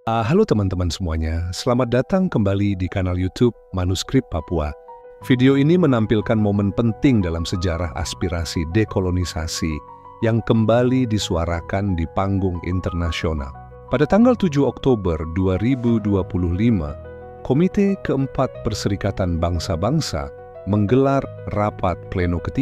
Halo teman-teman semuanya, selamat datang kembali di kanal YouTube Manuskrip Papua. Video ini menampilkan momen penting dalam sejarah aspirasi dekolonisasi yang kembali disuarakan di panggung internasional. Pada tanggal 7 Oktober 2025, Komite ke-4 Perserikatan Bangsa-Bangsa menggelar Rapat Pleno ke-3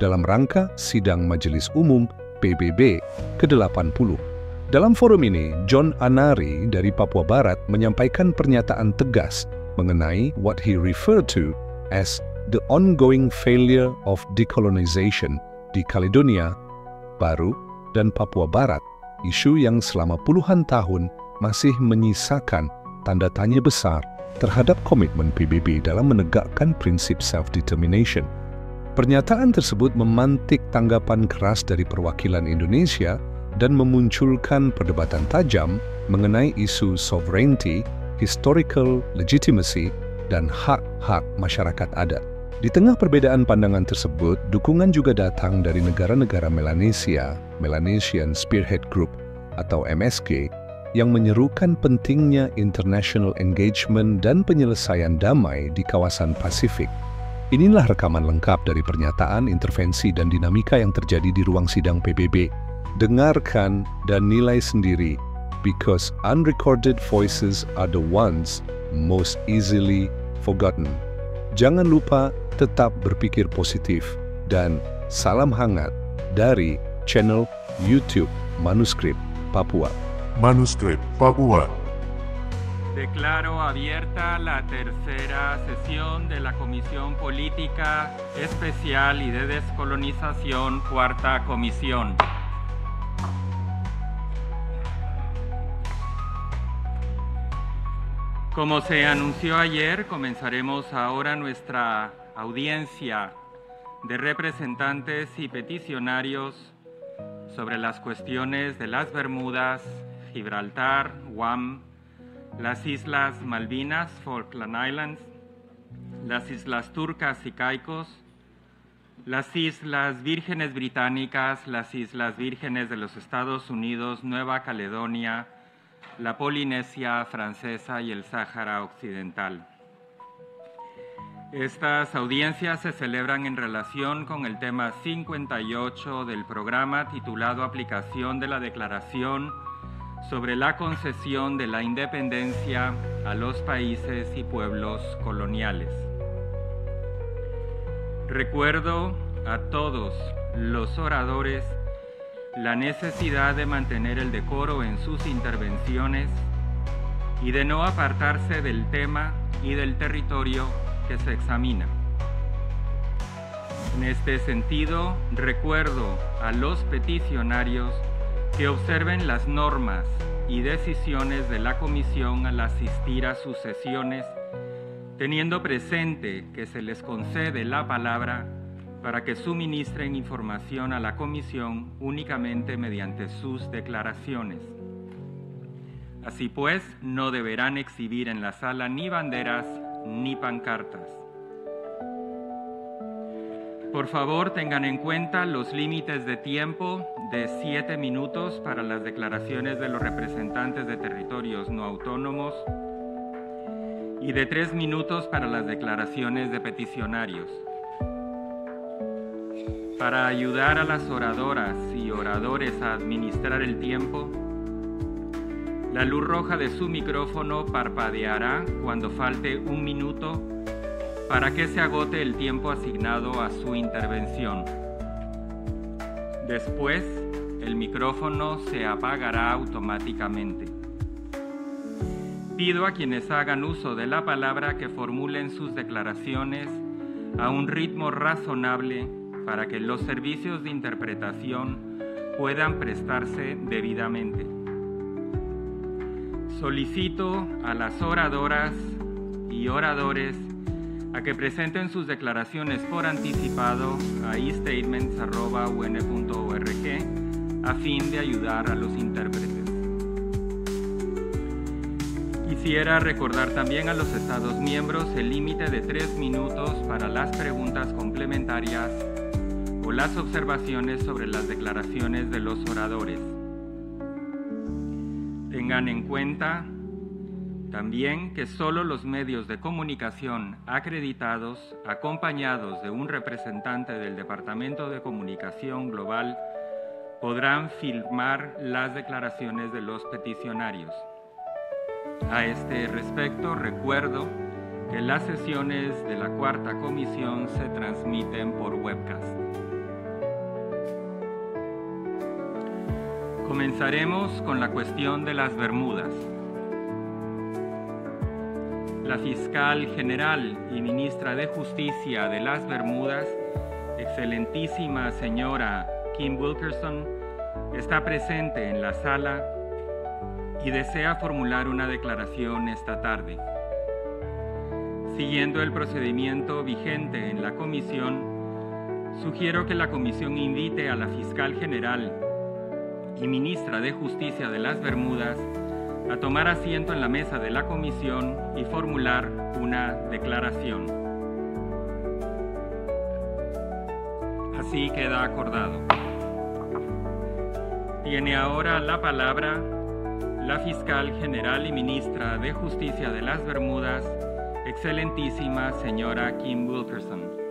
dalam rangka sidang Majelis Umum PBB ke-80. Dalam forum ini, John Anari dari Papua Barat menyampaikan pernyataan tegas mengenai what he referred to as the ongoing failure of decolonization di Kaledonia Baru dan Papua Barat, isu yang selama puluhan tahun masih menyisakan tanda tanya besar terhadap komitmen PBB dalam menegakkan prinsip self-determination. Pernyataan tersebut memantik tanggapan keras dari perwakilan Indonesia dan memunculkan perdebatan tajam mengenai isu sovereignty, historical legitimacy, dan hak-hak masyarakat adat. Di tengah perbedaan pandangan tersebut, dukungan juga datang dari negara-negara Melanesia, Melanesian Spearhead Group atau MSG, yang menyerukan pentingnya international engagement dan penyelesaian damai di kawasan Pasifik. Inilah rekaman lengkap dari pernyataan, intervensi, dan dinamika yang terjadi di ruang sidang PBB. Dengarkan dan nilai sendiri, because unrecorded voices are the ones most easily forgotten. Jangan lupa tetap berpikir positif dan salam hangat dari channel YouTube Manuskrip Papua. Manuskrip Papua. Declaro abierta la tercera sesión de la Comisión Política Especial y de Descolonización, Cuarta Comisión. Como se anunció ayer, comenzaremos ahora nuestra audiencia de representantes y peticionarios sobre las cuestiones de las Bermudas, Gibraltar, Guam, las Islas Malvinas, Falkland Islands, las Islas Turcas y Caicos, las Islas Vírgenes Británicas, las Islas Vírgenes de los Estados Unidos, Nueva Caledonia, la Polinesia Francesa y el Sáhara Occidental. Estas audiencias se celebran en relación con el tema 58 del programa titulado Aplicación de la Declaración sobre la concesión de la independencia a los países y pueblos coloniales. Recuerdo a todos los oradores la necesidad de mantener el decoro en sus intervenciones y de no apartarse del tema y del territorio que se examina. En este sentido, recuerdo a los peticionarios que observen las normas y decisiones de la Comisión al asistir a sus sesiones, teniendo presente que se les concede la palabra para que suministren información a la Comisión únicamente mediante sus declaraciones. Así pues, no deberán exhibir en la sala ni banderas ni pancartas. Por favor, tengan en cuenta los límites de tiempo de 7 minutos para las declaraciones de los representantes de territorios no autónomos y de 3 minutos para las declaraciones de peticionarios. Para ayudar a las oradoras y oradores a administrar el tiempo, la luz roja de su micrófono parpadeará cuando falte 1 minuto para que se agote el tiempo asignado a su intervención. Después, el micrófono se apagará automáticamente. Pido a quienes hagan uso de la palabra que formulen sus declaraciones a un ritmo razonable para que los servicios de interpretación puedan prestarse debidamente. Solicito a las oradoras y oradores a que presenten sus declaraciones por anticipado a estatements@un.org a fin de ayudar a los intérpretes. Quisiera recordar también a los Estados miembros el límite de 3 minutos para las preguntas complementarias o las observaciones sobre las declaraciones de los oradores. Tengan en cuenta también que solo los medios de comunicación acreditados, acompañados de un representante del Departamento de Comunicación Global, podrán firmar las declaraciones de los peticionarios. A este respecto, recuerdo que las sesiones de la Cuarta Comisión se transmiten por webcast. Comenzaremos con la cuestión de las Bermudas. La fiscal general y ministra de Justicia de las Bermudas, excelentísima señora Kim Wilkerson, está presente en la sala y desea formular una declaración esta tarde. Siguiendo el procedimiento vigente en la comisión, sugiero que la comisión invite a la fiscal general y ministra de Justicia de las Bermudas a tomar asiento en la mesa de la comisión y formular una declaración. Así queda acordado. Tiene ahora la palabra la fiscal general y ministra de Justicia de las Bermudas, excelentísima señora Kim Wilkerson.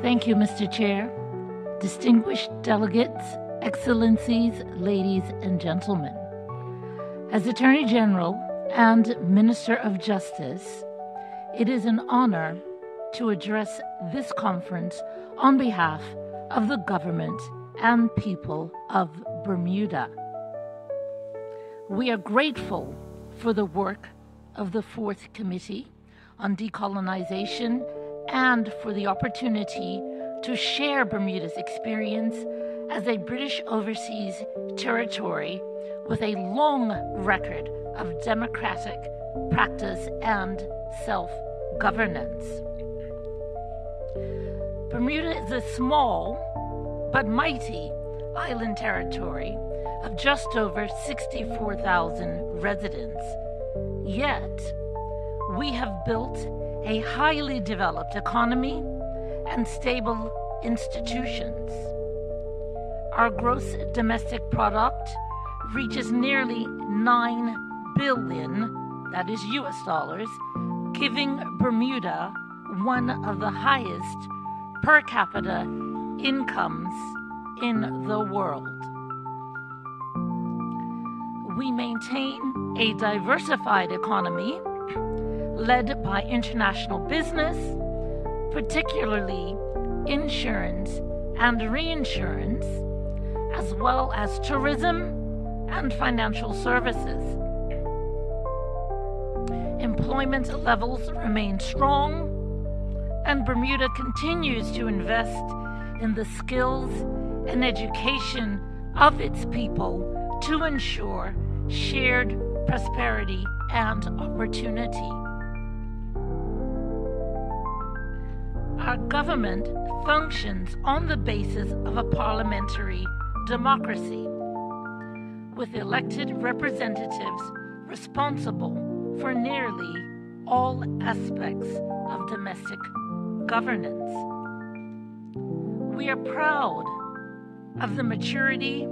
Thank you, Mr. Chair. Distinguished delegates, excellencies, ladies and gentlemen. As Attorney General and Minister of Justice, it is an honor to address this conference on behalf of the government and people of Bermuda. We are grateful for the work of the Fourth Committee on Decolonization and for the opportunity to share Bermuda's experience as a British overseas territory with a long record of democratic practice and self-governance. Bermuda is a small but mighty island territory of just over 64,000 residents. Yet, we have built a highly developed economy and stable institutions. Our gross domestic product reaches nearly $9 billion, that is US dollars, giving Bermuda one of the highest per capita incomes in the world. We maintain a diversified economy led by international business, particularly insurance and reinsurance, as well as tourism and financial services. Employment levels remain strong, and Bermuda continues to invest in the skills and education of its people to ensure shared prosperity and opportunity. Our government functions on the basis of a parliamentary democracy, with elected representatives responsible for nearly all aspects of domestic governance. We are proud of the maturity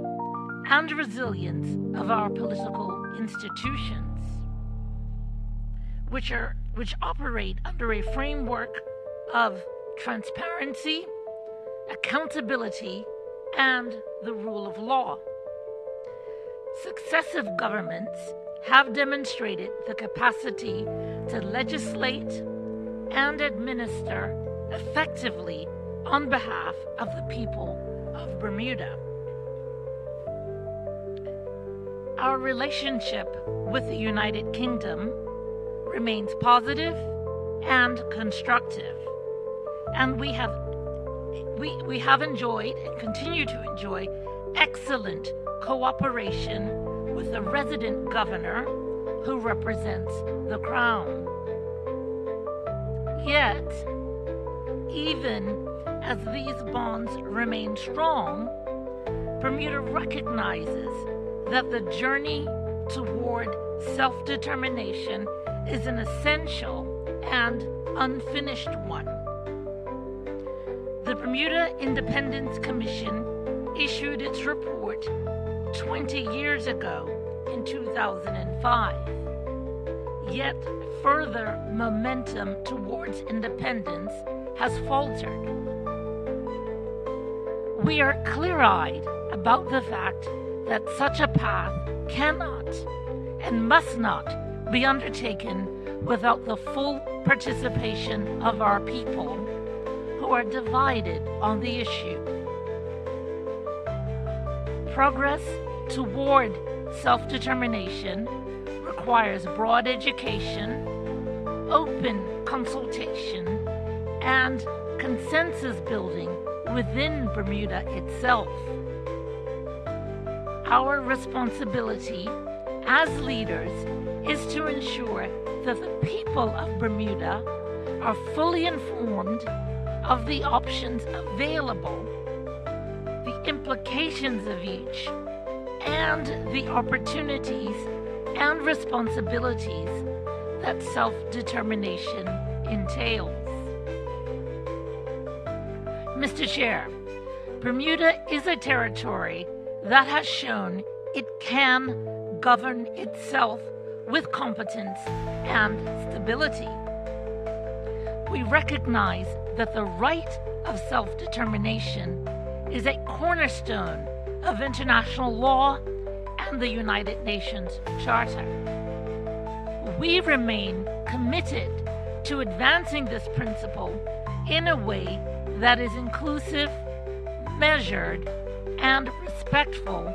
and resilience of our political institutions, which operate under a framework of transparency, accountability, and the rule of law. Successive governments have demonstrated the capacity to legislate and administer effectively on behalf of the people of Bermuda. Our relationship with the United Kingdom remains positive and constructive, and we have enjoyed and continue to enjoy excellent cooperation with the resident governor who represents the Crown. Yet, even as these bonds remain strong, Bermuda recognizes that the journey toward self-determination is an essential and unfinished one. The Bermuda Independence Commission issued its report 20 years ago in 2005. Yet further momentum towards independence has faltered. We are clear-eyed about the fact that such a path cannot and must not be undertaken without the full participation of our people who are divided on the issue. Progress toward self-determination requires broad education, open consultation, and consensus building within Bermuda itself. Our responsibility as leaders is to ensure that the people of Bermuda are fully informed of the options available, the implications of each, and the opportunities and responsibilities that self-determination entails. Mr. Chair, Bermuda is a territory that has shown it can govern itself with competence and stability. We recognize that the right of self-determination is a cornerstone of international law and the United Nations Charter. We remain committed to advancing this principle in a way that is inclusive, measured, and respectful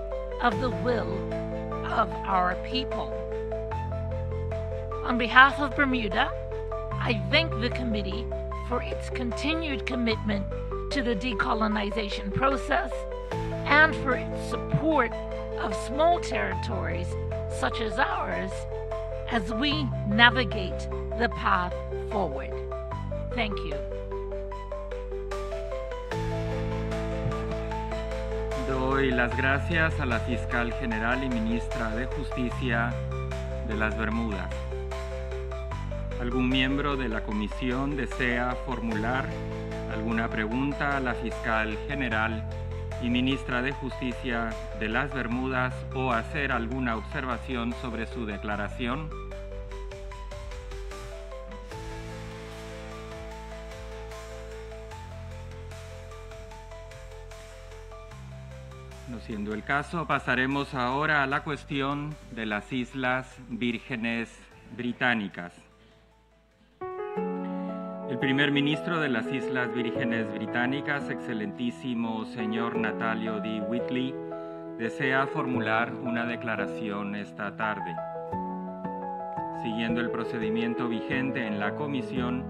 of the will of our people. On behalf of Bermuda, I thank the committee for its continued commitment to the decolonization process and for its support of small territories such as ours as we navigate the path forward. Thank you. Doy las gracias a la Fiscal General y Ministra de Justicia de las Bermudas. ¿Algún miembro de la Comisión desea formular alguna pregunta a la Fiscal General y Ministra de Justicia de las Bermudas o hacer alguna observación sobre su declaración? No siendo el caso, pasaremos ahora a la cuestión de las Islas Vírgenes Británicas. El primer ministro de las Islas Vírgenes Británicas, excelentísimo señor Natalio D. Whitley, desea formular una declaración esta tarde. Siguiendo el procedimiento vigente en la comisión,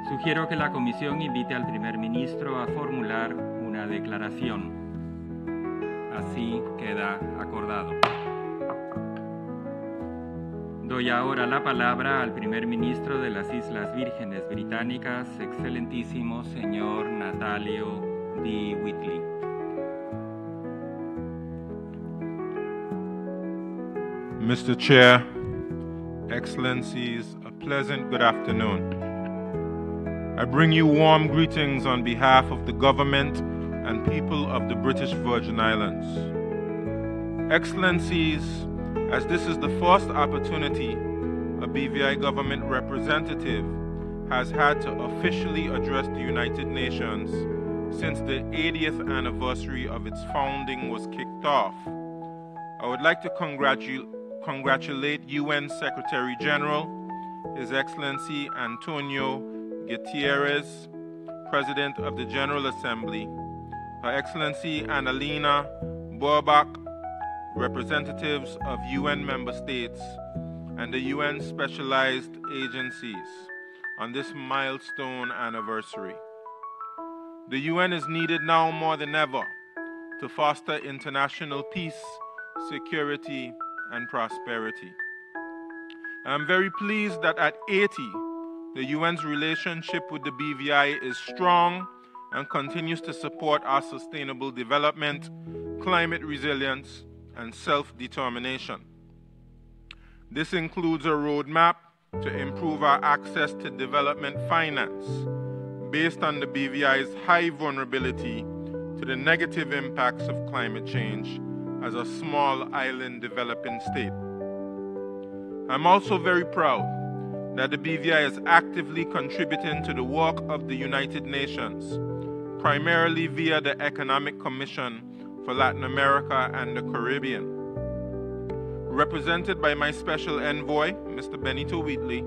sugiero que la comisión invite al primer ministro a formular una declaración. Así queda acordado. Doy ahora la palabra al primer ministro de las Islas Vírgenes Británicas, excelentísimo señor Natalio D. Whitley. Mr. Chair, Excellencies, a pleasant good afternoon. I bring you warm greetings on behalf of the government and people of the British Virgin Islands. Excellencies, as this is the first opportunity a BVI government representative has had to officially address the United Nations since the 80th anniversary of its founding was kicked off, I would like to congratulate UN Secretary General, His Excellency Antonio Gutierrez, President of the General Assembly, Her Excellency Annalena Baerbock, representatives of UN member states, and the UN specialized agencies on this milestone anniversary. The UN is needed now more than ever to foster international peace, security, and prosperity. I'm very pleased that at 80, the UN's relationship with the BVI is strong and continues to support our sustainable development, climate resilience, and self-determination. This includes a roadmap to improve our access to development finance based on the BVI's high vulnerability to the negative impacts of climate change as a small island developing state. I'm also very proud that the BVI is actively contributing to the work of the United Nations, primarily via the Economic Commission for Latin America and the Caribbean. Represented by my special envoy, Mr. Benito Wheatley,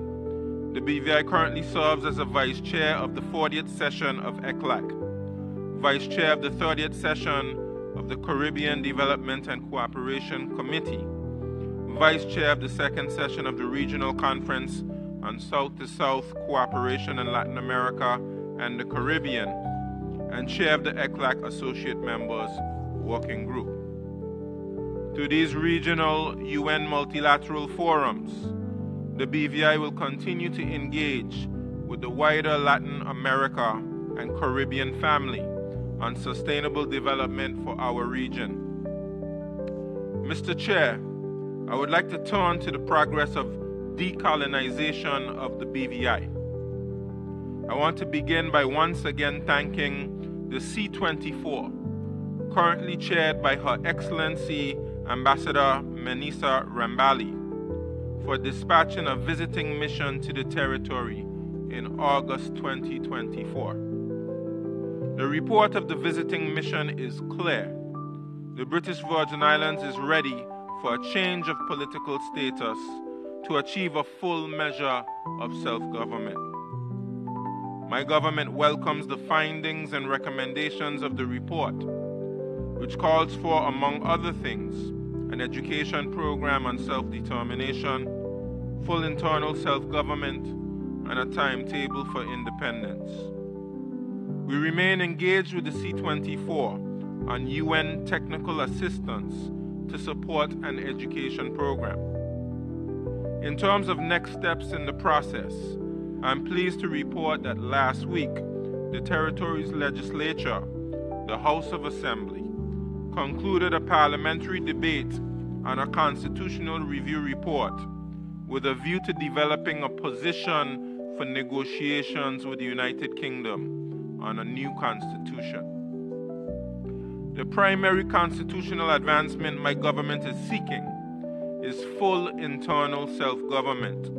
the BVI currently serves as a Vice Chair of the 40th session of ECLAC, Vice Chair of the 30th session of the Caribbean Development and Cooperation Committee, Vice Chair of the 2nd session of the Regional Conference on South-to-South Cooperation in Latin America and the Caribbean, and Chair of the ECLAC Associate Members Working Group. To these regional UN multilateral forums, the BVI will continue to engage with the wider Latin America and Caribbean family on sustainable development for our region. Mr. Chair, I would like to turn to the progress of decolonization of the BVI. I want to begin by once again thanking the C24, currently chaired by Her Excellency Ambassador Menisa Rambali, for dispatching a visiting mission to the territory in August 2024. The report of the visiting mission is clear. The British Virgin Islands is ready for a change of political status to achieve a full measure of self-government. My government welcomes the findings and recommendations of the report, which calls for, among other things, an education program on self-determination, full internal self-government, and a timetable for independence. We remain engaged with the C24 on UN technical assistance to support an education program. In terms of next steps in the process, I'm pleased to report that last week, the territory's legislature, the House of Assembly, concluded a parliamentary debate on a constitutional review report with a view to developing a position for negotiations with the United Kingdom on a new constitution. The primary constitutional advancement my government is seeking is full internal self-government,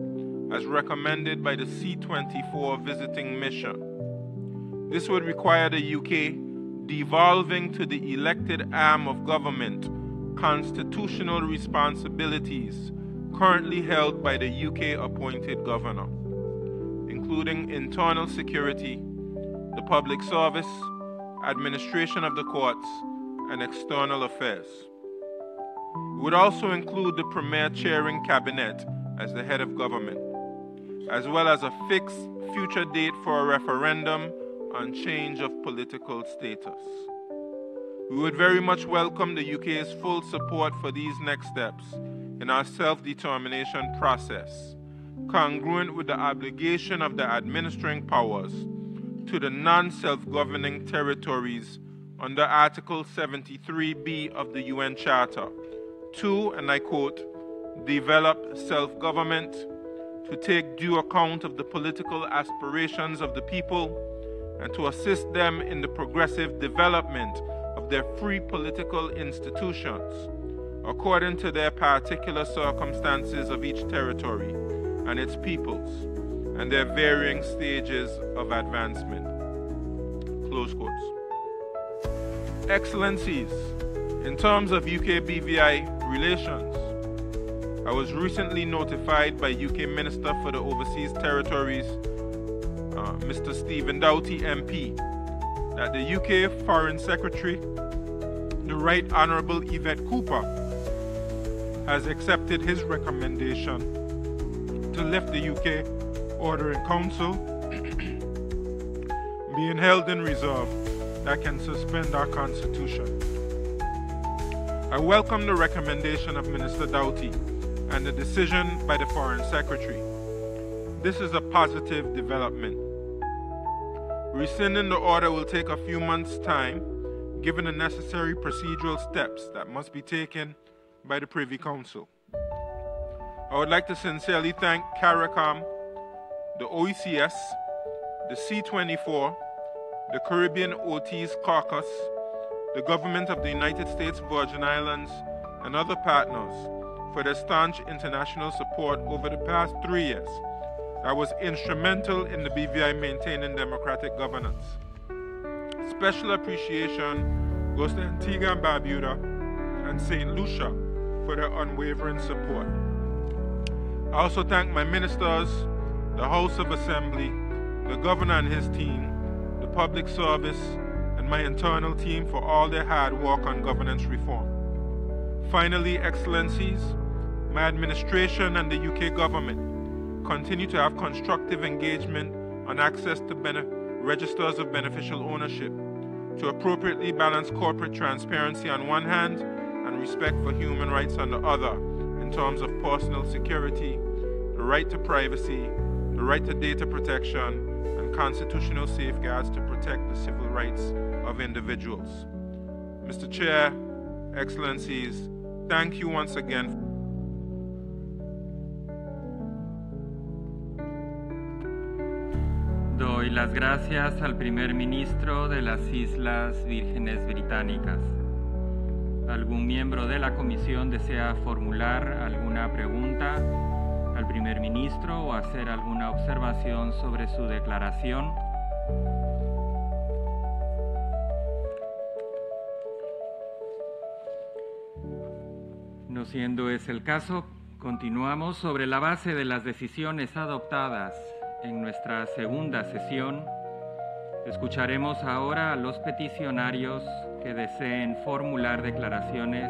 as recommended by the C24 visiting mission. This would require the UK devolving to the elected arm of government constitutional responsibilities currently held by the UK-appointed governor, including internal security, the public service, administration of the courts, and external affairs. It would also include the Premier chairing cabinet as the head of government, as well as a fixed future date for a referendum on change of political status. We would very much welcome the UK's full support for these next steps in our self-determination process, congruent with the obligation of the administering powers to the non-self-governing territories under Article 73B of the UN Charter to, and I quote, develop self-government, to take due account of the political aspirations of the people, and to assist them in the progressive development of their free political institutions, according to their particular circumstances of each territory and its peoples, and their varying stages of advancement. Close quotes. Excellencies, in terms of UK-BVI relations, I was recently notified by UK Minister for the Overseas Territories, Mr. Stephen Doughty MP, that the UK Foreign Secretary, the Right Honourable Yvette Cooper, has accepted his recommendation to lift the UK Order in Council being held in reserve that can suspend our Constitution. I welcome the recommendation of Minister Doughty and the decision by the Foreign Secretary. This is a positive development. Rescinding the order will take a few months' time, given the necessary procedural steps that must be taken by the Privy Council. I would like to sincerely thank CARICOM, the OECS, the C24, the Caribbean OTs Caucus, the government of the United States Virgin Islands, and other partners for their staunch international support over the past 3 years that was instrumental in the BVI maintaining democratic governance. Special appreciation goes to Antigua and Barbuda and St. Lucia for their unwavering support. I also thank my ministers, the House of Assembly, the Governor and his team, the Public Service, and my internal team for all their hard work on governance reform. Finally, Excellencies, my administration and the UK government continue to have constructive engagement on access to registers of beneficial ownership to appropriately balance corporate transparency on one hand and respect for human rights on the other in terms of personal security, the right to privacy, the right to data protection, and constitutional safeguards to protect the civil rights of individuals. Mr. Chair, Excellencies, thank you once again. Doy las gracias al primer ministro de las Islas Vírgenes Británicas. ¿Algún miembro de la comisión desea formular alguna pregunta al primer ministro o hacer alguna observación sobre su declaración? No siendo ese el caso, continuamos sobre la base de las decisiones adoptadas en nuestra segunda sesión. Escucharemos ahora a los peticionarios que deseen formular declaraciones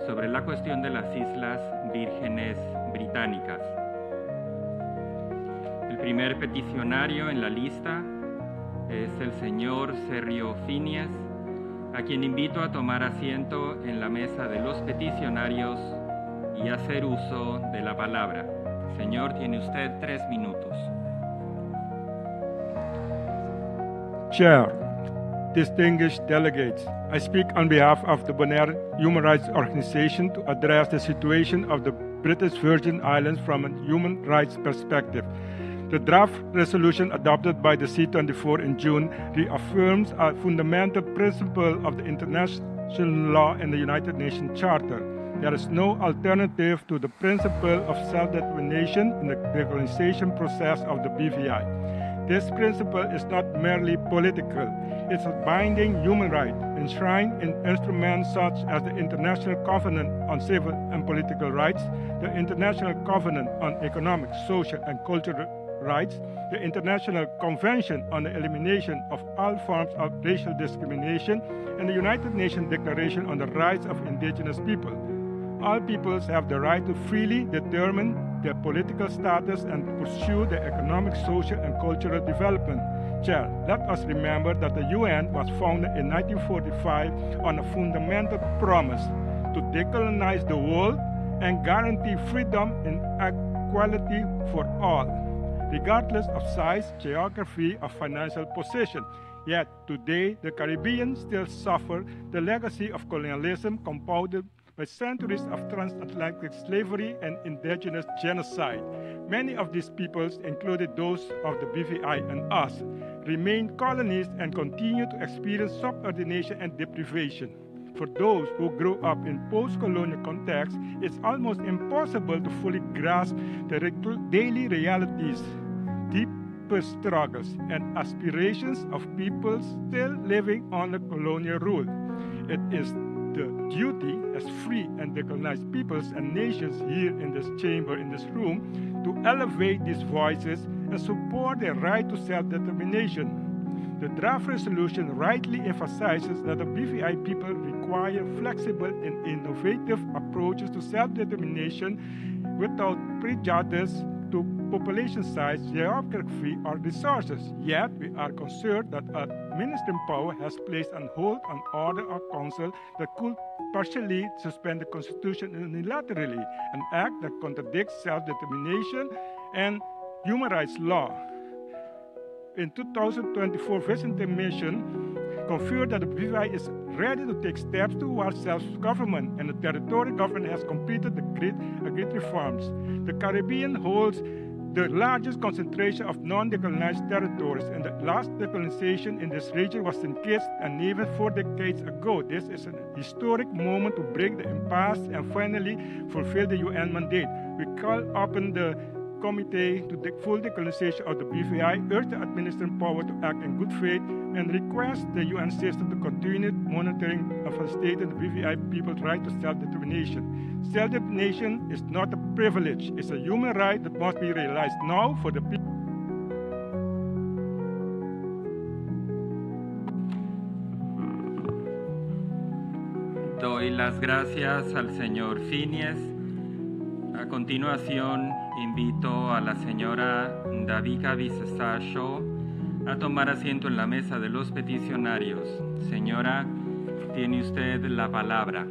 sobre la cuestión de las Islas Vírgenes Británicas. El primer peticionario en la lista es el señor Sergio Finies, a quien invito a tomar asiento en la mesa de los peticionarios y hacer uso de la palabra. Señor, tiene usted 3 minutos. Chair, distinguished delegates, I speak on behalf of the Bonaire Human Rights Organization to address the situation of the British Virgin Islands from a human rights perspective. The draft resolution adopted by the C24 in June reaffirms a fundamental principle of the international law and the United Nations Charter. There is no alternative to the principle of self-determination in the decolonisation process of the BVI. This principle is not merely political, it's a binding human right enshrined in instruments such as the International Covenant on Civil and Political Rights, the International Covenant on Economic, Social and Cultural Rights, the International Convention on the Elimination of All Forms of Racial Discrimination, and the United Nations Declaration on the Rights of Indigenous People. All peoples have the right to freely determine their political status and pursue their economic, social, and cultural development. Chair, let us remember that the UN was founded in 1945 on a fundamental promise to decolonize the world and guarantee freedom and equality for all, regardless of size, geography, or financial position. Yet today, the Caribbean still suffer the legacy of colonialism compounded by centuries of transatlantic slavery and indigenous genocide. Many of these peoples, including those of the BVI and us, remain colonies and continue to experience subordination and deprivation. For those who grew up in post-colonial contexts, it's almost impossible to fully grasp the daily realities, deeper struggles, and aspirations of peoples still living under colonial rule. It is the duty as free and decolonized peoples and nations here in this chamber, in this room, to elevate these voices and support their right to self-determination. The draft resolution rightly emphasizes that the BVI people require flexible and innovative approaches to self-determination without prejudice to population size, geography, or resources. Yet, we are concerned that administering power has placed on hold an order or council that could partially suspend the Constitution unilaterally, an act that contradicts self-determination and human rights law. in 2024 visiting mission confirmed that the BVI is ready to take steps towards self-government, and the territorial government has completed the agreed reforms. The Caribbean holds the largest concentration of non-decolonized territories, and the last decolonization in this region was engaged and even 4 decades ago. This is a historic moment to break the impasse and finally fulfill the UN mandate. We call upon the Komite to the full decolonization of the BVI, urge the administrative power to act in good faith, and request the UN system to continue monitoring and facilitate the BVI people's right to self-determination. Self-determination is not a privilege, it's a human right that must be realized now for the people. Doy las gracias al señor Finies. A continuación, invito a la señora Davika Visesasho a tomar asiento en la mesa de los peticionarios. Señora, tiene usted la palabra.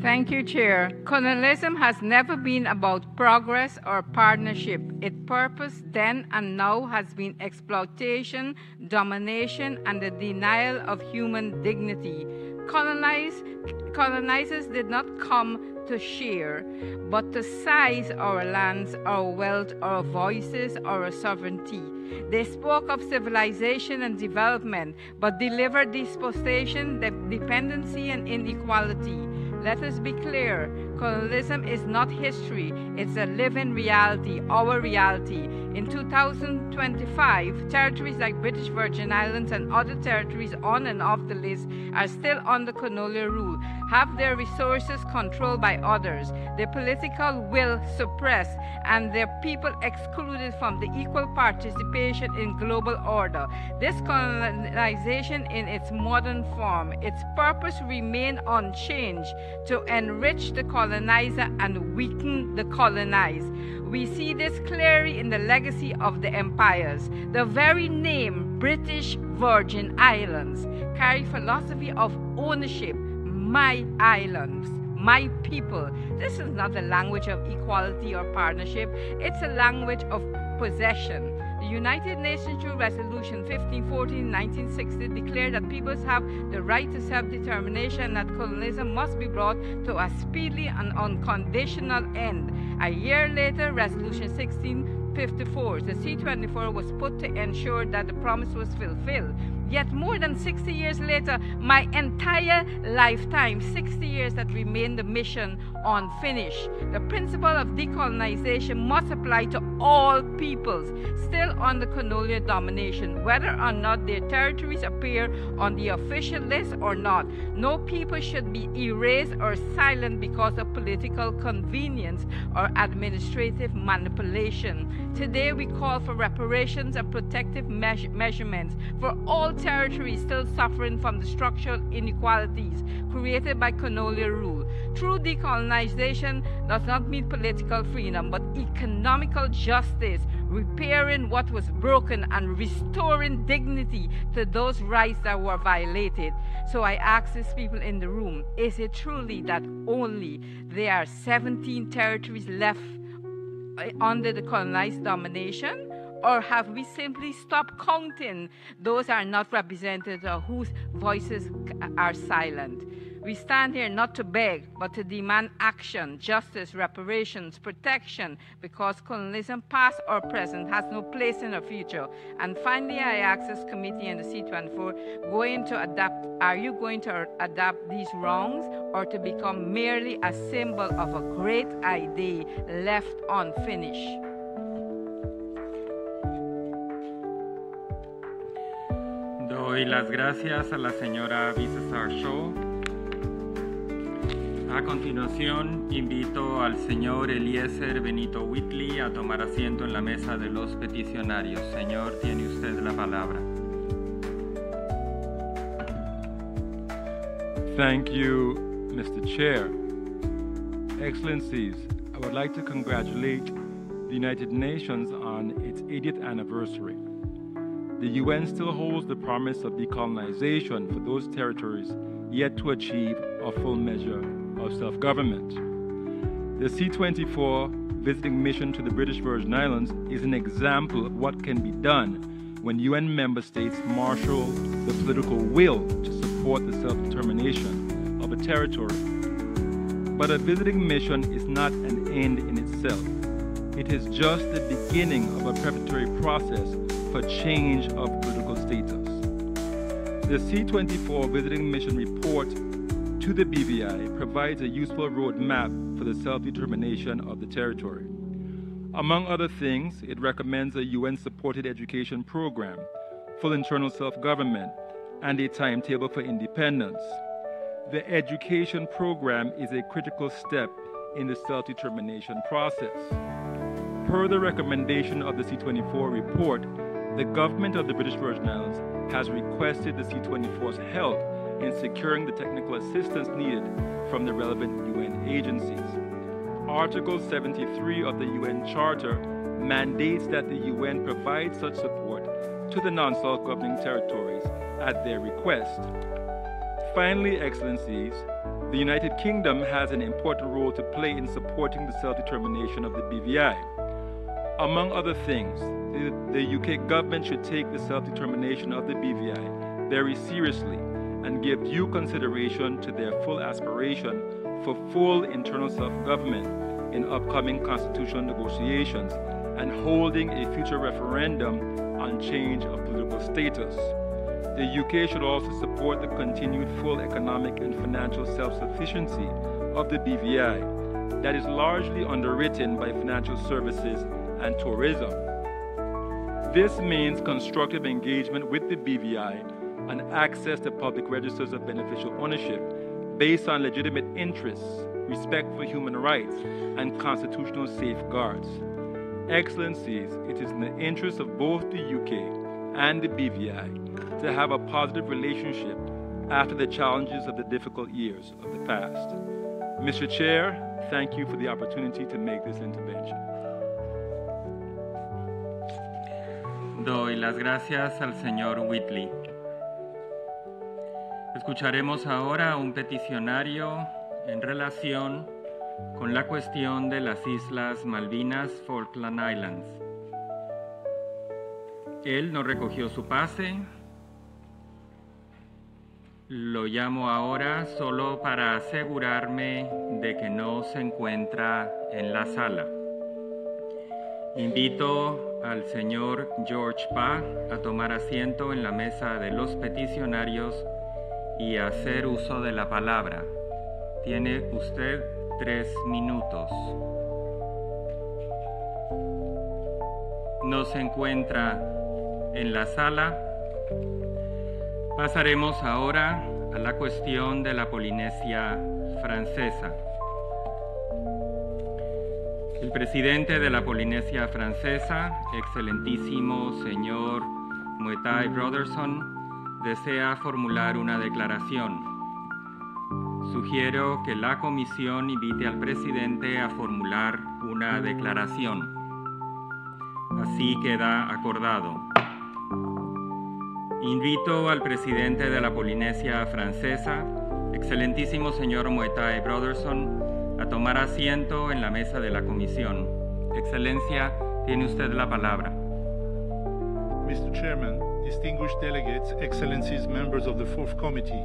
Thank you, Chair. Colonialism has never been about progress or partnership. Its purpose then and now has been exploitation, domination, and the denial of human dignity. Colonizers did not come to share, but to seize our lands, our wealth, our voices, our sovereignty. They spoke of civilization and development, but delivered dispossession, dependency, and inequality. Let us be clear, colonialism is not history, it's a living reality, our reality. In 2025, territories like British Virgin Islands and other territories on and off the list are still under colonial rule, have their resources controlled by others, their political will suppressed, and their people excluded from the equal participation in global order. This colonization in its modern form, its purpose remained unchanged, to enrich the colonizer and weaken the colonized. We see this clearly in the legacy of the empires. The very name British Virgin Islands carry philosophy of ownership, my islands, my people. This is not a language of equality or partnership, it's a language of possession. The United Nations through Resolution 1514 in 1960 declared that peoples have the right to self-determination and that colonialism must be brought to a speedy and unconditional end. A year later, Resolution 1654, the C24, was put to ensure that the promise was fulfilled. Yet more than 60 years later, my entire lifetime, 60 years that remain the mission unfinished. The principle of decolonization must apply to all peoples still under colonial domination, whether or not their territories appear on the official list or not. No people should be erased or silent because of political convenience or administrative manipulation. Today we call for reparations and protective measurements for all territories still suffering from the structural inequalities created by colonial rule. True decolonization does not mean political freedom, but economical justice, repairing what was broken and restoring dignity to those rights that were violated. So I ask these people in the room, is it truly that only there are 17 territories left under the colonized domination? Or have we simply stopped counting those are not represented or whose voices are silent? We stand here not to beg, but to demand action, justice, reparations, protection, because colonialism, past or present, has no place in our future. And finally, I ask this committee and the C24, are you going to adapt these wrongs or to become merely a symbol of a great idea left unfinished? Doy las gracias a la señora Visesasho. A continuación, invito al señor Eliezer Benito Whitley a tomar asiento en la mesa de los peticionarios. Señor, tiene usted la palabra. Thank you, Mr. Chair. Excellencies, I would like to congratulate the United Nations on its 80th anniversary. The UN still holds the promise of decolonization for those territories yet to achieve a full measure of self-government. The C24 visiting mission to the British Virgin Islands is an example of what can be done when UN member states marshal the political will to support the self-determination of a territory. But a visiting mission is not an end in itself. It is just the beginning of a preparatory process for change of political status. The C-24 Visiting Mission Report to the BVI provides a useful roadmap for the self-determination of the territory. Among other things, it recommends a UN-supported education program, full internal self-government, and a timetable for independence. The education program is a critical step in the self-determination process. Per the recommendation of the C-24 report, the government of the British Virgin Islands has requested the C-24's help in securing the technical assistance needed from the relevant UN agencies. Article 73 of the UN Charter mandates that the UN provide such support to the non-self-governing territories at their request. Finally, Excellencies, the United Kingdom has an important role to play in supporting the self-determination of the BVI. Among other things, the UK government should take the self-determination of the BVI very seriously and give due consideration to their full aspiration for full internal self-government in upcoming constitutional negotiations and holding a future referendum on change of political status. The UK should also support the continued full economic and financial self-sufficiency of the BVI that is largely underwritten by financial services and tourism. This means constructive engagement with the BVI and access to public registers of beneficial ownership based on legitimate interests, respect for human rights, and constitutional safeguards. Excellencies, it is in the interest of both the UK and the BVI to have a positive relationship after the challenges of the difficult years of the past. Mr. Chair, thank you for the opportunity to make this intervention. Doy las gracias al señor Whitley. Escucharemos ahora a un peticionario en relación con la cuestión de las Islas Malvinas, Falkland Islands. Él no recogió su pase. Lo llamo ahora solo para asegurarme de que no se encuentra en la sala. Invito al señor George Pa a tomar asiento en la mesa de los peticionarios y a hacer uso de la palabra. Tiene usted 3 minutos. No se encuentra en la sala. Pasaremos ahora a la cuestión de la Polinesia Francesa. El presidente de la Polinesia Francesa, excelentísimo señor Moetai Brotherson, desea formular una declaración. Sugiero que la comisión invite al presidente a formular una declaración. Así queda acordado. Invito al presidente de la Polinesia Francesa, excelentísimo señor Moetai Brotherson, a tomar asiento en la mesa de la comisión. Excelencia, tiene usted la palabra. Mr. Chairman, distinguished delegates, excellencies, members of the Fourth Committee,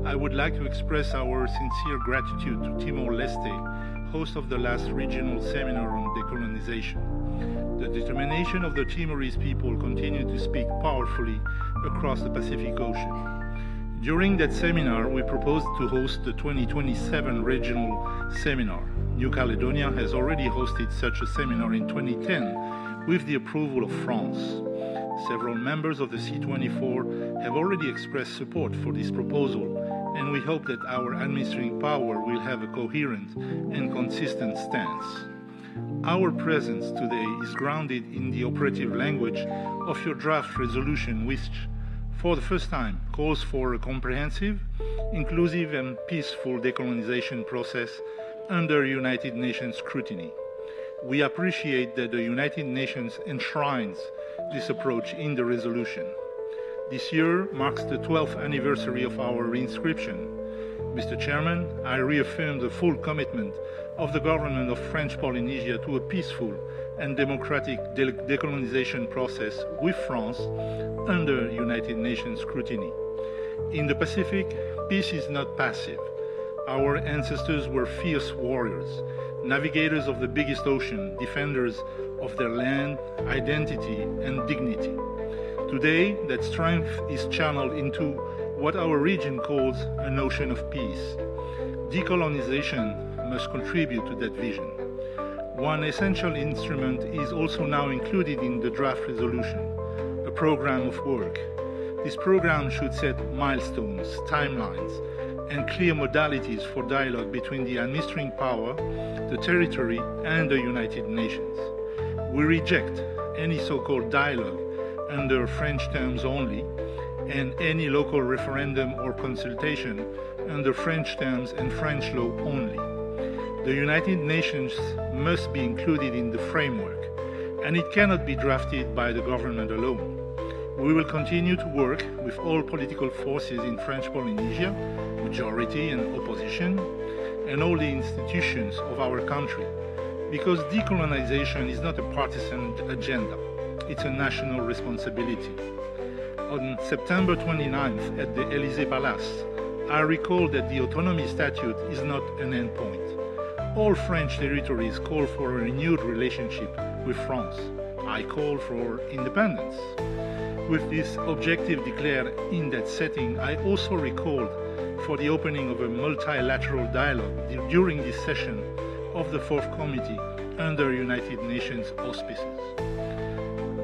I would like to express our sincere gratitude to Timor-Leste, host of the last regional seminar on decolonization. The determination of the Timorese people continues to speak powerfully across the Pacific Ocean. During that seminar, we proposed to host the 2027 regional seminar. New Caledonia has already hosted such a seminar in 2010 with the approval of France. Several members of the C-24 have already expressed support for this proposal, and we hope that our administrating power will have a coherent and consistent stance. Our presence today is grounded in the operative language of your draft resolution, which, for the first time, calls for a comprehensive, inclusive and peaceful decolonization process under United Nations scrutiny. We appreciate that the United Nations enshrines this approach in the resolution. This year marks the 12th anniversary of our reinscription. Mr. Chairman, I reaffirm the full commitment of the government of French Polynesia to a peaceful and democratic decolonization process with France under United Nations scrutiny. In the Pacific, peace is not passive. Our ancestors were fierce warriors, navigators of the biggest ocean, defenders of their land, identity, and dignity. Today, that strength is channeled into what our region calls an ocean of peace. Decolonization must contribute to that vision. One essential instrument is also now included in the draft resolution, a program of work. This program should set milestones, timelines, and clear modalities for dialogue between the administering power, the territory, and the United Nations. We reject any so-called dialogue under French terms only, and any local referendum or consultation under French terms and French law only. The United Nations must be included in the framework, and it cannot be drafted by the government alone. We will continue to work with all political forces in French Polynesia, majority and opposition, and all the institutions of our country, because decolonization is not a partisan agenda, it's a national responsibility. On September 29th at the Élysée Palace, I recall that the autonomy statute is not an endpoint. All French territories call for a renewed relationship with France. I call for independence. With this objective declared in that setting, I also recalled for the opening of a multilateral dialogue during this session of the Fourth Committee under United Nations auspices.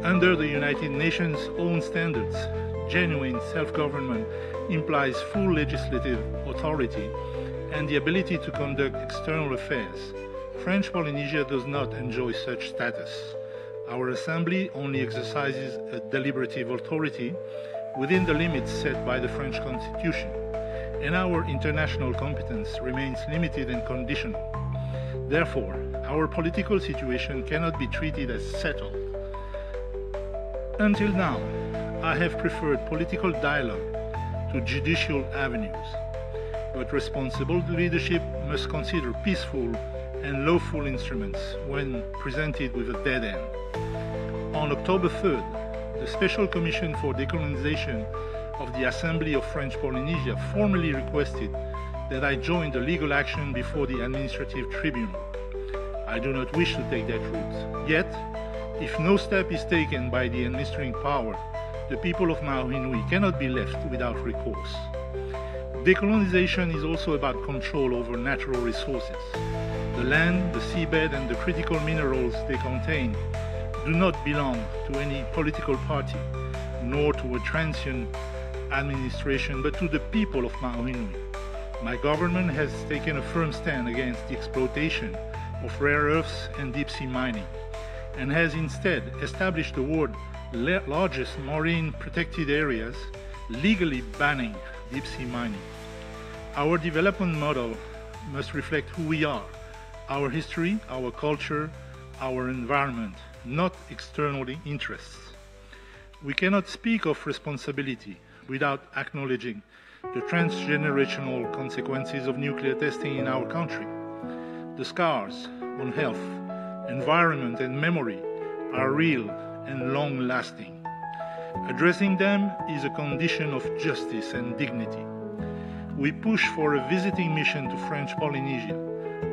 Under the United Nations' own standards, genuine self-government implies full legislative authority and the ability to conduct external affairs. French Polynesia does not enjoy such status. Our Assembly only exercises a deliberative authority within the limits set by the French Constitution, and our international competence remains limited and conditional. Therefore, our political situation cannot be treated as settled. Until now, I have preferred political dialogue to judicial avenues, but responsible leadership must consider peaceful and lawful instruments when presented with a dead end. On October 3rd, the Special Commission for Decolonization of the Assembly of French Polynesia formally requested that I join the legal action before the administrative tribunal. I do not wish to take that route. Yet, if no step is taken by the administering power, the people of Maui cannot be left without recourse. Decolonization is also about control over natural resources. The land, the seabed, and the critical minerals they contain do not belong to any political party, nor to a transient administration, but to the people of Maui. My government has taken a firm stand against the exploitation of rare earths and deep-sea mining, and has instead established the world's largest marine protected areas, legally banning deep-sea mining. Our development model must reflect who we are, our history, our culture, our environment, not external interests. We cannot speak of responsibility without acknowledging the transgenerational consequences of nuclear testing in our country. The scars on health, environment, and memory are real and long-lasting. Addressing them is a condition of justice and dignity. We push for a visiting mission to French Polynesia,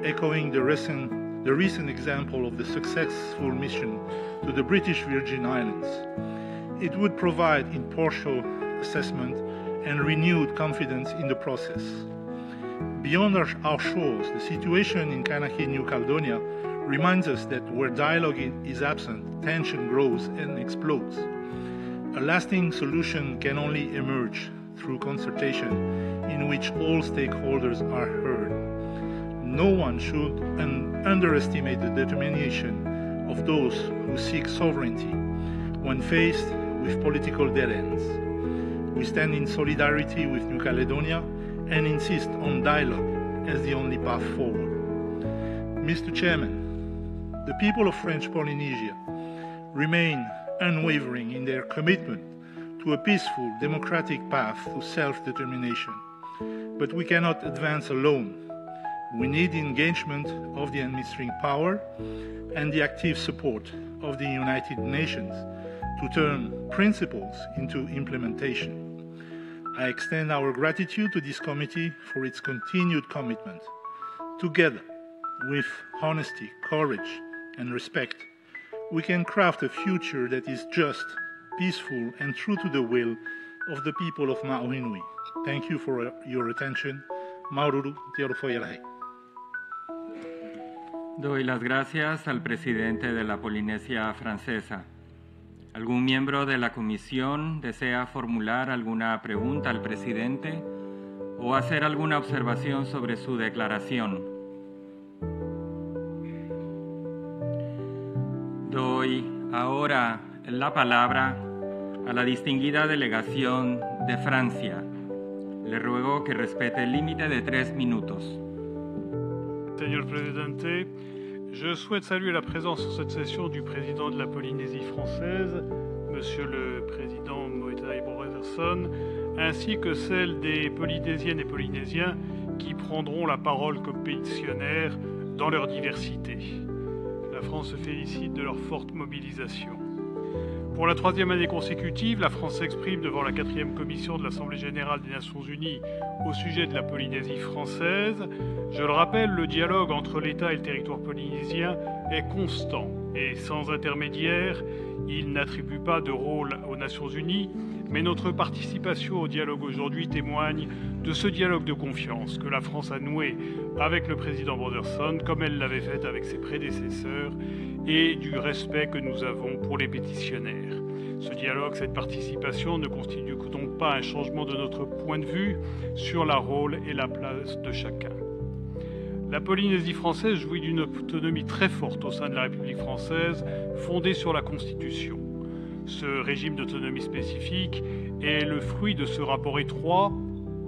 echoing the recent example of the successful mission to the British Virgin Islands. It would provide impartial assessment and renewed confidence in the process. Beyond our shores, the situation in Kanaki, New Caledonia, reminds us that where dialogue is absent, tension grows and explodes. A lasting solution can only emerge through consultation in which all stakeholders are heard. No one should underestimate the determination of those who seek sovereignty when faced with political dead ends. We stand in solidarity with New Caledonia and insist on dialogue as the only path forward. Mr. Chairman, the people of French Polynesia remain unwavering in their commitment to a peaceful, democratic path to self-determination. But we cannot advance alone. We need the engagement of the administering power and the active support of the United Nations to turn principles into implementation. I extend our gratitude to this committee for its continued commitment. Together, with honesty, courage, and respect, we can craft a future that is just, peaceful, and true to the will of the people of Ma'ohinui. Thank you for your attention. Maururu Teorofoyerhei. Doy las gracias al presidente de la Polinesia Francesa. ¿Algún miembro de la comisión desea formular alguna pregunta al presidente o hacer alguna observación sobre su declaración? Doy ahora la palabra a la distinguida delegación de Francia. Le ruego que respete el límite de 3 minutos. Señor Presidente, je souhaite saluer la présence sur cette session du président de la Polynésie française, Monsieur le Président Moetai Borederson, ainsi que celle des Polynésiennes et Polynésiens qui prendront la parole comme pétitionnaires dans leur diversité. La France se félicite de leur forte mobilisation. Pour la 3e année consécutive, la France s'exprime devant la 4e commission de l'Assemblée générale des Nations unies au sujet de la Polynésie française. Je le rappelle, le dialogue entre l'État et le territoire polynésien est constant et sans intermédiaire. Il n'attribue pas de rôle aux Nations unies, mais notre participation au dialogue aujourd'hui témoigne de ce dialogue de confiance que la France a noué avec le président Borderson, comme elle l'avait fait avec ses prédécesseurs, et du respect que nous avons pour les pétitionnaires. Ce dialogue, cette participation ne constitue donc pas un changement de notre point de vue sur le rôle et la place de chacun. La Polynésie française jouit d'une autonomie très forte au sein de la République française, fondée sur la Constitution. Ce régime d'autonomie spécifique est le fruit de ce rapport étroit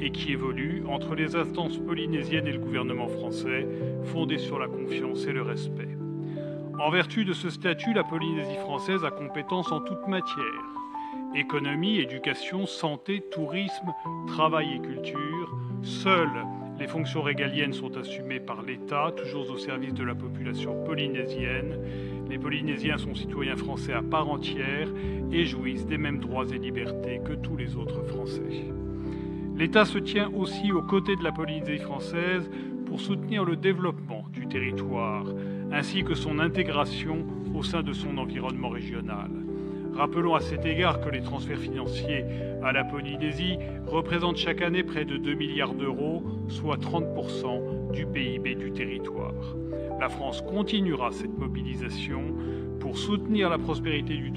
et qui évolue entre les instances polynésiennes et le gouvernement français, fondé sur la confiance et le respect. En vertu de ce statut, la Polynésie française a compétence en toute matière. Économie, éducation, santé, tourisme, travail et culture. Seules les fonctions régaliennes sont assumées par l'État, toujours au service de la population polynésienne. Les Polynésiens sont citoyens français à part entière et jouissent des mêmes droits et libertés que tous les autres Français. L'État se tient aussi aux côtés de la Polynésie française pour soutenir le développement du territoire, ainsi que son intégration au sein de son environnement régional. Rappelons à cet égard que les transferts financiers à la Polynésie représentent chaque année près de 2 milliards d'euros, soit 30% du PIB du territoire. La France continuera cette mobilisation pour soutenir la prospérité du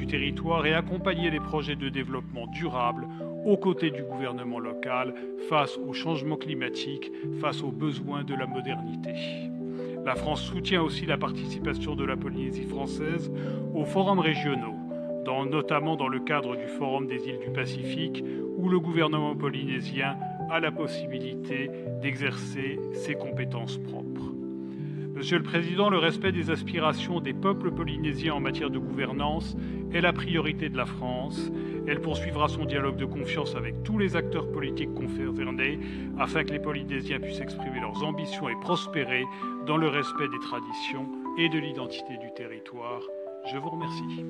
territoire et accompagner les projets de développement durable aux côtés du gouvernement local face au changement climatique, face aux besoins de la modernité. La France soutient aussi la participation de la Polynésie française aux forums régionaux, notamment dans le cadre du Forum des îles du Pacifique, où le gouvernement polynésien a la possibilité d'exercer ses compétences propres. Monsieur le Président, le respect des aspirations des peuples polynésiens en matière de gouvernance est la priorité de la France. Elle poursuivra son dialogue de confiance avec tous les acteurs politiques concernés afin que les Polynésiens puissent exprimer leurs ambitions et prospérer dans le respect des traditions et de l'identité du territoire. Je vous remercie.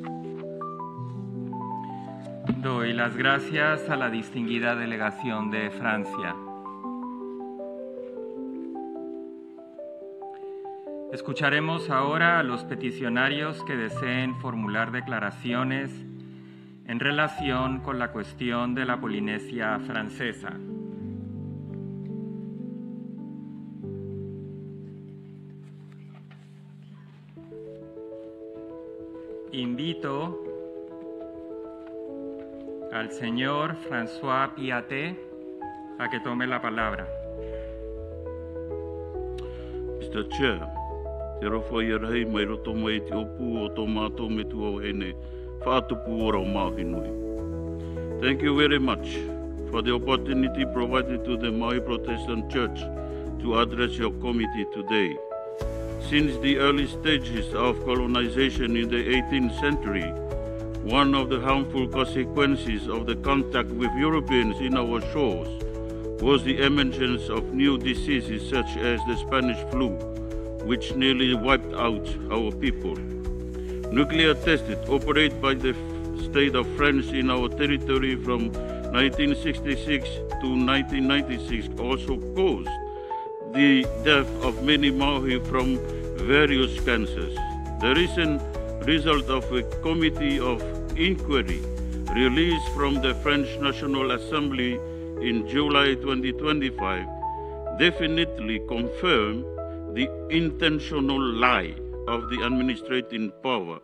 Doy las gracias a la distinguida delegación de Francia. Escucharemos ahora a los peticionarios que deseen formular declaraciones en relación con la cuestión de la Polinesia francesa. Invito al señor François Piaté a que tome la palabra. Mr. Chair, te rofo i rei mai roto mai te opu o tō mātou me tu au hene whaatupu ora o Māwhinui. Thank you very much for the opportunity provided to the Maui Protestant Church to address your committee today. Since the early stages of colonization in the 18th century, one of the harmful consequences of the contact with Europeans in our shores was the emergence of new diseases such as the Spanish flu, which nearly wiped out our people. Nuclear tested operated by the state of France in our territory from 1966 to 1996 also caused the death of many Maori from various cancers. The recent result of a committee of inquiry released from the French National Assembly in July 2025 definitely confirmed the intentional lie of the administrating power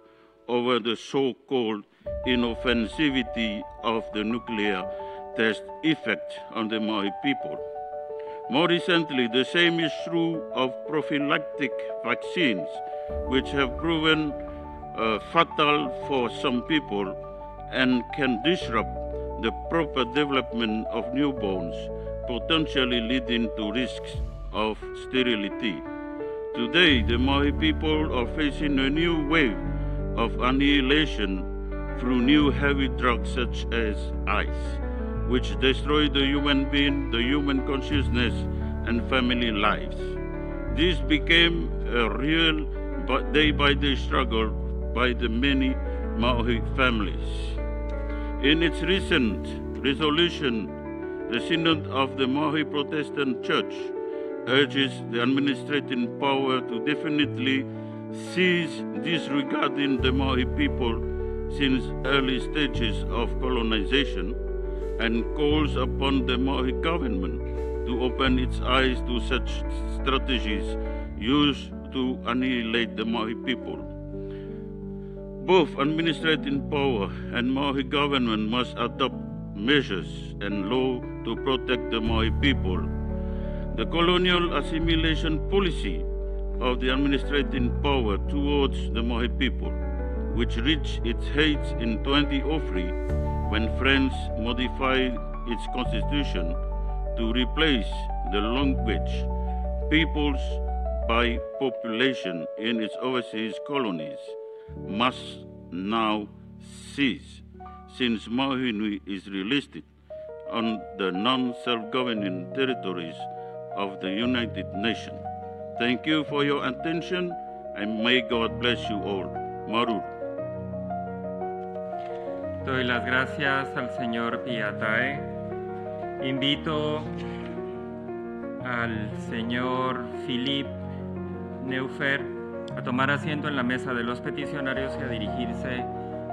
over the so-called inoffensivity of the nuclear test effect on the Maori people. More recently, the same is true of prophylactic vaccines, which have proven fatal for some people and can disrupt the proper development of newborns, potentially leading to risks of sterility. Today, the Maori people are facing a new wave of annihilation through new heavy drugs such as ice, which destroy the human being, the human consciousness, and family lives. This became a real day-by-day struggle by the many Maori families. In its recent resolution, the Synod of the Maori Protestant Church urges the administrating power to definitely cease disregarding the Maori people since early stages of colonization and calls upon the Maori government to open its eyes to such strategies used to annihilate the Maori people. Both administrating power and Maori government must adopt measures and law to protect the Maori people. The colonial assimilation policy of the administrating power towards the Maori people, which reached its height in 2003 when France modified its constitution to replace the language peoples by population in its overseas colonies, must now cease, since Maui Nui is relisted on the non-self-governing territories of the United Nations. Thank you for your attention, and may God bless you all. Maru. Doy las gracias al señor Piatae. Invito al señor Philippe Neufer a tomar asiento en la mesa de los peticionarios y a dirigirse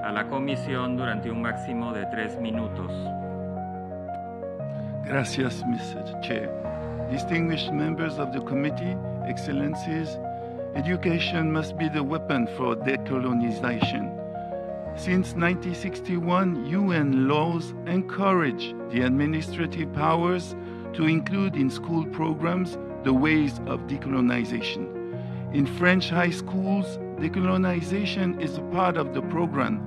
a la comisión durante un máximo de 3 minutos. Gracias, Mr. Chair. Distinguished members of the committee, excellencies, education must be the weapon for decolonization. Since 1961, UN laws encourage the administrative powers to include in school programs the ways of decolonization. In French high schools, decolonization is a part of the program,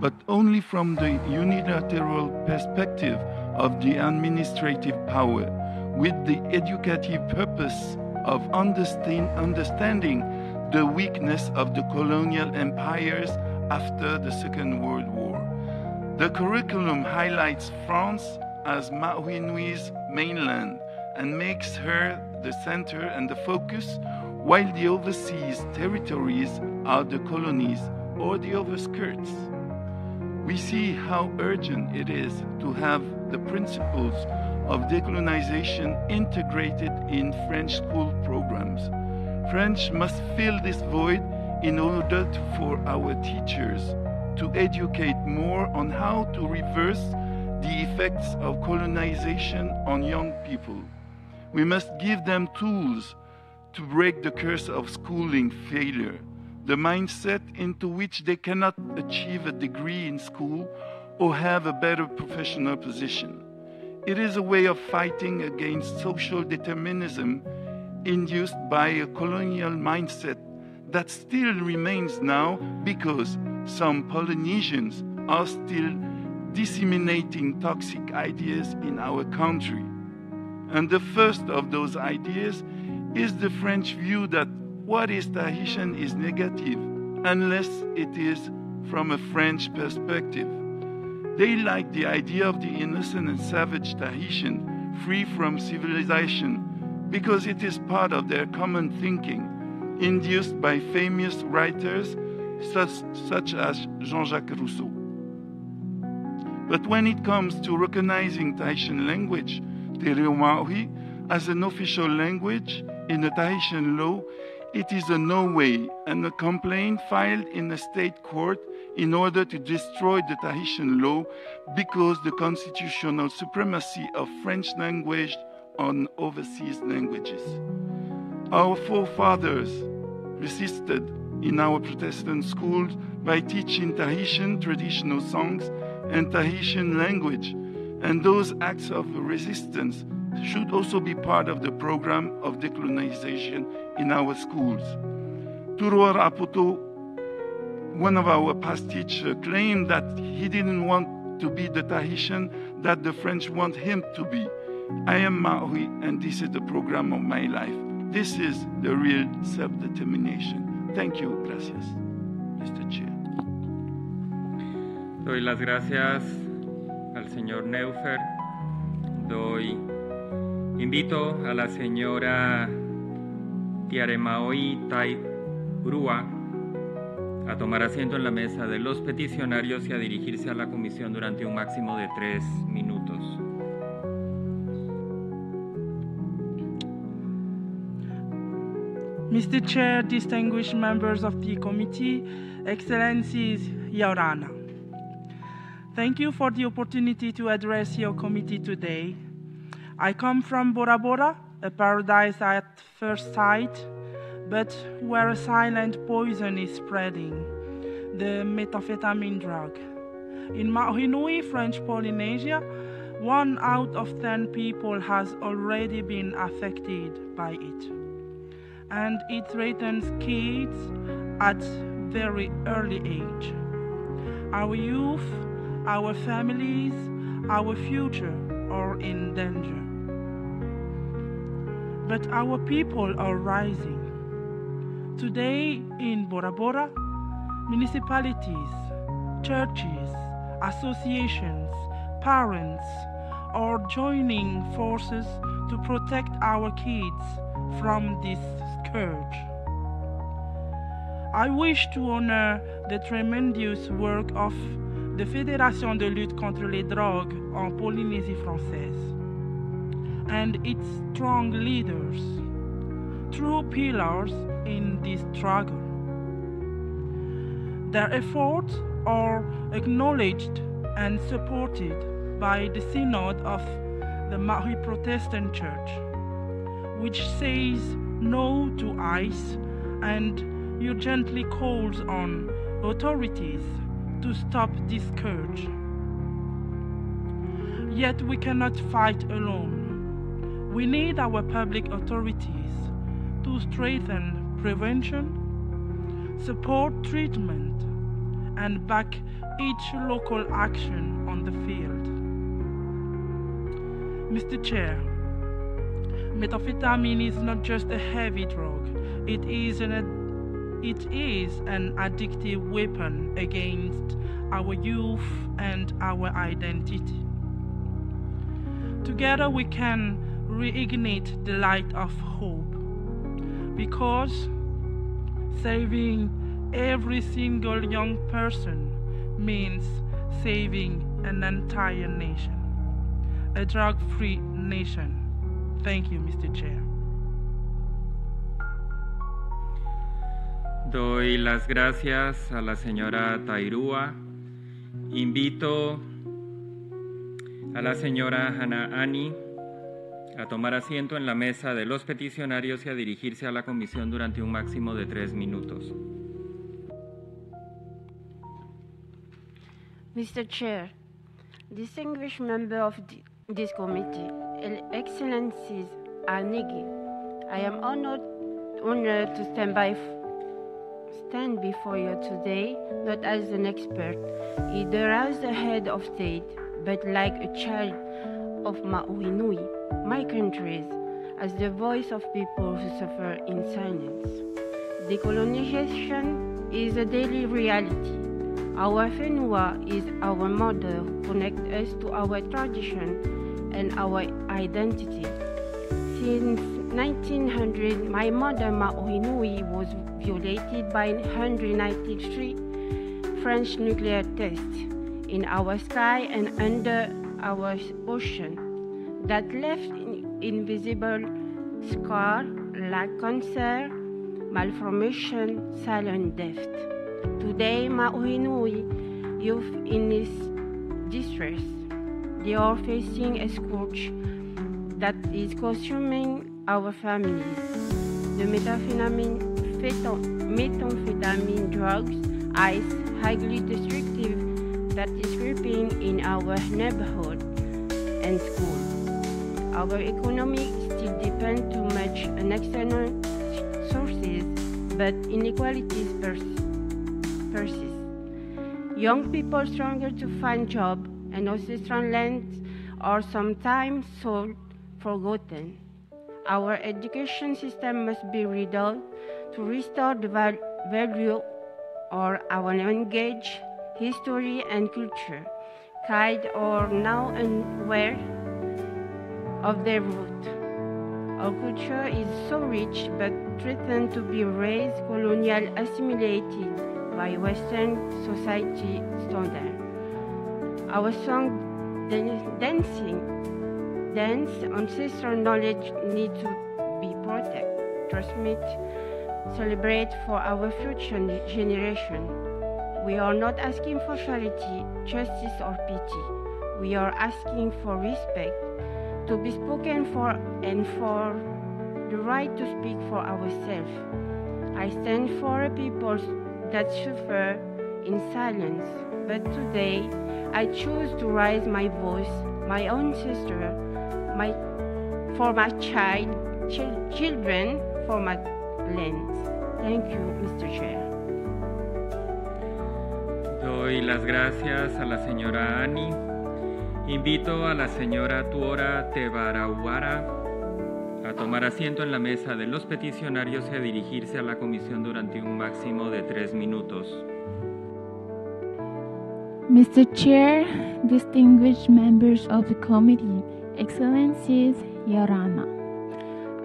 but only from the unilateral perspective of the administrative power, with the educative purpose of understanding the weakness of the colonial empires after the Second World War. The curriculum highlights France as Maui Nui's mainland and makes her the center and the focus, while the overseas territories are the colonies or the overskirts. We see how urgent it is to have the principles of decolonization integrated in French school programs. French must fill this void in order for our teachers to educate more on how to reverse the effects of colonization on young people. We must give them tools to break the curse of schooling failure, the mindset into which they cannot achieve a degree in school or have a better professional position. It is a way of fighting against social determinism induced by a colonial mindset that still remains now because some Polynesians are still disseminating toxic ideas in our country. And the first of those ideas is the French view that what is Tahitian is negative unless it is from a French perspective. They like the idea of the innocent and savage Tahitian free from civilization, because it is part of their common thinking, induced by famous writers such as Jean-Jacques Rousseau. But when it comes to recognizing Tahitian language, Te Reo Maori, as an official language in the Tahitian law, it is a no way, and a complaint filed in a state court in order to destroy the Tahitian law because the constitutional supremacy of French language on overseas languages. Our forefathers resisted in our Protestant schools by teaching Tahitian traditional songs and Tahitian language, and those acts of resistance should also be part of the program of decolonization in our schools. Turua Rapoto, one of our past teachers, claimed that he didn't want to be the Tahitian that the French want him to be. I am Maori, and this is the program of my life. This is the real self-determination. Thank you, gracias, Mr. Chair. Doy las gracias al señor Neufer. Invito a la señora Tiaremaoi Tairua a tomar asiento en la mesa de los peticionarios y a dirigirse a la comisión durante un máximo de 3 minutos. Mr. Chair, distinguished members of the committee, Excellencies, Yaurana. Thank you for the opportunity to address your committee today. I come from Bora Bora, a paradise at first sight, but where a silent poison is spreading, the methamphetamine drug. In Maui Nui, French Polynesia, 1 out of 10 people has already been affected by it. And it threatens kids at very early age. Our youth, our families, our future are in danger. But our people are rising. Today in Bora Bora, municipalities, churches, associations, parents are joining forces to protect our kids from this scourge. I wish to honor the tremendous work of the Fédération de lutte contre les drogues en Polynésie française and its strong leaders, true pillars in this struggle. Their efforts are acknowledged and supported by the Synod of the Maui Protestant Church, which says no to ICE and urgently calls on authorities to stop this scourge. Yet we cannot fight alone. We need our public authorities to strengthen prevention, support treatment, and back each local action on the field. Mr. Chair, methamphetamine is not just a heavy drug, it is an addictive weapon against our youth and our identity. Together we can reignite the light of hope, because saving every single young person means saving an entire nation, a drug-free nation. Thank you, Mr. Chair. Doy las gracias a la señora Tairua. Invito a la señora Hannah Ani a tomar asiento en la mesa de los peticionarios y a dirigirse a la comisión durante un máximo de 3 minutos. Mr. Chair, distinguished member of this committee, Excellencies Anigi, I am honored to stand before you today, not as an expert, either as the head of state, but like a child of Maui Nui, my countries, as the voice of people who suffer in silence. Decolonization is a daily reality. Our whenua is our mother who connects us to our tradition and our identity. Since 1900, my mother Ma'ohinui was violated by 193 French nuclear tests in our sky and under our ocean that left invisible scars like cancer, malformation, silent death. Today, Ma'ohinui youth in distress. They are facing a scourge that is consuming our families. The methamphetamine drugs, ice, highly destructive, that is creeping in our neighborhood and school. Our economy still depends too much on external sources, but inequalities persist. Young people struggle to find jobs, and ancestral lands are sometimes sold forgotten. Our education system must be rebuilt to restore the value of our language, history, and culture. Kids are now unaware of their root. Our culture is so rich but threatened to be raised colonial assimilated by Western society standards. Our song dance, ancestral knowledge need to be protected, transmit, celebrate for our future generation. We are not asking for charity, justice, or pity. We are asking for respect, to be spoken for, and for the right to speak for ourselves. I stand for a people that suffer in silence, but today I choose to raise my voice, my own sister, for my children, for my land. Thank you, Mr. Chair. Doy las gracias a la señora Ani. Invito a la señora Tuora Tebarauara a tomar asiento en la mesa de los peticionarios y a dirigirse a la comisión durante un máximo de 3 minutos. Mr. Chair, distinguished members of the committee, Excellencies, Your Honor,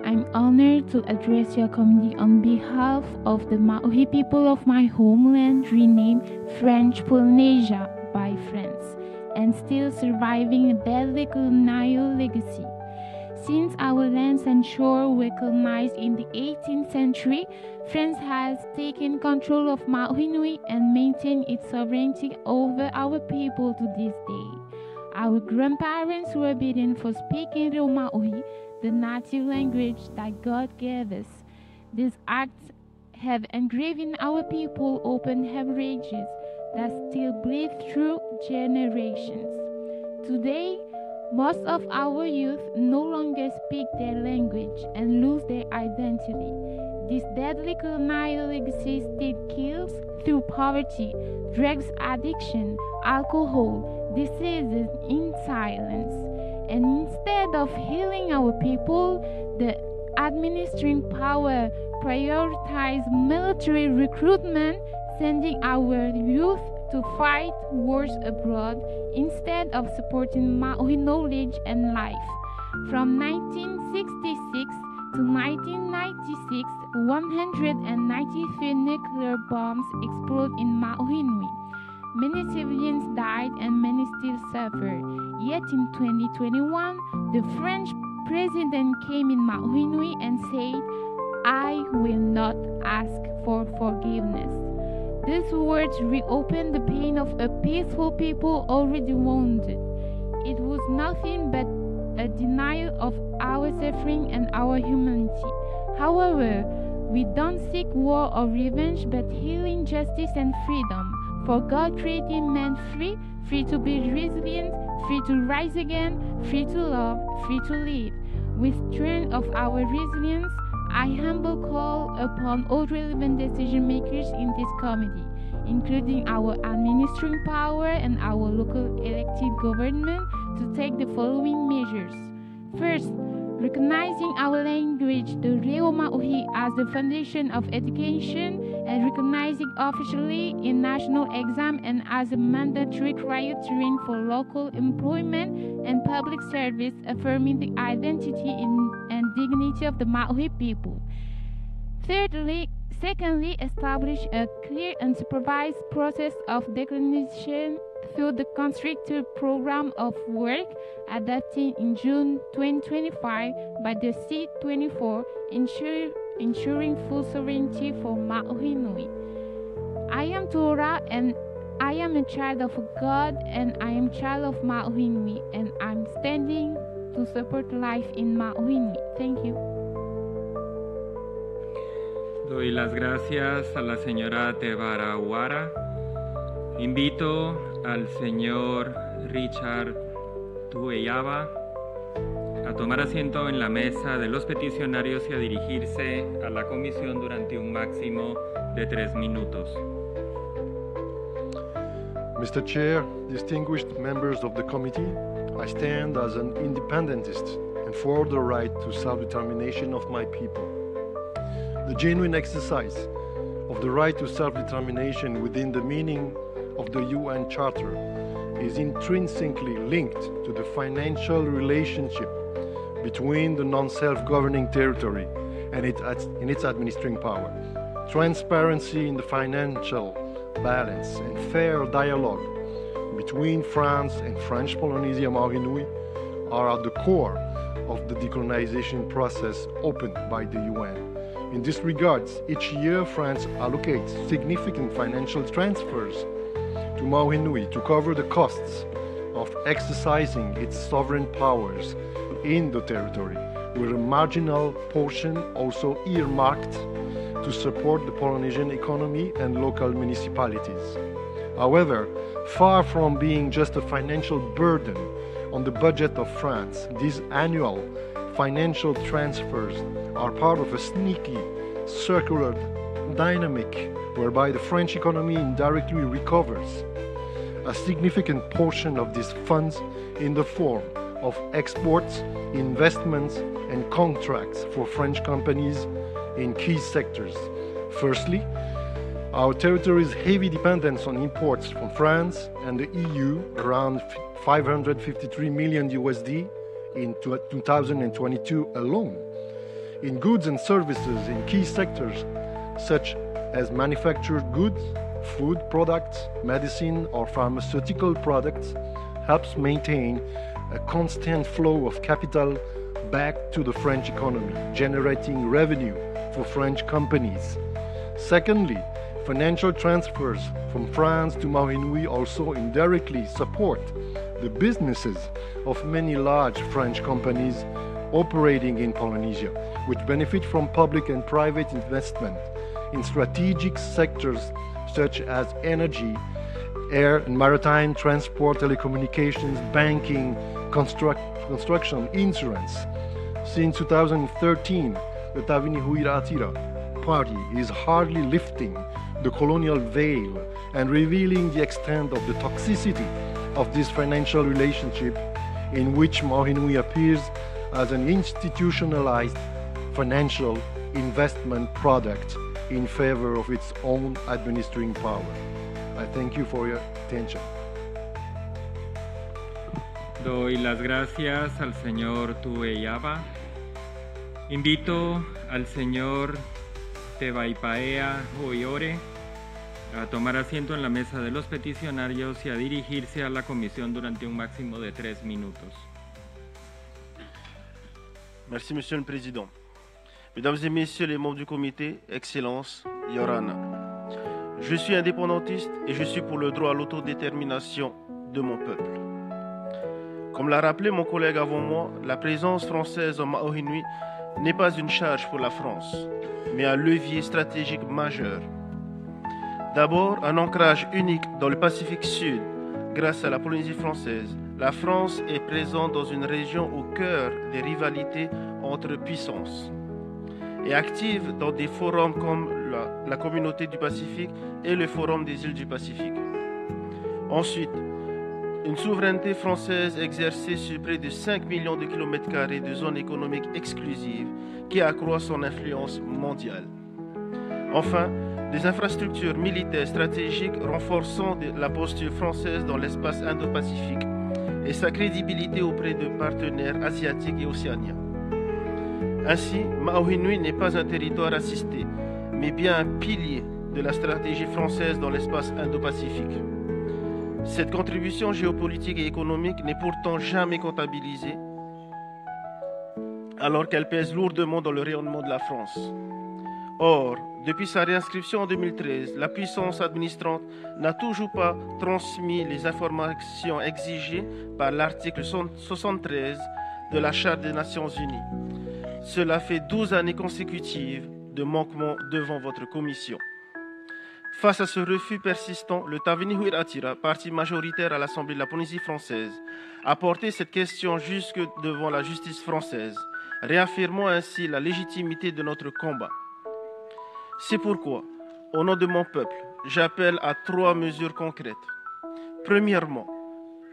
I'm honored to address your committee on behalf of the Maori people of my homeland renamed French Polynesia by France and still surviving a deadly colonial legacy. Since our lands and shore were colonized in the 18th century, France has taken control of Ma'ohinui and maintained its sovereignty over our people to this day. Our grandparents were beaten for speaking Reo Maori, the native language that God gave us. These acts have engraved in our people open hemorrhages that still bleed through generations. Today, most of our youth no longer speak their language and lose their identity. This deadly colonial legacy still kills through poverty, drugs addiction, alcohol, diseases in silence. And instead of healing our people, the administering power prioritizes military recruitment, sending our youth to fight wars abroad instead of supporting Maori knowledge and life. From 1966 to 1996, 193 nuclear bombs exploded in Ma'ohinui. Many civilians died and many still suffered. Yet in 2021, the French president came in Ma'ohinui and said, "I will not ask for forgiveness." These words reopened the pain of a peaceful people already wounded. It was nothing but a denial of our suffering and our humanity. However, we don't seek war or revenge, but healing, justice, and freedom. For God created man free, free to be resilient, free to rise again, free to love, free to live. With strength of our resilience, I humbly call upon all relevant decision makers in this committee, including our administering power and our local elected government, to take the following measures. First, recognizing our language, the Reo UNESCO Maui as the foundation of education and recognizing officially in national exam and as a mandatory criterion for local employment and public service, affirming the identity and dignity of the Maui people. Secondly, establish a clear and supervised process of decolonization through the constructive program of work adopted in June 2025 by the C4, ensuring full sovereignty for Maui Nui. I am Tora, and I am a child of God, and I am a child of Maui Nui, and I'm standing to support life in Maui Nui. Thank you. Doy las gracias a la señora Tebarawara. Invito al señor Richard Tueyaba a tomar asiento en la mesa de los peticionarios y a dirigirse a la comisión durante un máximo de 3 minutos. Mr. Chair, distinguished members of the committee, I stand as an independentist and for the right to self-determination of my people. The genuine exercise of the right to self-determination within the meaning of the UN Charter is intrinsically linked to the financial relationship between the non-self-governing territory and its administering power. Transparency in the financial balance and fair dialogue between France and French Polynesia Maui Nui are at the core of the decolonization process opened by the UN. In this regard, each year France allocates significant financial transfers to Maui Nui to cover the costs of exercising its sovereign powers in the territory, with a marginal portion also earmarked to support the Polynesian economy and local municipalities. However, far from being just a financial burden on the budget of France, these annual financial transfers are part of a sneaky, circular dynamic whereby the French economy indirectly recovers a significant portion of these funds in the form of exports, investments, and contracts for French companies in key sectors. Firstly, our territory's heavy dependence on imports from France and the EU, around 553 million USD in 2022 alone, in goods and services in key sectors such as manufactured goods, food products, medicine or pharmaceutical products, helps maintain a constant flow of capital back to the French economy, generating revenue for French companies. Secondly, financial transfers from France to Maui Nui also indirectly support the businesses of many large French companies operating in Polynesia, which benefit from public and private investment in strategic sectors such as energy, air and maritime transport, telecommunications, banking, construction, insurance. Since 2013, the Tavini Huiratira Party is hardly lifting the colonial veil and revealing the extent of the toxicity of this financial relationship in which Maui Nui appears as an institutionalized financial investment product in favor of its own administering power. I thank you for your attention. Doy las gracias al señor Tueyaba. Invito al señor Tebaipaea Hoyore a tomar asiento en la mesa de los peticionarios y a dirigirse a la comisión durante un máximo de 3 minutos. Merci, Monsieur le Président. Mesdames et Messieurs les membres du comité, Excellences, Yorana. Je suis indépendantiste et je suis pour le droit à l'autodétermination de mon peuple. Comme l'a rappelé mon collègue avant moi, la présence française en Maui Nui n'est pas une charge pour la France, mais un levier stratégique majeur. D'abord, un ancrage unique dans le Pacifique Sud. Grâce à la Polynésie française, la France est présente dans une région au cœur des rivalités entre puissances et active dans des forums comme la Communauté du Pacifique et le Forum des îles du Pacifique. Ensuite, une souveraineté française exercée sur près de 5 millions de kilomètres carrés de zones économiques exclusives qui accroît son influence mondiale. Enfin, des infrastructures militaires stratégiques renforçant la posture française dans l'espace Indo-Pacifique et sa crédibilité auprès de partenaires asiatiques et océaniens. Ainsi, Maui n'est pas un territoire assisté, mais bien un pilier de la stratégie française dans l'espace Indo-Pacifique. Cette contribution géopolitique et économique n'est pourtant jamais comptabilisée, alors qu'elle pèse lourdement dans le rayonnement de la France. Or, depuis sa réinscription en 2013, la puissance administrante n'a toujours pas transmis les informations exigées par l'article 73 de la Charte des Nations Unies. Cela fait 12 années consécutives de manquement devant votre commission. Face à ce refus persistant, le Tavini Huiratira, parti majoritaire à l'Assemblée de la Polynésie française, a porté cette question jusque devant la justice française, réaffirmant ainsi la légitimité de notre combat. C'est pourquoi, au nom de mon peuple, j'appelle à 3 mesures concrètes. Premièrement,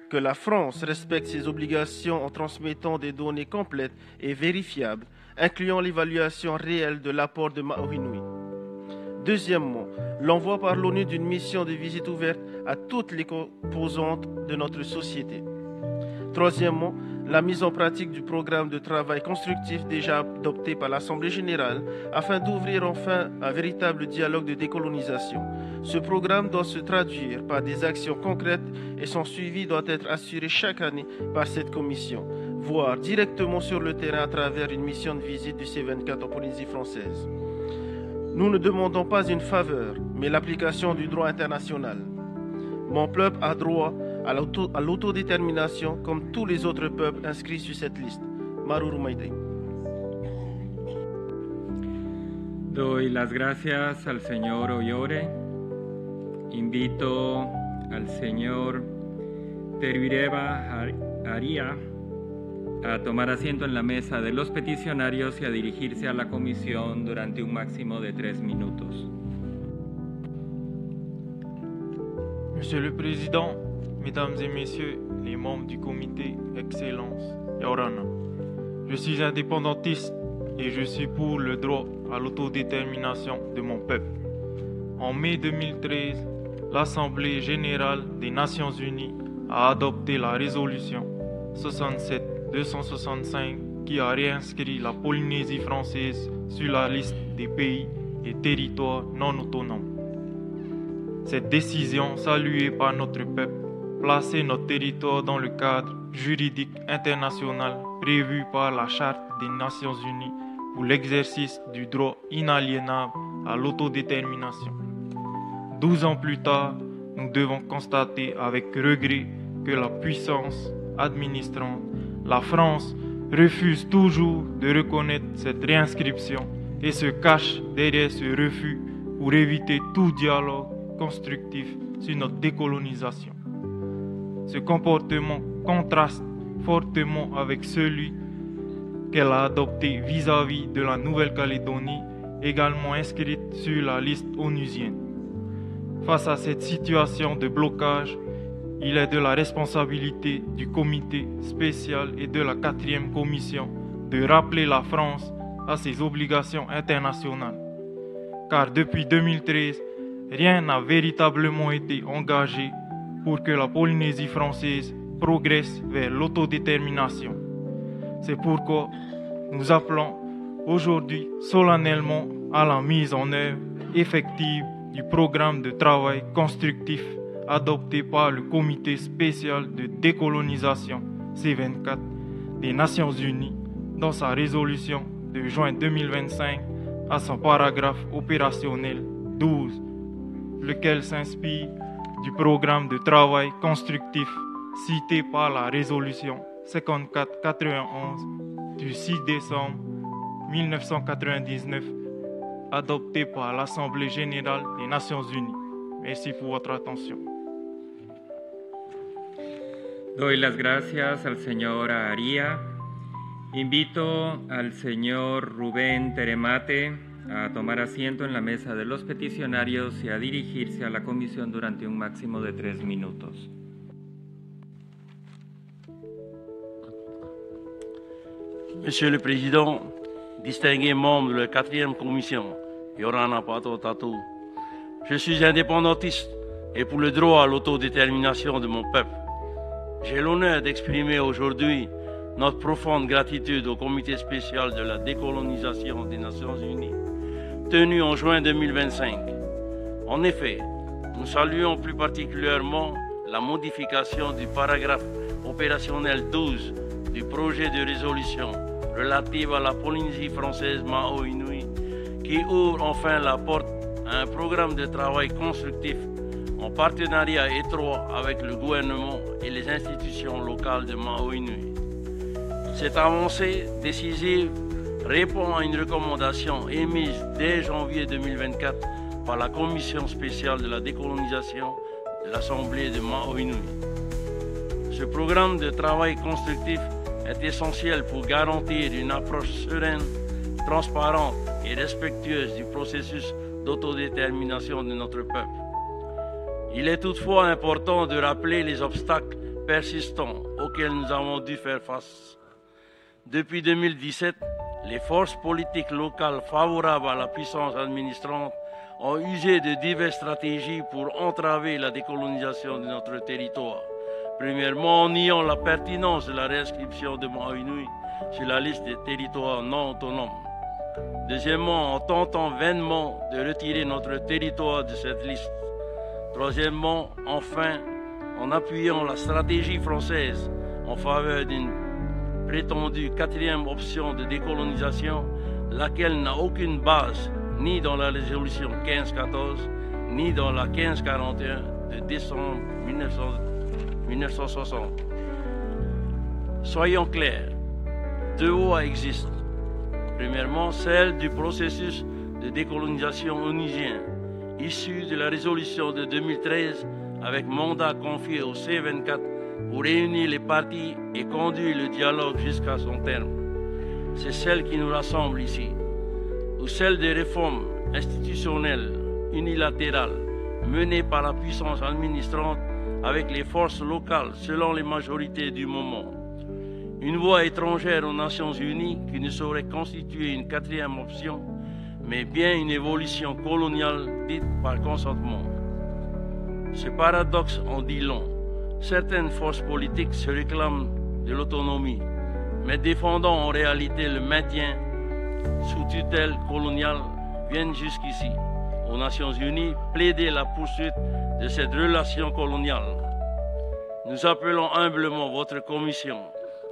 que la France respecte ses obligations en transmettant des données complètes et vérifiables, incluant l'évaluation réelle de l'apport de Maui. Deuxièmement, l'envoi par l'ONU d'une mission de visite ouverte à toutes les composantes de notre société. Troisièmement, la mise en pratique du programme de travail constructif déjà adopté par l'Assemblée générale afin d'ouvrir enfin un véritable dialogue de décolonisation. Ce programme doit se traduire par des actions concrètes et son suivi doit être assuré chaque année par cette commission, voire directement sur le terrain à travers une mission de visite du C4 en Polynésie française. Nous ne demandons pas une faveur, mais l'application du droit international. Mon peuple a droit à l'autodétermination comme tous les autres peuples inscrits sur cette liste. Maruru Maite. Doy las gracias al señor Oyore. Invito al señor Teruireva Aria a tomar asiento en la mesa de los peticionarios y a dirigirse a la comisión durante un máximo de 3 minutos. Monsieur le Président, Mesdames et Messieurs les membres du Comité Excellence Yorana, je suis indépendantiste et je suis pour le droit à l'autodétermination de mon peuple. En mai 2013, l'Assemblée générale des Nations unies a adopté la résolution 67-265 qui a réinscrit la Polynésie française sur la liste des pays et territoires non autonomes. Cette décision, saluée par notre peuple, plaçait notre territoire dans le cadre juridique international prévu par la Charte des Nations Unies pour l'exercice du droit inaliénable à l'autodétermination. 12 ans plus tard, nous devons constater avec regret que la puissance administrante, la France, refuse toujours de reconnaître cette réinscription et se cache derrière ce refus pour éviter tout dialogue constructif sur notre décolonisation. Ce comportement contraste fortement avec celui qu'elle a adopté vis-à-vis de la Nouvelle-Calédonie, également inscrite sur la liste onusienne. Face à cette situation de blocage, il est de la responsabilité du comité spécial et de la 4e commission de rappeler la France à ses obligations internationales. Car depuis 2013, rien n'a véritablement été engagé pour que la Polynésie française progresse vers l'autodétermination. C'est pourquoi nous appelons aujourd'hui solennellement à la mise en œuvre effective du programme de travail constructif adopté par le Comité spécial de décolonisation C4 des Nations Unies dans sa résolution de juin 2025 à son paragraphe opérationnel 12, lequel s'inspire du programme de travail constructif cité par la résolution 54-91 du 6 décembre 1999 adoptée par l'Assemblée générale des Nations Unies. Merci pour votre attention. Doy las gracias al señor Aria. Invito al señor Rubén Teremate a tomar asiento en la mesa de los peticionarios y a dirigirse a la comisión durante un máximo de 3 minutos. Monsieur le Président, distingués membres de la 4e commission, Yorana Pato Tatou, je suis indépendantiste et pour le droit à l'autodétermination de mon peuple. J'ai l'honneur d'exprimer aujourd'hui notre profonde gratitude au Comité spécial de la décolonisation des Nations Unies, tenu en juin 2025. En effet, nous saluons plus particulièrement la modification du paragraphe opérationnel 12 du projet de résolution relative à la Polynésie française Maoinui, qui ouvre enfin la porte à un programme de travail constructif en partenariat étroit avec le gouvernement et les institutions locales de Maoinui. Cette avancée décisive répond à une recommandation émise dès janvier 2024 par la Commission spéciale de la décolonisation de l'Assemblée de Maoinui. Ce programme de travail constructif est essentiel pour garantir une approche sereine, transparente et respectueuse du processus d'autodétermination de notre peuple. Il est toutefois important de rappeler les obstacles persistants auxquels nous avons dû faire face. Depuis 2017, les forces politiques locales favorables à la puissance administrante ont usé de diverses stratégies pour entraver la décolonisation de notre territoire. Premièrement, en niant la pertinence de la réinscription de Maoinui sur la liste des territoires non autonomes. Deuxièmement, en tentant vainement de retirer notre territoire de cette liste. Troisièmement, enfin, en appuyant la stratégie française en faveur d'une prétendue 4e option de décolonisation, laquelle n'a aucune base ni dans la résolution 1514, ni dans la 1541 de décembre 1960. Soyons clairs, deux voies existent. Premièrement, celle du processus de décolonisation onusien, issu de la résolution de 2013 avec mandat confié au C24 pour réunir les parties et conduire le dialogue jusqu'à son terme. C'est celle qui nous rassemble ici, ou celle des réformes institutionnelles unilatérales menées par la puissance administrante avec les forces locales selon les majorités du moment. Une voie étrangère aux Nations Unies qui ne saurait constituer une 4e option, mais bien une évolution coloniale dite par consentement. Ce paradoxe en dit long. Certaines forces politiques se réclament de l'autonomie, mais défendant en réalité le maintien sous tutelle coloniale, viennent jusqu'ici, aux Nations Unies, plaider la poursuite de cette relation coloniale. Nous appelons humblement votre commission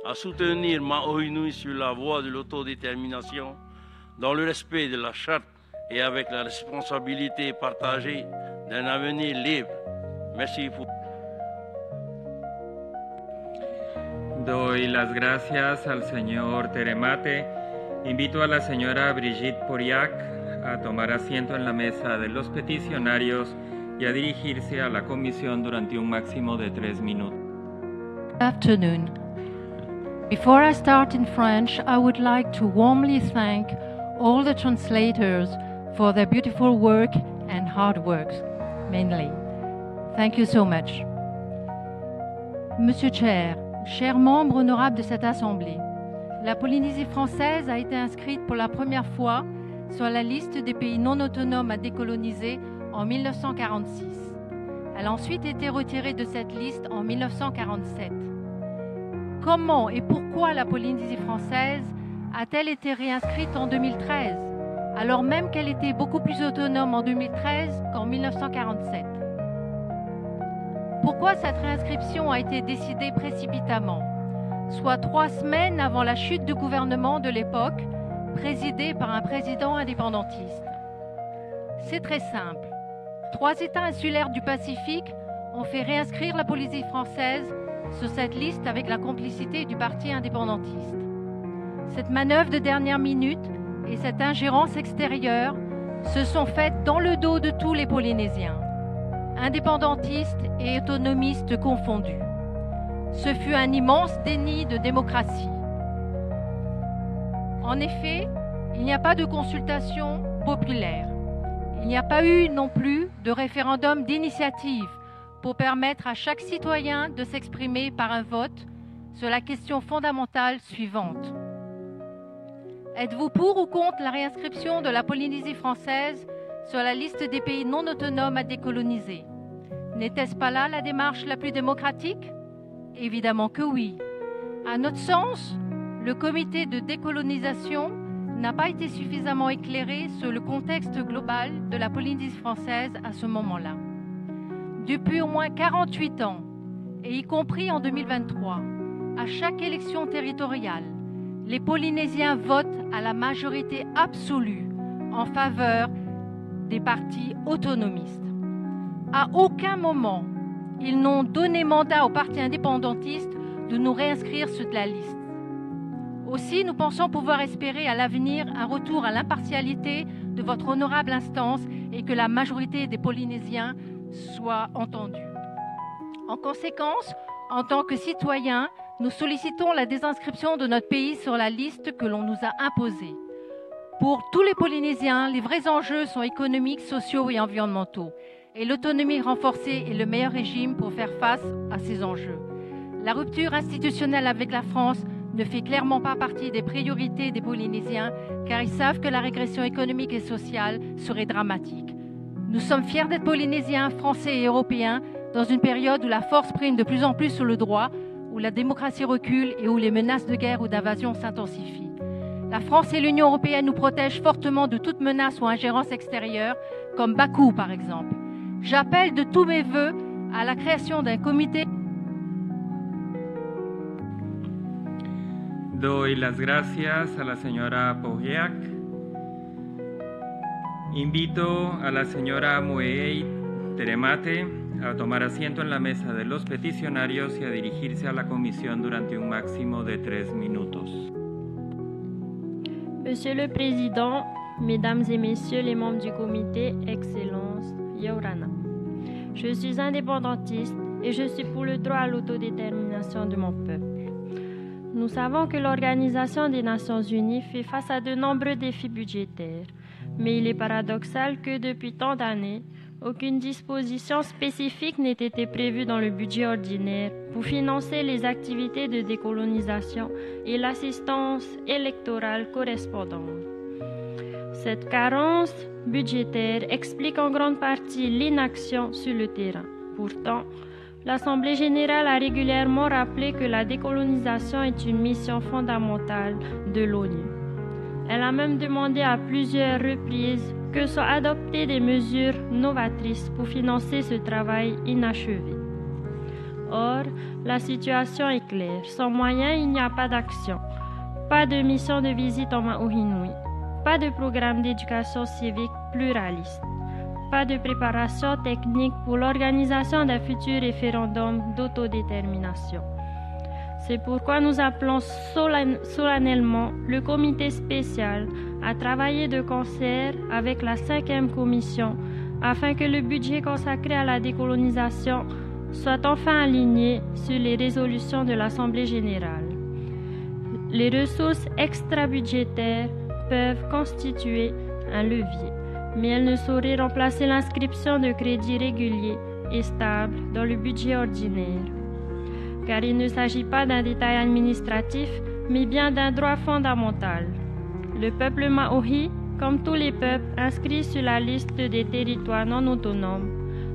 à soutenir Maoinui sur la voie de l'autodétermination, dans le respect de la charte et avec la responsabilité partagée d'un avenir libre. Merci pour... Doy las gracias al señor Teremate. Invito a la señora Brigitte Poriac a tomar asiento en la mesa de los peticionarios y a dirigirse a la comisión durante un máximo de 3 minutos. Good afternoon. Before I start in French, I would like to warmly thank all the translators for their beautiful work and hard work, mainly. Thank you so much. Monsieur Chair, chers membres honorables de cette Assemblée, la Polynésie française a été inscrite pour la première fois sur la liste des pays non autonomes à décoloniser en 1946. Elle a ensuite été retirée de cette liste en 1947. Comment et pourquoi la Polynésie française a-t-elle été réinscrite en 2013, alors même qu'elle était beaucoup plus autonome en 2013 qu'en 1947? Pourquoi cette réinscription a été décidée précipitamment, soit 3 semaines avant la chute du gouvernement de l'époque, présidé par un président indépendantiste? C'est très simple. 3 États insulaires du Pacifique ont fait réinscrire la Polynésie française sur cette liste avec la complicité du parti indépendantiste. Cette manœuvre de dernière minute et cette ingérence extérieure se sont faites dans le dos de tous les Polynésiens, indépendantistes et autonomistes confondus. Ce fut un immense déni de démocratie. En effet, il n'y a pas de consultation populaire. Il n'y a pas eu non plus de référendum d'initiative pour permettre à chaque citoyen de s'exprimer par un vote sur la question fondamentale suivante. Êtes-vous pour ou contre la réinscription de la Polynésie française sur la liste des pays non autonomes à décoloniser? N'était-ce pas là la démarche la plus démocratique? Évidemment que oui. À notre sens, le comité de décolonisation n'a pas été suffisamment éclairé sur le contexte global de la Polynésie française à ce moment-là. Depuis au moins 48 ans, et y compris en 2023, à chaque élection territoriale, les Polynésiens votent à la majorité absolue en faveur des partis autonomistes. À aucun moment, ils n'ont donné mandat aux partis indépendantistes de nous réinscrire sur la liste. Aussi, nous pensons pouvoir espérer à l'avenir un retour à l'impartialité de votre honorable instance et que la majorité des Polynésiens soit entendue. En conséquence, en tant que citoyens, nous sollicitons la désinscription de notre pays sur la liste que l'on nous a imposée. Pour tous les Polynésiens, les vrais enjeux sont économiques, sociaux et environnementaux. Et l'autonomie renforcée est le meilleur régime pour faire face à ces enjeux. La rupture institutionnelle avec la France ne fait clairement pas partie des priorités des Polynésiens, car ils savent que la régression économique et sociale serait dramatique. Nous sommes fiers d'être Polynésiens, Français et Européens dans une période où la force prime de plus en plus sur le droit, où la démocratie recule et où les menaces de guerre ou d'invasion s'intensifient. La France et l'Union européenne nous protègent fortement de toute menace ou ingérence extérieure, comme Bakou par exemple. J'appelle de tous mes vœux à la création d'un comité. Doy las gracias a la señora Pogiak. Invito a la señora Muei Teremate a tomar asiento en la mesa de los peticionarios y a dirigirse a la comisión durante un máximo de 3 minutos. Monsieur le Président, Mesdames et Messieurs les membres du comité, Excellence Yorana. Je suis indépendantiste et je suis pour le droit à l'autodétermination de mon peuple. Nous savons que l'Organisation des Nations Unies fait face à de nombreux défis budgétaires, mais il est paradoxal que depuis tant d'années, aucune disposition spécifique n'ait été prévue dans le budget ordinaire pour financer les activités de décolonisation et l'assistance électorale correspondante. Cette carence budgétaire explique en grande partie l'inaction sur le terrain. Pourtant, l'Assemblée générale a régulièrement rappelé que la décolonisation est une mission fondamentale de l'ONU. Elle a même demandé à plusieurs reprises que soient adoptées des mesures novatrices pour financer ce travail inachevé. Or, la situation est claire. Sans moyens, il n'y a pas d'action. Pas de mission de visite en Maohinui. Pas de programme d'éducation civique pluraliste. Pas de préparation technique pour l'organisation d'un futur référendum d'autodétermination. C'est pourquoi nous appelons solennellement le comité spécial à travailler de concert avec la 5e commission afin que le budget consacré à la décolonisation soit enfin aligné sur les résolutions de l'Assemblée générale. Les ressources extra-budgétaires peuvent constituer un levier, mais elles ne sauraient remplacer l'inscription de crédits réguliers et stables dans le budget ordinaire. Car il ne s'agit pas d'un détail administratif, mais bien d'un droit fondamental. Le peuple maohi, comme tous les peuples inscrits sur la liste des territoires non autonomes,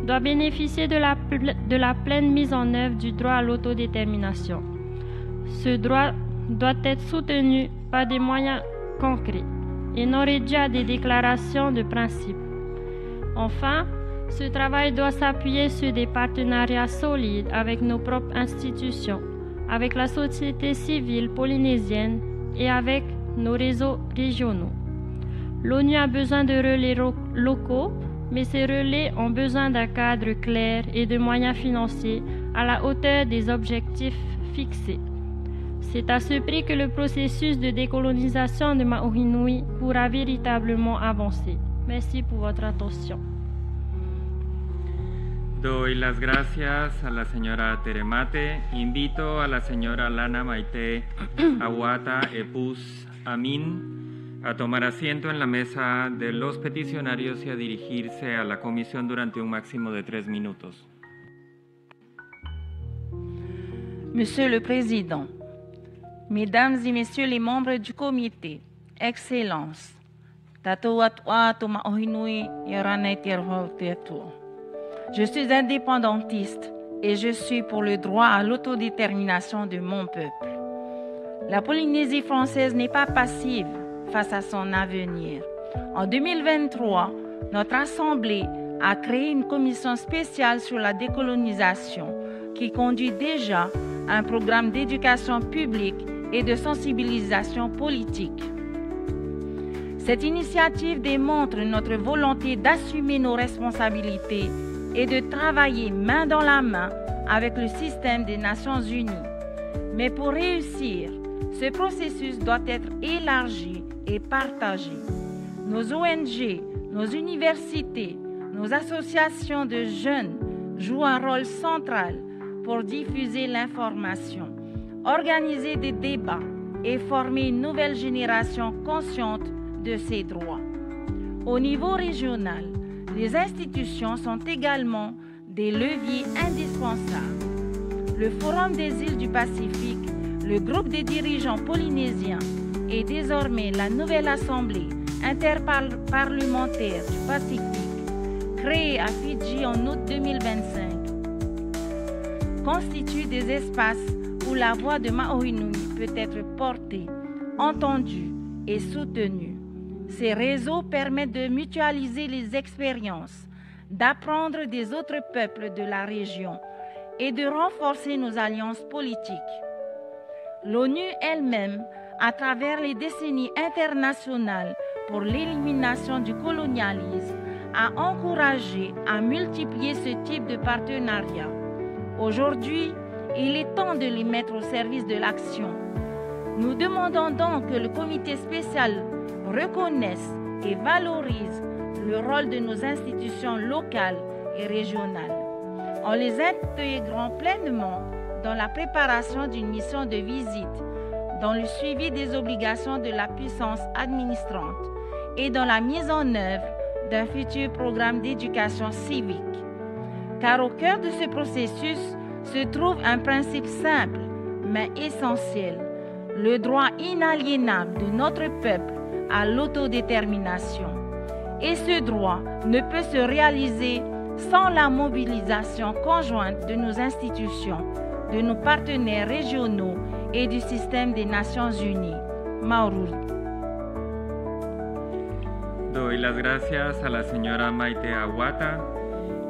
doit bénéficier de la pleine mise en œuvre du droit à l'autodétermination. Ce droit doit être soutenu par des moyens concrets et non réduit à des déclarations de principe. Enfin, ce travail doit s'appuyer sur des partenariats solides avec nos propres institutions, avec la société civile polynésienne et avec nos réseaux régionaux. L'ONU a besoin de relais locaux, mais ces relais ont besoin d'un cadre clair et de moyens financiers à la hauteur des objectifs fixés. C'est à ce prix que le processus de décolonisation de Maohinui pourra véritablement avancer. Merci pour votre attention. Doy las gracias a la señora Teremate. Invito a la señora Lana Maite Awata Epus Amin a tomar asiento en la mesa de los peticionarios y a dirigirse a la comisión durante un máximo de 3 minutos. Monsieur le Président, Mesdames et Messieurs les membres du Comité, Excellences, Tatua Tuma Ohinui Yorana Tierhotetu. Je suis indépendantiste et je suis pour le droit à l'autodétermination de mon peuple. La Polynésie française n'est pas passive face à son avenir. En 2023, notre Assemblée a créé une commission spéciale sur la décolonisation qui conduit déjà un programme d'éducation publique et de sensibilisation politique. Cette initiative démontre notre volonté d'assumer nos responsabilités et de travailler main dans la main avec le système des Nations Unies. Mais pour réussir, ce processus doit être élargi et partagé. Nos ONG, nos universités, nos associations de jeunes jouent un rôle central pour diffuser l'information, organiser des débats et former une nouvelle génération consciente de ses droits. Au niveau régional, les institutions sont également des leviers indispensables. Le Forum des îles du Pacifique, le groupe des dirigeants polynésiens et désormais la nouvelle Assemblée interparlementaire du Pacifique, créée à Fidji en août 2025, constituent des espaces où la voix de Maohinui peut être portée, entendue et soutenue. Ces réseaux permettent de mutualiser les expériences, d'apprendre des autres peuples de la région et de renforcer nos alliances politiques. L'ONU elle-même, à travers les décennies internationales pour l'élimination du colonialisme, a encouragé à multiplier ce type de partenariat. Aujourd'hui, il est temps de les mettre au service de l'action. Nous demandons donc que le comité spécial reconnaisse et valorise le rôle de nos institutions locales et régionales, en les intégrant pleinement dans la préparation d'une mission de visite, dans le suivi des obligations de la puissance administrante et dans la mise en œuvre d'un futur programme d'éducation civique. Car au cœur de ce processus se trouve un principe simple mais essentiel, le droit inaliénable de notre peuple à l'autodétermination. Et ce droit ne peut se réaliser sans la mobilisation conjointe de nos institutions, de nos partenaires régionaux et du système des Nations Unies. Maururi. Doy las gracias a la señora Maite Aguata.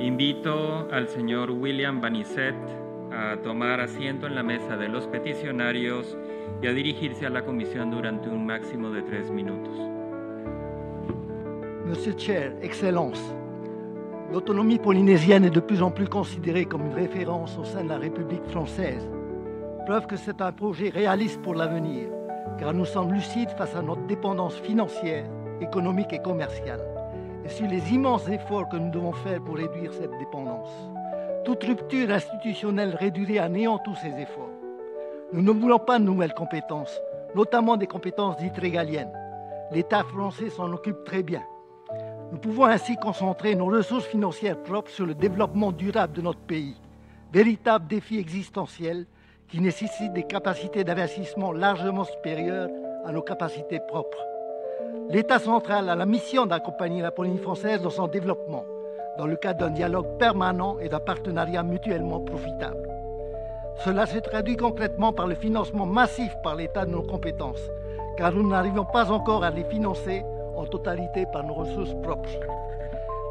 Invito al señor William Banicet a tomar asiento en la mesa de los peticionarios y a dirigirse a la comisión durante un máximo de 3 minutos. Monsieur Chair, Excellences, l'autonomie polynésienne est de plus en plus considérée comme une référence au sein de la République française. Preuve que c'est un projet réaliste pour l'avenir, car nous sommes lucides face à notre dépendance financière, économique et commerciale, et sur les immenses efforts que nous devons faire pour réduire cette dépendance. Toute rupture institutionnelle réduirait à néant tous ces efforts. Nous ne voulons pas de nouvelles compétences, notamment des compétences dites régaliennes. L'État français s'en occupe très bien. Nous pouvons ainsi concentrer nos ressources financières propres sur le développement durable de notre pays, véritable défi existentiel qui nécessite des capacités d'investissement largement supérieures à nos capacités propres. L'État central a la mission d'accompagner la Polynésie française dans son développement, dans le cadre d'un dialogue permanent et d'un partenariat mutuellement profitable. Cela se traduit concrètement par le financement massif par l'État de nos compétences, car nous n'arrivons pas encore à les financer en totalité par nos ressources propres.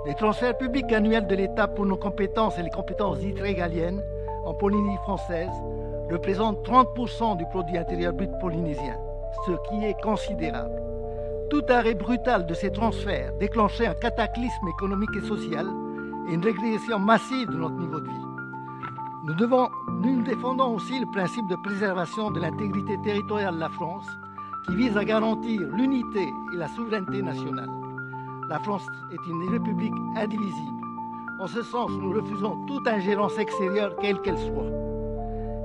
Les transferts publics annuels de l'État pour nos compétences et les compétences dites régaliennes en Polynésie française représentent 30% du produit intérieur brut polynésien, ce qui est considérable. Tout arrêt brutal de ces transferts déclenchait un cataclysme économique et social et une régression massive de notre niveau de vie. Nous défendons aussi le principe de préservation de l'intégrité territoriale de la France qui vise à garantir l'unité et la souveraineté nationale. La France est une république indivisible. En ce sens, nous refusons toute ingérence extérieure, quelle qu'elle soit.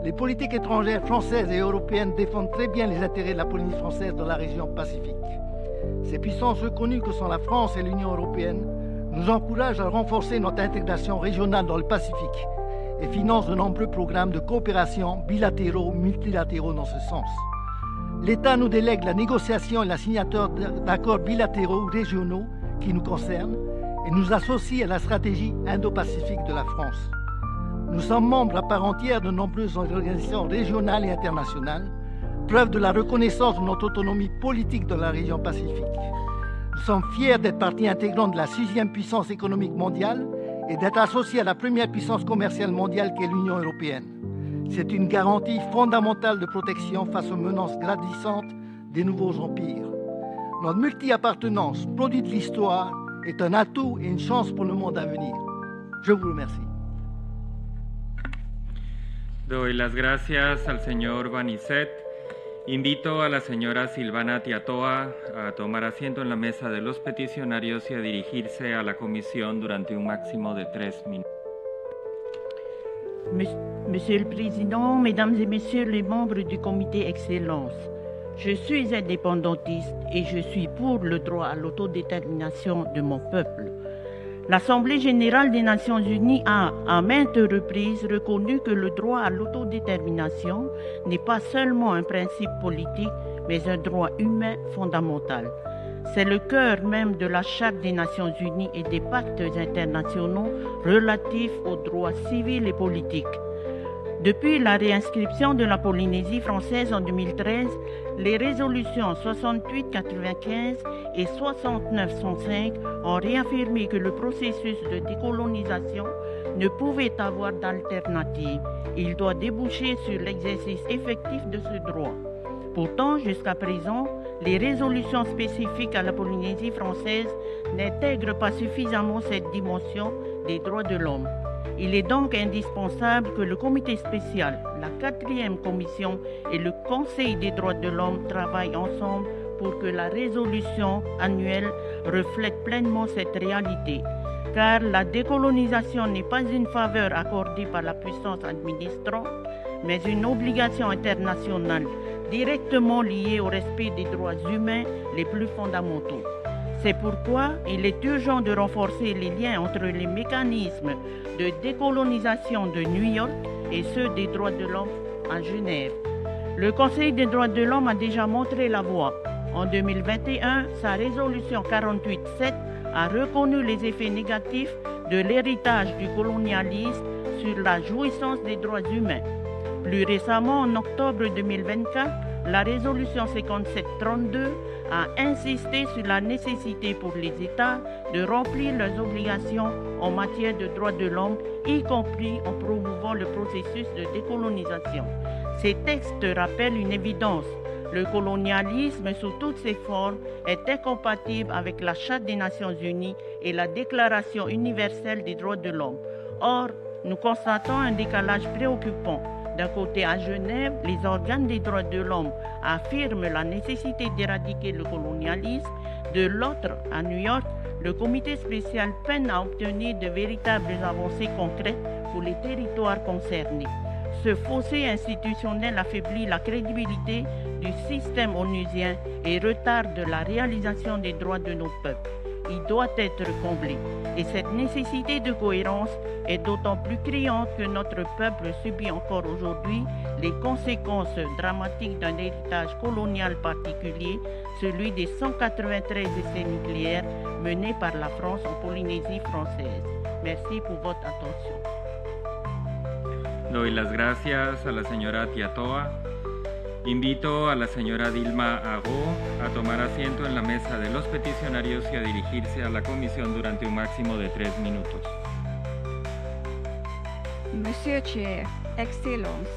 Les politiques étrangères françaises et européennes défendent très bien les intérêts de la Polynésie française dans la région Pacifique. Ces puissances reconnues que sont la France et l'Union européenne nous encouragent à renforcer notre intégration régionale dans le Pacifique et financent de nombreux programmes de coopération bilatéraux ou multilatéraux dans ce sens. L'État nous délègue la négociation et la signature d'accords bilatéraux ou régionaux qui nous concernent et nous associe à la stratégie Indo-Pacifique de la France. Nous sommes membres à part entière de nombreuses organisations régionales et internationales, preuve de la reconnaissance de notre autonomie politique dans la région Pacifique. Nous sommes fiers d'être partie intégrante de la 6e puissance économique mondiale et d'être associés à la première puissance commerciale mondiale qu'est l'Union européenne. C'est une garantie fondamentale de protection face aux menaces grandissantes des nouveaux empires. Notre multi-appartenance, produit de l'histoire, est un atout et une chance pour le monde à venir. Je vous remercie. Doy las gracias al señor Vanizet. Invito a la señora Silvana Tiatoa a tomar asiento en la mesa de los peticionarios y a dirigirse a la comisión durante un máximo de 3 minutos. Monsieur le Président, Mesdames et Messieurs les membres du Comité Excellence, je suis indépendantiste et je suis pour le droit à l'autodétermination de mon peuple. L'Assemblée générale des Nations unies a, à maintes reprises, reconnu que le droit à l'autodétermination n'est pas seulement un principe politique, mais un droit humain fondamental. C'est le cœur même de la Charte des Nations unies et des pactes internationaux relatifs aux droits civils et politiques. Depuis la réinscription de la Polynésie française en 2013, les résolutions 68-95 et 69-105 ont réaffirmé que le processus de décolonisation ne pouvait avoir d'alternative. Il doit déboucher sur l'exercice effectif de ce droit. Pourtant, jusqu'à présent, les résolutions spécifiques à la Polynésie française n'intègrent pas suffisamment cette dimension des droits de l'homme. Il est donc indispensable que le comité spécial, la 4e commission et le Conseil des droits de l'homme travaillent ensemble pour que la résolution annuelle reflète pleinement cette réalité. Car la décolonisation n'est pas une faveur accordée par la puissance administrante, mais une obligation internationale directement liée au respect des droits humains les plus fondamentaux. C'est pourquoi il est urgent de renforcer les liens entre les mécanismes de décolonisation de New York et ceux des droits de l'homme à Genève. Le Conseil des droits de l'homme a déjà montré la voie. En 2021, sa résolution 48.7 a reconnu les effets négatifs de l'héritage du colonialisme sur la jouissance des droits humains. Plus récemment, en octobre 2024, la résolution 57-32 a insisté sur la nécessité pour les États de remplir leurs obligations en matière de droits de l'homme, y compris en promouvant le processus de décolonisation. Ces textes rappellent une évidence. Le colonialisme sous toutes ses formes est incompatible avec la Charte des Nations unies et la Déclaration universelle des droits de l'homme. Or, nous constatons un décalage préoccupant. D'un côté, à Genève, les organes des droits de l'homme affirment la nécessité d'éradiquer le colonialisme. De l'autre, à New York, le comité spécial peine à obtenir de véritables avancées concrètes pour les territoires concernés. Ce fossé institutionnel affaiblit la crédibilité du système onusien et retarde la réalisation des droits de nos peuples. Il doit être comblé. Et cette nécessité de cohérence est d'autant plus criante que notre peuple subit encore aujourd'hui les conséquences dramatiques d'un héritage colonial particulier, celui des 193 essais nucléaires menés par la France en Polynésie française. Merci pour votre attention. Doy las gracias a la señora Tiatoa. Invito a la señora Dilma Agó a tomar asiento en la mesa de los peticionarios y a dirigirse a la comisión durante un máximo de 3 minutos. Monsieur Chair, Excellence,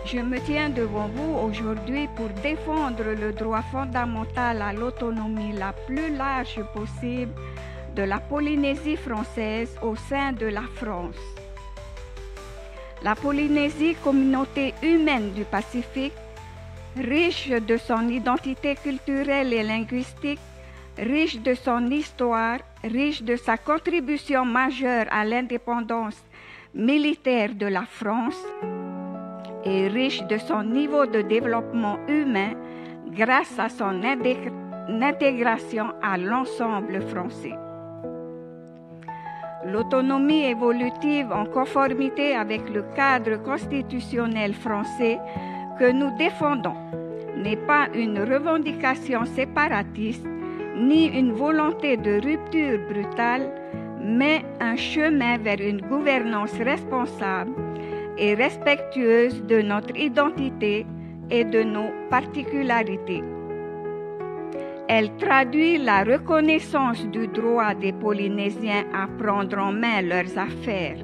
je me tiens devant vous aujourd'hui pour défendre le droit fondamental à l'autonomie la plus large possible de la Polynésie française au sein de la France. La Polynésie, communauté humaine du Pacifique, riche de son identité culturelle et linguistique, riche de son histoire, riche de sa contribution majeure à l'indépendance militaire de la France et riche de son niveau de développement humain grâce à son intégration à l'ensemble français. L'autonomie évolutive en conformité avec le cadre constitutionnel français que nous défendons n'est pas une revendication séparatiste ni une volonté de rupture brutale, mais un chemin vers une gouvernance responsable et respectueuse de notre identité et de nos particularités. Elle traduit la reconnaissance du droit des Polynésiens à prendre en main leurs affaires,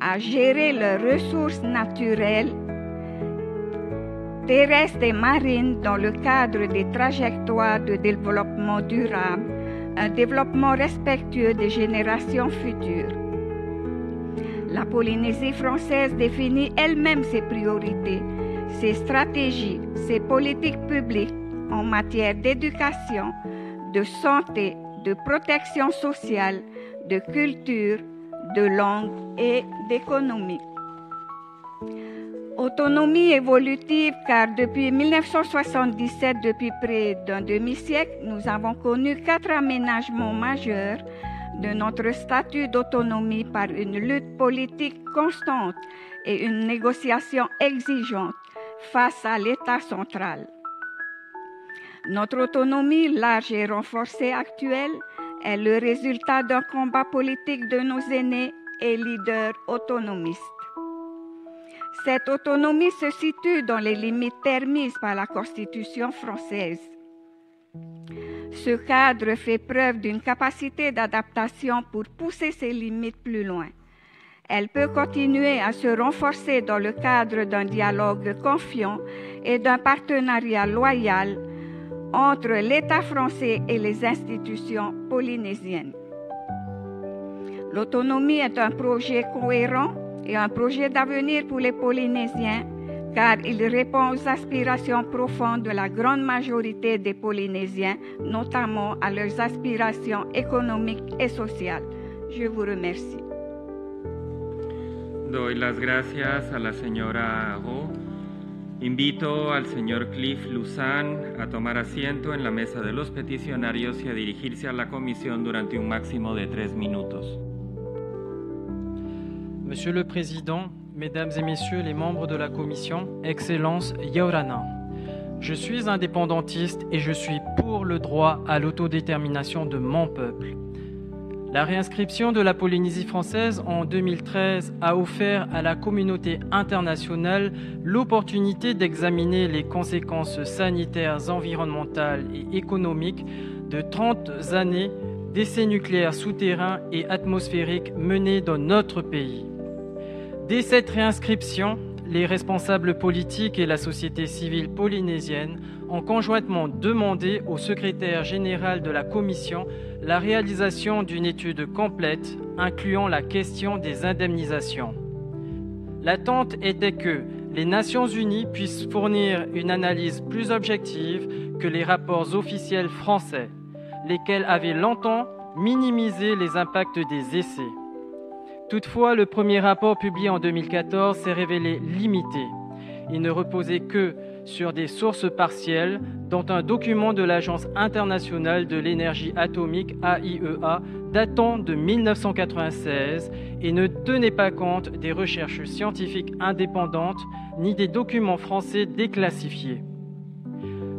à gérer leurs ressources naturelles, terrestres et marines dans le cadre des trajectoires de développement durable, un développement respectueux des générations futures. La Polynésie française définit elle-même ses priorités, ses stratégies, ses politiques publiques en matière d'éducation, de santé, de protection sociale, de culture, de langue et d'économie. Autonomie évolutive, car depuis 1977, depuis près d'un demi-siècle, nous avons connu 4 aménagements majeurs de notre statut d'autonomie par une lutte politique constante et une négociation exigeante face à l'État central. Notre autonomie large et renforcée actuelle est le résultat d'un combat politique de nos aînés et leaders autonomistes. Cette autonomie se situe dans les limites permises par la Constitution française. Ce cadre fait preuve d'une capacité d'adaptation pour pousser ses limites plus loin. Elle peut continuer à se renforcer dans le cadre d'un dialogue confiant et d'un partenariat loyal entre l'État français et les institutions polynésiennes. L'autonomie est un projet cohérent et un projet d'avenir pour les Polynésiens, car il répond aux aspirations profondes de la grande majorité des Polynésiens, notamment à leurs aspirations économiques et sociales. Je vous remercie. Doy las gracias a la señora Go. Invito al señor Cliff Luzán a tomar asiento en la mesa de los peticionarios y a dirigirse a la comisión durante un máximo de 3 minutos. Monsieur le Président, Mesdames et Messieurs les membres de la Commission, Excellence Yaurana, je suis indépendantiste et je suis pour le droit à l'autodétermination de mon peuple. La réinscription de la Polynésie française en 2013 a offert à la communauté internationale l'opportunité d'examiner les conséquences sanitaires, environnementales et économiques de 30 années d'essais nucléaires souterrains et atmosphériques menés dans notre pays. Dès cette réinscription, les responsables politiques et la société civile polynésienne ont conjointement demandé au secrétaire général de la Commission la réalisation d'une étude complète incluant la question des indemnisations. L'attente était que les Nations Unies puissent fournir une analyse plus objective que les rapports officiels français, lesquels avaient longtemps minimisé les impacts des essais. Toutefois, le premier rapport publié en 2014 s'est révélé limité. Il ne reposait que sur des sources partielles, dont un document de l'Agence internationale de l'énergie atomique AIEA datant de 1996 et ne tenait pas compte des recherches scientifiques indépendantes ni des documents français déclassifiés.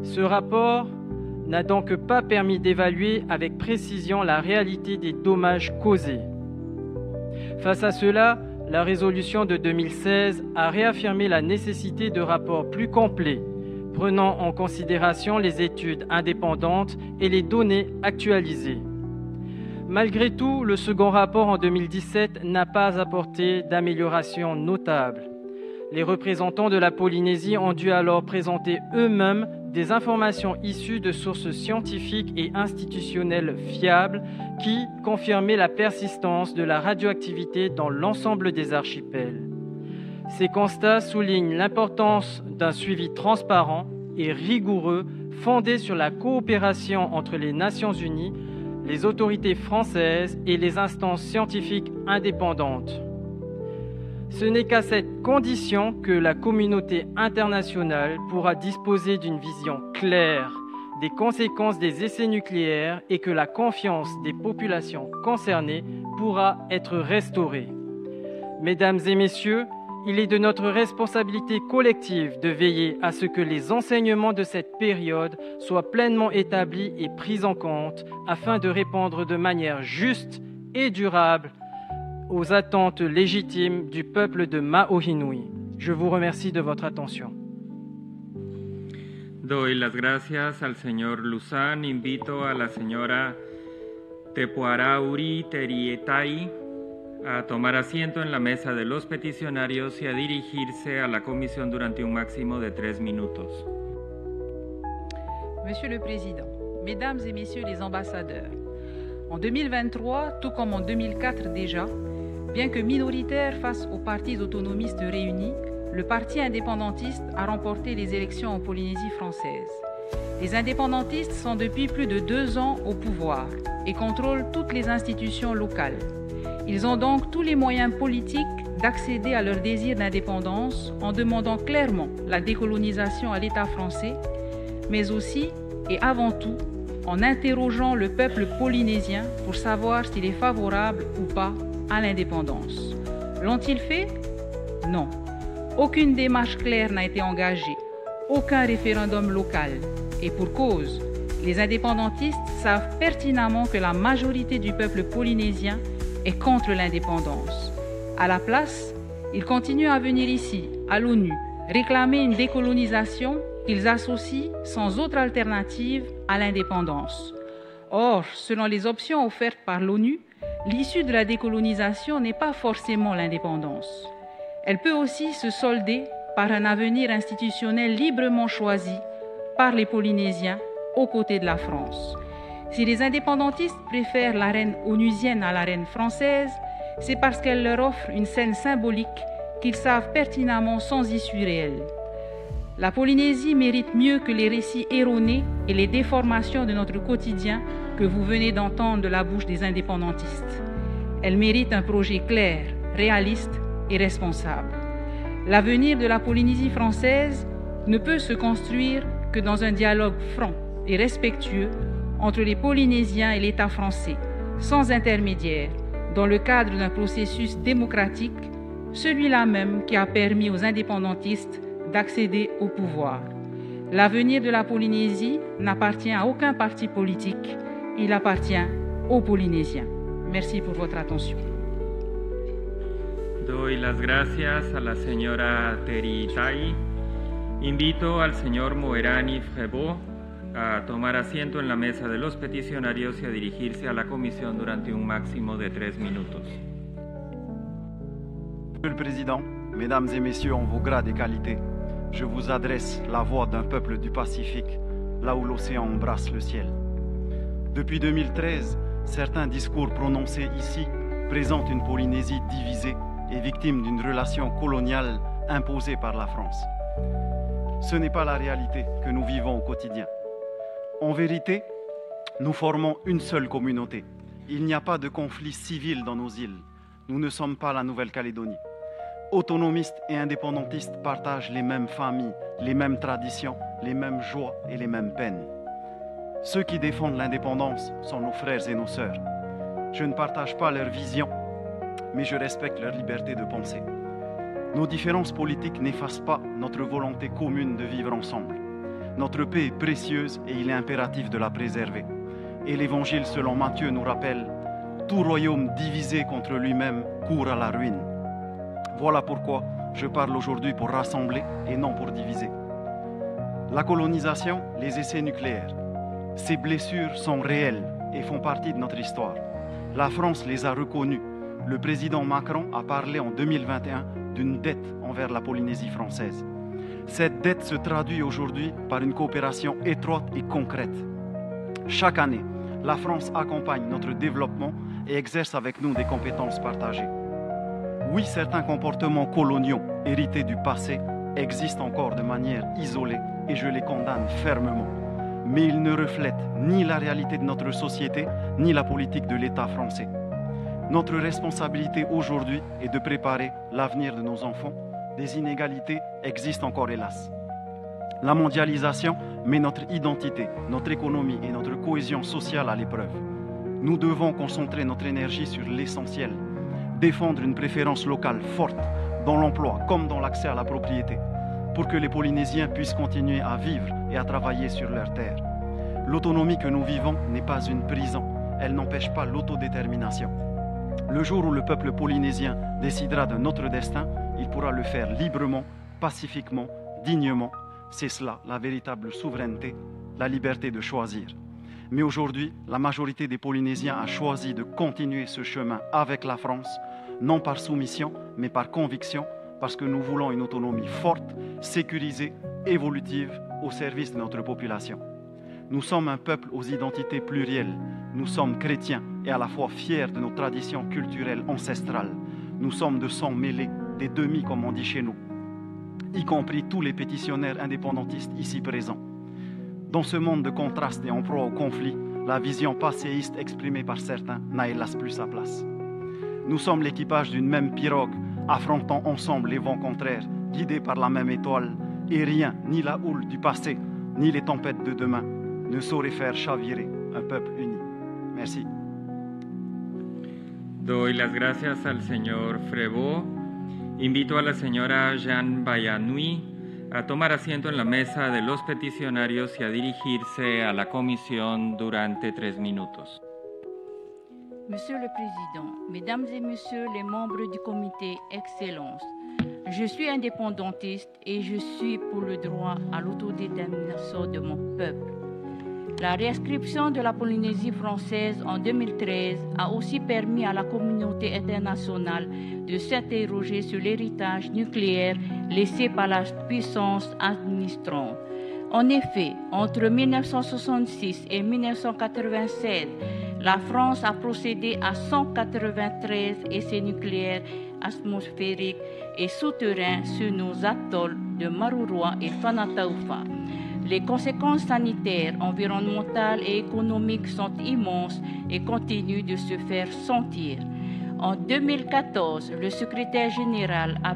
Ce rapport n'a donc pas permis d'évaluer avec précision la réalité des dommages causés. Face à cela, la résolution de 2016 a réaffirmé la nécessité de rapports plus complets, prenant en considération les études indépendantes et les données actualisées. Malgré tout, le second rapport en 2017 n'a pas apporté d'amélioration notable. Les représentants de la Polynésie ont dû alors présenter eux-mêmes des informations issues de sources scientifiques et institutionnelles fiables qui confirmaient la persistance de la radioactivité dans l'ensemble des archipels. Ces constats soulignent l'importance d'un suivi transparent et rigoureux fondé sur la coopération entre les Nations Unies, les autorités françaises et les instances scientifiques indépendantes. Ce n'est qu'à cette condition que la communauté internationale pourra disposer d'une vision claire des conséquences des essais nucléaires et que la confiance des populations concernées pourra être restaurée. Mesdames et messieurs, Il est de notre responsabilité collective de veiller à ce que les enseignements de cette période soient pleinement établis et pris en compte afin de répondre de manière juste et durable aux attentes légitimes du peuple de Maohinui. Je vous remercie de votre attention. Doy las gracias al señor Luzán. Invito a la señora Tepuarauri Terietai a tomar asiento en la mesa de los peticionarios y a dirigirse a la comisión durante un máximo de 3 minutos. Monsieur le Président, Mesdames et Messieurs les ambassadeurs, en 2023, tout comme en 2004 déjà, bien que minoritaire face aux partis autonomistes réunis, le parti indépendantiste a remporté les élections en Polynésie française. Les indépendantistes sont depuis plus de 2 ans au pouvoir et contrôlent toutes les institutions locales. Ils ont donc tous les moyens politiques d'accéder à leur désir d'indépendance en demandant clairement la décolonisation à l'État français, mais aussi et avant tout en interrogeant le peuple polynésien pour savoir s'il est favorable ou pas à l'indépendance. L'ont-ils fait? Non. Aucune démarche claire n'a été engagée, aucun référendum local. Et pour cause, les indépendantistes savent pertinemment que la majorité du peuple polynésien est contre l'indépendance. À la place, ils continuent à venir ici, à l'ONU, réclamer une décolonisation qu'ils associent sans autre alternative à l'indépendance. Or, selon les options offertes par l'ONU, l'issue de la décolonisation n'est pas forcément l'indépendance. Elle peut aussi se solder par un avenir institutionnel librement choisi par les Polynésiens aux côtés de la France. Si les indépendantistes préfèrent l'arène onusienne à l'arène française, c'est parce qu'elle leur offre une scène symbolique qu'ils savent pertinemment sans issue réelle. La Polynésie mérite mieux que les récits erronés et les déformations de notre quotidien que vous venez d'entendre de la bouche des indépendantistes. Elle mérite un projet clair, réaliste et responsable. L'avenir de la Polynésie française ne peut se construire que dans un dialogue franc et respectueux entre les Polynésiens et l'État français, sans intermédiaire, dans le cadre d'un processus démocratique, celui-là même qui a permis aux indépendantistes d'accéder au pouvoir. L'avenir de la Polynésie n'appartient à aucun parti politique, il appartient aux Polynésiens. Merci pour votre attention. Doy las gracias a la señora Teritai. Invito al señor Moerani Frebo a tomar asiento en la mesa de los peticionarios y a dirigirse a la comisión durante un máximo de 3 minutos. Monsieur le Président, Mesdames et Messieurs en vos grades et qualités, je vous adresse la voix d'un peuple du Pacifique, là où l'océan embrasse le ciel. Depuis 2013, certains discours prononcés ici présentent une Polynésie divisée et victime d'une relation coloniale imposée par la France. Ce n'est pas la réalité que nous vivons au quotidien. En vérité, nous formons une seule communauté. Il n'y a pas de conflit civil dans nos îles. Nous ne sommes pas la Nouvelle-Calédonie. Autonomistes et indépendantistes partagent les mêmes familles, les mêmes traditions, les mêmes joies et les mêmes peines. Ceux qui défendent l'indépendance sont nos frères et nos sœurs. Je ne partage pas leur vision, mais je respecte leur liberté de penser. Nos différences politiques n'effacent pas notre volonté commune de vivre ensemble. Notre paix est précieuse et il est impératif de la préserver. Et l'Évangile selon Matthieu nous rappelle « Tout royaume divisé contre lui-même court à la ruine ». Voilà pourquoi je parle aujourd'hui pour rassembler et non pour diviser. La colonisation, les essais nucléaires, ces blessures sont réelles et font partie de notre histoire. La France les a reconnues. Le président Macron a parlé en 2021 d'une dette envers la Polynésie française. Cette dette se traduit aujourd'hui par une coopération étroite et concrète. Chaque année, la France accompagne notre développement et exerce avec nous des compétences partagées. Oui, certains comportements coloniaux hérités du passé existent encore de manière isolée et je les condamne fermement. Mais ils ne reflètent ni la réalité de notre société, ni la politique de l'État français. Notre responsabilité aujourd'hui est de préparer l'avenir de nos enfants. Des inégalités existent encore, hélas. La mondialisation met notre identité, notre économie et notre cohésion sociale à l'épreuve. Nous devons concentrer notre énergie sur l'essentiel, défendre une préférence locale forte, dans l'emploi comme dans l'accès à la propriété, pour que les Polynésiens puissent continuer à vivre et à travailler sur leur terre. L'autonomie que nous vivons n'est pas une prison, elle n'empêche pas l'autodétermination. Le jour où le peuple polynésien décidera de notre destin, il pourra le faire librement, pacifiquement, dignement. C'est cela, la véritable souveraineté, la liberté de choisir. Mais aujourd'hui, la majorité des Polynésiens a choisi de continuer ce chemin avec la France, non par soumission, mais par conviction, parce que nous voulons une autonomie forte, sécurisée, évolutive, au service de notre population. Nous sommes un peuple aux identités plurielles. Nous sommes chrétiens et à la fois fiers de nos traditions culturelles ancestrales. Nous sommes de sang mêlé, des demi comme on dit chez nous, y compris tous les pétitionnaires indépendantistes ici présents. Dans ce monde de contrastes et en proie au conflit, la vision passéiste exprimée par certains n'a hélas plus sa place. Nous sommes l'équipage d'une même pirogue, affrontant ensemble les vents contraires, guidés par la même étoile, et rien, ni la houle du passé, ni les tempêtes de demain, ne saurait faire chavirer un peuple uni. Merci. Doy las gracias al señor Frevaux. Invito a la señora Jean Bayanui a tomar asiento en la mesa de los peticionarios y a dirigirse a la comisión durante 3 minutos. Monsieur le Président, Mesdames et Messieurs les membres du Comité Excellence, je suis indépendantiste et je suis pour le droit à l'autodétermination de mon peuple. La réinscription de la Polynésie française en 2013 a aussi permis à la communauté internationale de s'interroger sur l'héritage nucléaire laissé par la puissance administrante. En effet, entre 1966 et 1996, la France a procédé à 193 essais nucléaires atmosphériques et souterrains sur nos atolls de Maruroa et Fanataufa. Les conséquences sanitaires, environnementales et économiques sont immenses et continuent de se faire sentir. En 2014, le secrétaire général a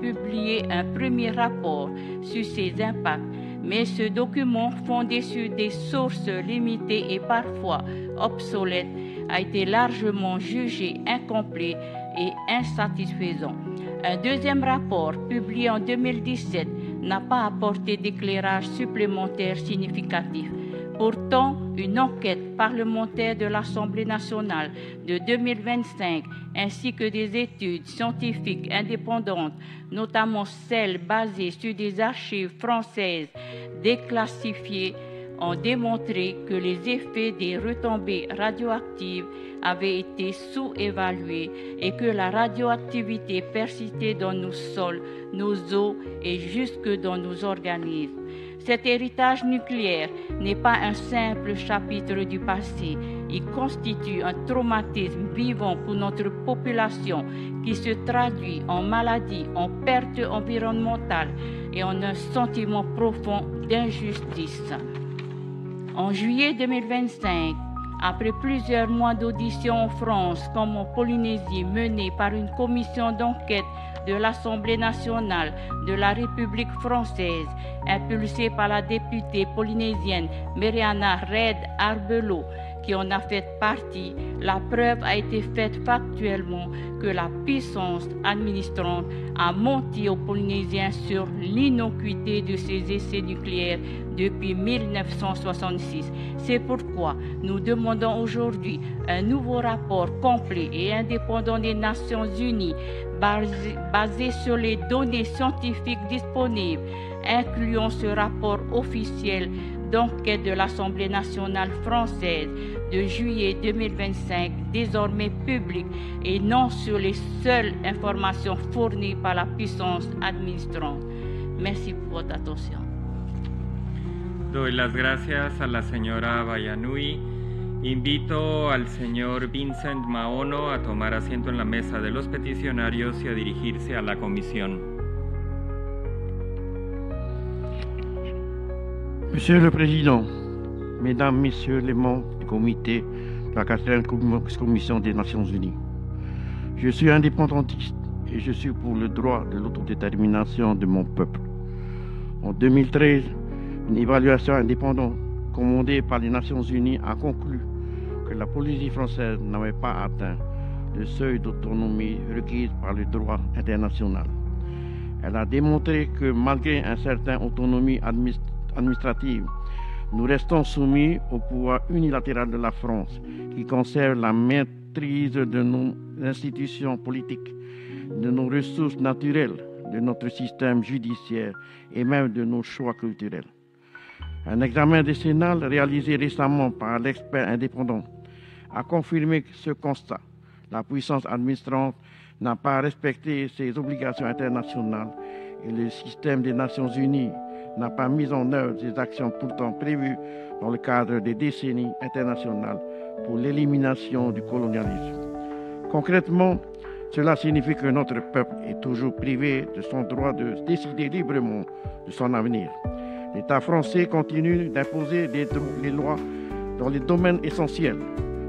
publié un premier rapport sur ces impacts, mais ce document, fondé sur des sources limitées et parfois obsolètes, a été largement jugé incomplet et insatisfaisant. Un deuxième rapport, publié en 2017, n'a pas apporté d'éclairage supplémentaire significatif. Pourtant, une enquête parlementaire de l'Assemblée nationale de 2025 ainsi que des études scientifiques indépendantes, notamment celles basées sur des archives françaises déclassifiées, ont démontré que les effets des retombées radioactives avaient été sous-évalués et que la radioactivité persistait dans nos sols, nos eaux et jusque dans nos organismes. Cet héritage nucléaire n'est pas un simple chapitre du passé, il constitue un traumatisme vivant pour notre population qui se traduit en maladies, en pertes environnementales et en un sentiment profond d'injustice. En juillet 2025, après plusieurs mois d'auditions en France comme en Polynésie menées par une commission d'enquête de l'Assemblée nationale de la République française, impulsée par la députée polynésienne Mariana Red Arbelot, qui en a fait partie, la preuve a été faite factuellement que la puissance administrante a menti aux Polynésiens sur l'innocuité de ces essais nucléaires depuis 1966. C'est pourquoi nous demandons aujourd'hui un nouveau rapport complet et indépendant des Nations Unies basé sur les données scientifiques disponibles, incluant ce rapport officiel d'enquête de l'Assemblée nationale française de juillet 2025, désormais public et non sur les seules informations fournies par la puissance administrante. Merci pour votre attention. Doy las gracias a la señora Bayanui. Invito al señor Vincent Maono a tomar asiento en la mesa de los peticionarios y a dirigirse a la comisión. Monsieur le Président, Mesdames, Messieurs les membres du comité de la 4e Commission des Nations Unies, je suis indépendantiste et je suis pour le droit de l'autodétermination de mon peuple. En 2013, une évaluation indépendante commandée par les Nations Unies a conclu que la Polynésie française n'avait pas atteint le seuil d'autonomie requis par le droit international. Elle a démontré que malgré une certaine autonomie administrative, nous restons soumis au pouvoir unilatéral de la France, qui conserve la maîtrise de nos institutions politiques, de nos ressources naturelles, de notre système judiciaire et même de nos choix culturels. Un examen décennal réalisé récemment par l'expert indépendant a confirmé ce constat. La puissance administrante n'a pas respecté ses obligations internationales et le système des Nations Unies n'a pas mis en œuvre des actions pourtant prévues dans le cadre des décennies internationales pour l'élimination du colonialisme. Concrètement, cela signifie que notre peuple est toujours privé de son droit de décider librement de son avenir. L'État français continue d'imposer les lois dans les domaines essentiels,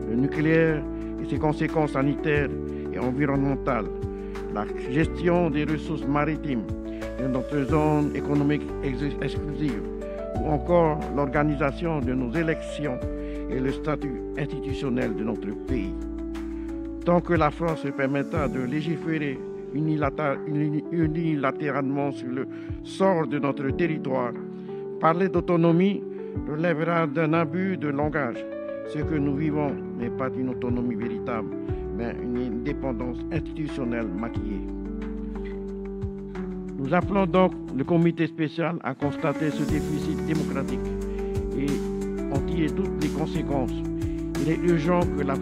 le nucléaire et ses conséquences sanitaires et environnementales, la gestion des ressources maritimes de notre zone économique exclusive, ou encore l'organisation de nos élections et le statut institutionnel de notre pays. Tant que la France se permettra de légiférer unilatéralement sur le sort de notre territoire, parler d'autonomie relèvera d'un abus de langage. Ce que nous vivons n'est pas une autonomie véritable, mais une indépendance institutionnelle maquillée. Nous appelons donc le comité spécial à constater ce déficit démocratique et en tirer toutes les conséquences. Il est urgent que la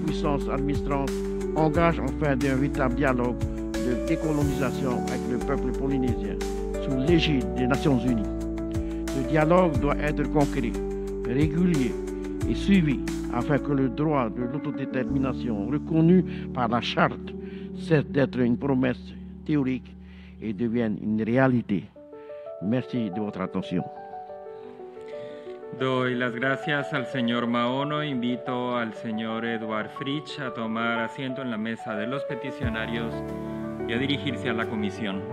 puissance administrante engage enfin un véritable dialogue de décolonisation avec le peuple polynésien sous l'égide des Nations Unies. Ce dialogue doit être concret, régulier et suivi afin que le droit de l'autodétermination reconnu par la Charte cesse d'être une promesse théorique et devienne une réalité. Merci de votre attention. Doy las gracias al señor Maono. Invito al señor Eduard Fritsch a tomar asiento en la mesa de los peticionarios y a dirigirse a la comisión.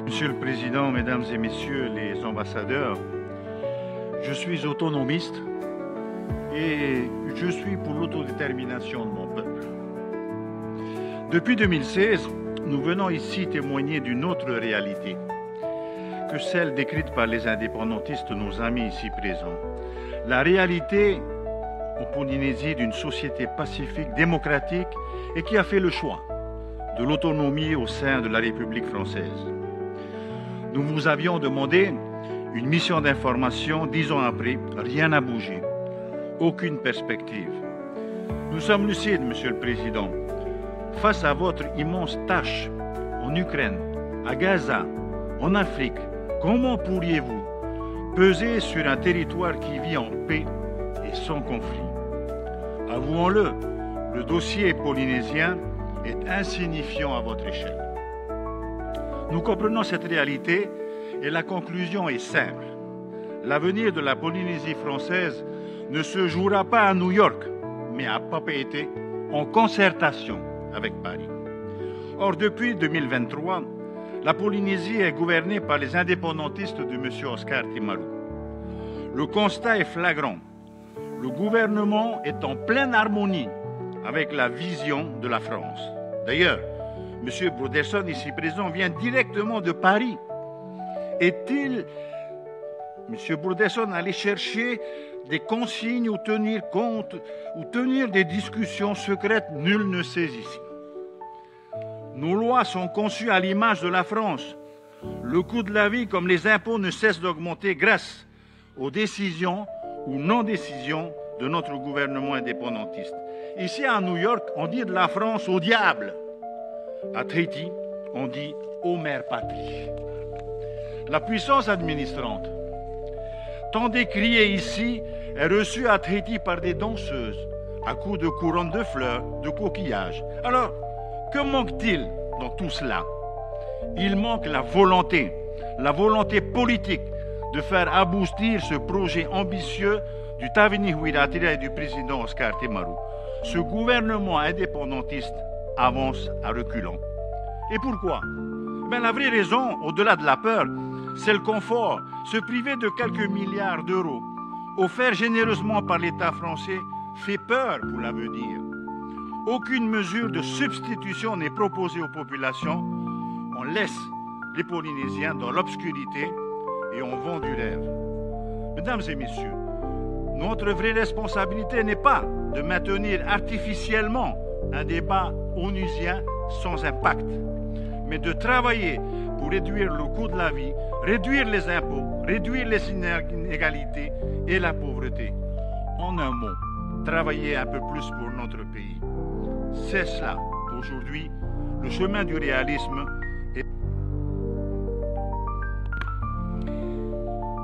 Monsieur le Président, Mesdames et Messieurs les ambassadeurs, je suis autonomiste et je suis pour l'autodétermination de mon peuple. Depuis 2016, nous venons ici témoigner d'une autre réalité que celle décrite par les indépendantistes, nos amis ici présents. La réalité en Polynésie d'une société pacifique, démocratique et qui a fait le choix de l'autonomie au sein de la République française. Nous vous avions demandé une mission d'information, 10 ans après, rien n'a bougé, aucune perspective. Nous sommes lucides, Monsieur le Président. Face à votre immense tâche en Ukraine, à Gaza, en Afrique, comment pourriez-vous peser sur un territoire qui vit en paix et sans conflit? Avouons-le, le dossier polynésien est insignifiant à votre échelle. Nous comprenons cette réalité et la conclusion est simple. L'avenir de la Polynésie française ne se jouera pas à New York, mais à Papeete, en concertation avec Paris. Or, depuis 2023, la Polynésie est gouvernée par les indépendantistes de M. Oscar Timaru. Le constat est flagrant. Le gouvernement est en pleine harmonie avec la vision de la France. D'ailleurs, M. Broderson, ici présent, vient directement de Paris. Est-il, M. Broderson, allé chercher des consignes ou tenir compte, ou tenir des discussions secrètes? Nul ne sait ici. Nos lois sont conçues à l'image de la France. Le coût de la vie comme les impôts ne cesse d'augmenter grâce aux décisions ou non-décisions de notre gouvernement indépendantiste. Ici à New York, on dit de la France au diable. À Tahiti, on dit ô mère patrie. La puissance administrante, tant décriée ici, est reçue à Tahiti par des danseuses, à coups de couronnes de fleurs, de coquillages. Alors, que manque-t-il dans tout cela? Il manque la volonté politique de faire aboutir ce projet ambitieux du Tavini Huiratira et du président Oscar Timaru. Ce gouvernement indépendantiste avance à reculons. Et pourquoi? La vraie raison, au-delà de la peur, c'est le confort. Se priver de quelques milliards d'euros offerts généreusement par l'État français fait peur pour l'avenir. Aucune mesure de substitution n'est proposée aux populations. On laisse les Polynésiens dans l'obscurité et on vend du rêve. Mesdames et messieurs, notre vraie responsabilité n'est pas de maintenir artificiellement un débat onusien sans impact, mais de travailler pour réduire le coût de la vie, réduire les impôts, réduire les inégalités et la pauvreté. En un mot, travailler un peu plus pour notre pays. C'est cela, aujourd'hui, le chemin du réalisme.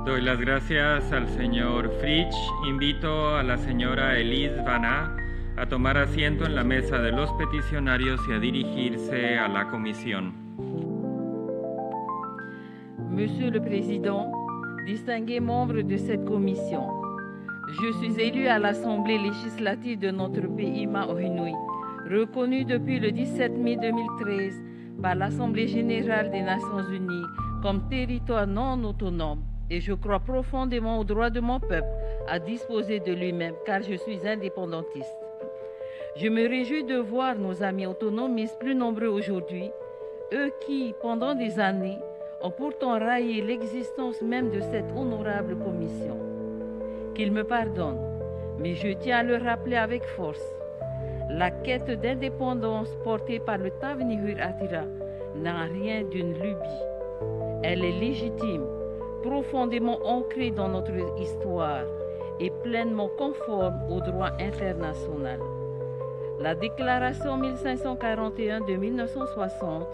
Doy las gracias al señor Fritsch. Invito a la señora Elise Vanna a tomar asiento en la mesa de los peticionarios y a dirigirse a la comisión. Monsieur le Président, distingués membres de cette commission, je suis élu à l'Assemblée législative de notre pays Maohinui, reconnu depuis le 17 mai 2013 par l'Assemblée générale des Nations unies comme territoire non autonome. Et je crois profondément au droit de mon peuple à disposer de lui-même, car je suis indépendantiste. Je me réjouis de voir nos amis autonomistes plus nombreux aujourd'hui, eux qui, pendant des années, ont pourtant raillé l'existence même de cette honorable commission. Qu'ils me pardonnent, mais je tiens à le rappeler avec force. La quête d'indépendance portée par le Tavenihur Atira n'a rien d'une lubie. Elle est légitime, profondément ancrée dans notre histoire et pleinement conforme au droit international. La déclaration 1541 de 1960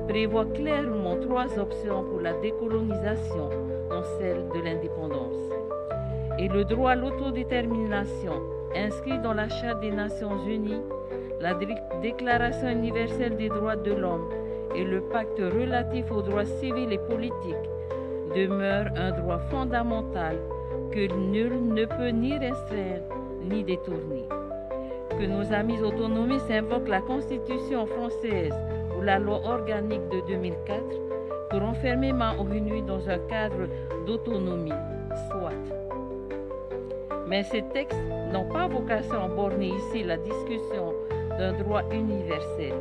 prévoit clairement 3 options pour la décolonisation, dont celle de l'indépendance. Et le droit à l'autodétermination, inscrit dans la Charte des Nations Unies, la Déclaration universelle des droits de l'homme et le pacte relatif aux droits civils et politiques, demeure un droit fondamental que nul ne peut ni restreindre ni détourner. Que nos amis autonomistes invoquent la Constitution française ou la loi organique de 2004 pour enfermer Maohinui dans un cadre d'autonomie, soit. Mais ces textes n'ont pas vocation à borner ici la discussion d'un droit universel,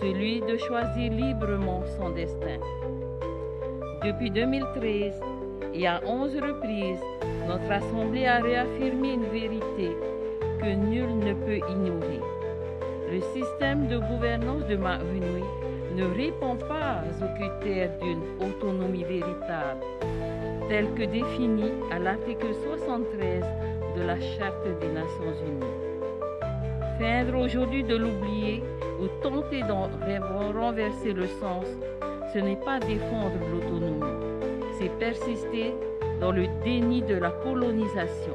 celui de choisir librement son destin. Depuis 2013 et à 11 reprises, notre Assemblée a réaffirmé une vérité que nul ne peut ignorer. Le système de gouvernance de Maohinui ne répond pas aux critères d'une autonomie véritable, tel que défini à l'article 73 de la Charte des Nations Unies. Feindre aujourd'hui de l'oublier ou tenter d'en renverser le sens, ce n'est pas défendre l'autonomie, c'est persister dans le déni de la colonisation.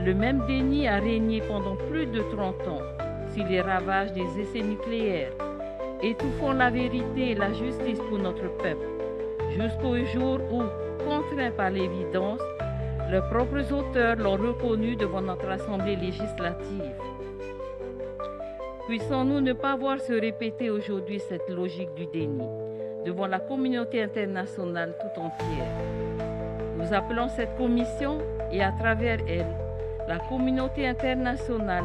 Le même déni a régné pendant plus de 30 ans sur les ravages des essais nucléaires, étouffant la vérité et la justice pour notre peuple, jusqu'au jour où, contraints par l'évidence, leurs propres auteurs l'ont reconnu devant notre Assemblée législative. Puissons-nous ne pas voir se répéter aujourd'hui cette logique du déni devant la communauté internationale tout entière. Nous appelons cette commission et à travers elle, la communauté internationale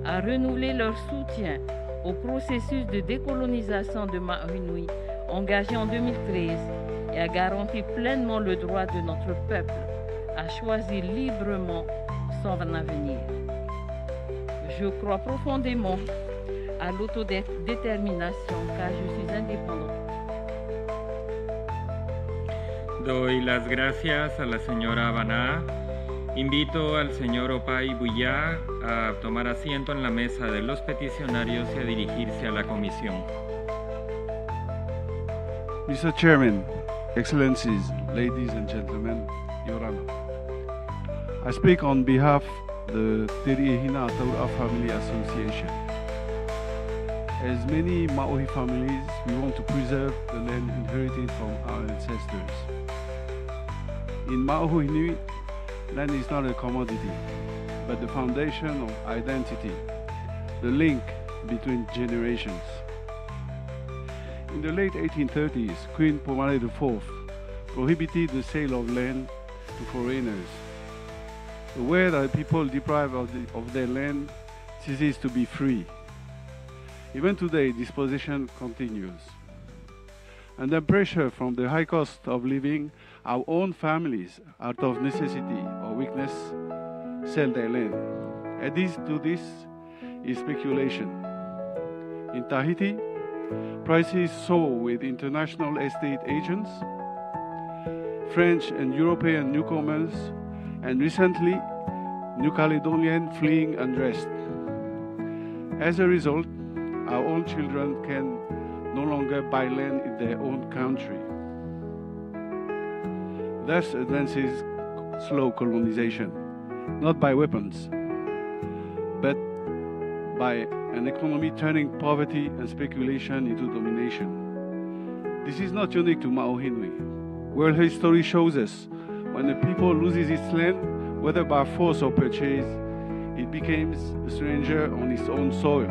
à renouveler leur soutien au processus de décolonisation de Maohinui engagé en 2013 et à garantir pleinement le droit de notre peuple à choisir librement son avenir. Je crois profondément à l'autodétermination car je suis indépendant. Doy las gracias a la señora Vanna. Invito al señor Opay Buyá a tomar asiento en la mesa de los peticionarios y a dirigirse a la comisión. Mr. Chairman, Excellencies, ladies and gentlemen, Your Honor. I speak on behalf of the ke-3 Family Association. As many Maori families, we want to preserve the land inherited from our ancestors. In Maohinui, land is not a commodity, but the foundation of identity, the link between generations. In the late 1830s, Queen Pomare IV prohibited the sale of land to foreigners. Aware that people deprived of their land ceases to be free. Even today, this position continues. Under pressure from the high cost of living, our own families, out of necessity or weakness, sell their land. Added to this is speculation. In Tahiti, prices soar with international estate agents, French and European newcomers, and recently, New Caledonian fleeing unrest. As a result, our own children can no longer buy land in their own country. Thus advances slow colonization, not by weapons, but by an economy turning poverty and speculation into domination. This is not unique to Ma'ohinui. World history shows us when a people loses its land, whether by force or purchase, it becomes a stranger on its own soil.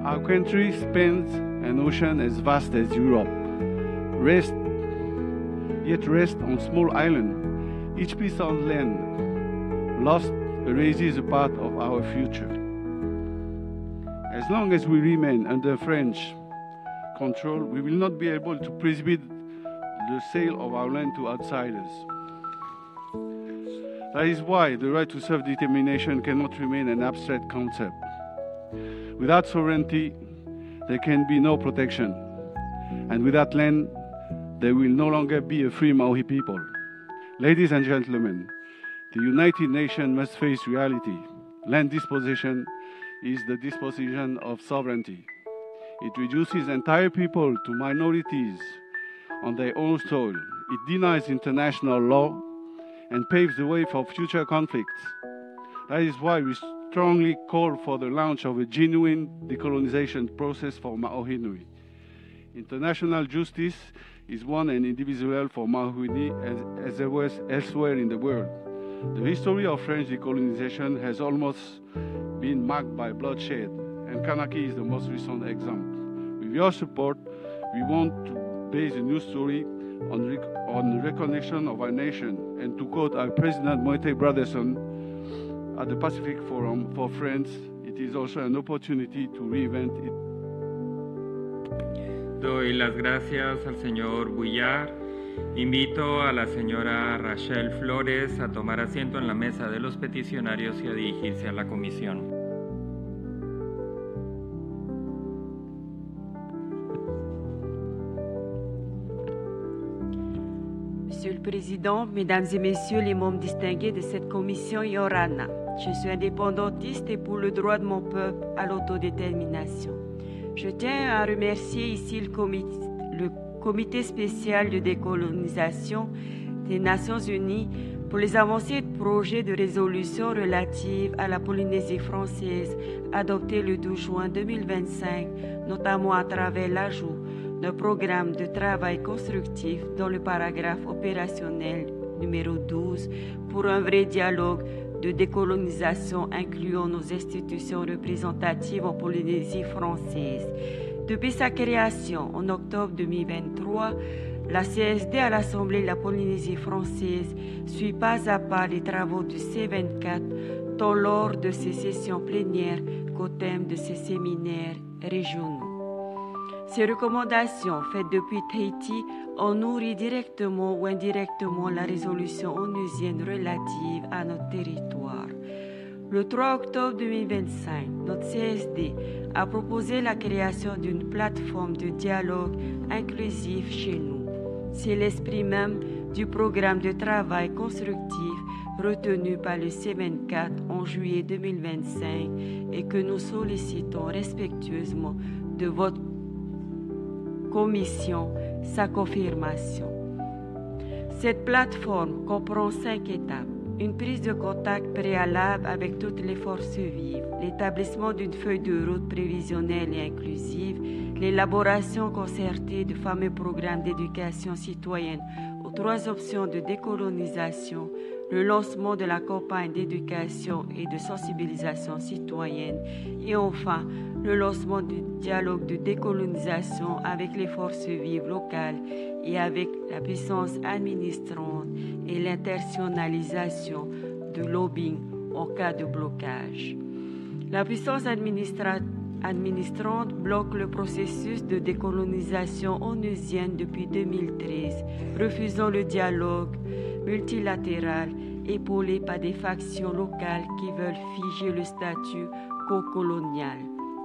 Our country spans an ocean as vast as Europe, yet rests on small island. Each piece of land lost erases a part of our future. As long as we remain under French control, we will not be able to prohibit the sale of our land to outsiders. That is why the right to self-determination cannot remain an abstract concept. Without sovereignty, there can be no protection. And without land, there will no longer be a free Maori people. Ladies and gentlemen, the United Nations must face reality. Land disposition is the disposition of sovereignty. It reduces entire people to minorities on their own soil. It denies international law and paves the way for future conflicts. That is why we strongly call for the launch of a genuine decolonization process for Ma'ohinui. International justice is one and indivisible for Ma'ohinui as there was elsewhere in the world. The history of French decolonization has almost been marked by bloodshed, and Kanaki is the most recent example. With your support, we want to base a new story on the recognition of our nation, and to quote our President Moite Brotherson at the Pacific Forum for France, it is also an opportunity to reinvent it. Doy las gracias al señor Buyar. Invito a la señora Rachel Flores a tomar asiento en la mesa de los peticionarios y a dirigirse a la comisión. Monsieur le Président, Mesdames et Messieurs les membres distingués de cette commission Yorana, je suis indépendantiste et pour le droit de mon peuple à l'autodétermination. Je tiens à remercier ici le Comité spécial de décolonisation des Nations Unies pour les avancées de projets de résolution relatives à la Polynésie française adoptés le 12 juin 2025, notamment à travers l'ajout d'un programme de travail constructif dans le paragraphe opérationnel numéro 12 pour un vrai dialogue de décolonisation incluant nos institutions représentatives en Polynésie française. Depuis sa création en octobre 2023, la CSD à l'Assemblée de la Polynésie française suit pas à pas les travaux du C24, tant lors de ses sessions plénières qu'au thème de ses séminaires régionaux. Ces recommandations faites depuis Tahiti ont nourri directement ou indirectement la résolution onusienne relative à notre territoire. Le 3 octobre 2025, notre CSD a proposé la création d'une plateforme de dialogue inclusif chez nous. C'est l'esprit même du programme de travail constructif retenu par le C24 en juillet 2025 et que nous sollicitons respectueusement de votre commission sa confirmation. Cette plateforme comprend 5 étapes. Une prise de contact préalable avec toutes les forces vives, l'établissement d'une feuille de route prévisionnelle et inclusive, l'élaboration concertée du fameux programme d'éducation citoyenne aux 3 options de décolonisation, le lancement de la campagne d'éducation et de sensibilisation citoyenne et enfin le lancement du dialogue de décolonisation avec les forces vives locales et avec la puissance administrante et l'internationalisation de lobbying en cas de blocage. La puissance administrative administrante bloque le processus de décolonisation onusienne depuis 2013, refusant le dialogue multilatéral épaulé par des factions locales qui veulent figer le statut co-colonial.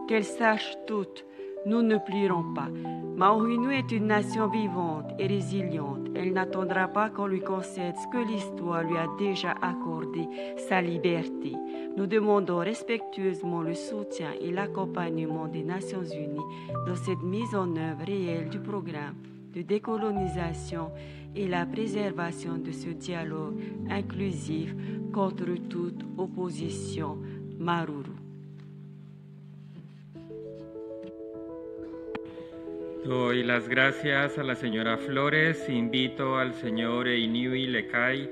Qu'elles sachent toutes, nous ne plierons pas. Maori-Nui est une nation vivante et résiliente. Elle n'attendra pas qu'on lui concède ce que l'histoire lui a déjà accordé, sa liberté. Nous demandons respectueusement le soutien et l'accompagnement des Nations Unies dans cette mise en œuvre réelle du programme de décolonisation et la préservation de ce dialogue inclusif contre toute opposition. Maruru. Doy las gracias a la señora Flores. Invito al señor Einiui Lekai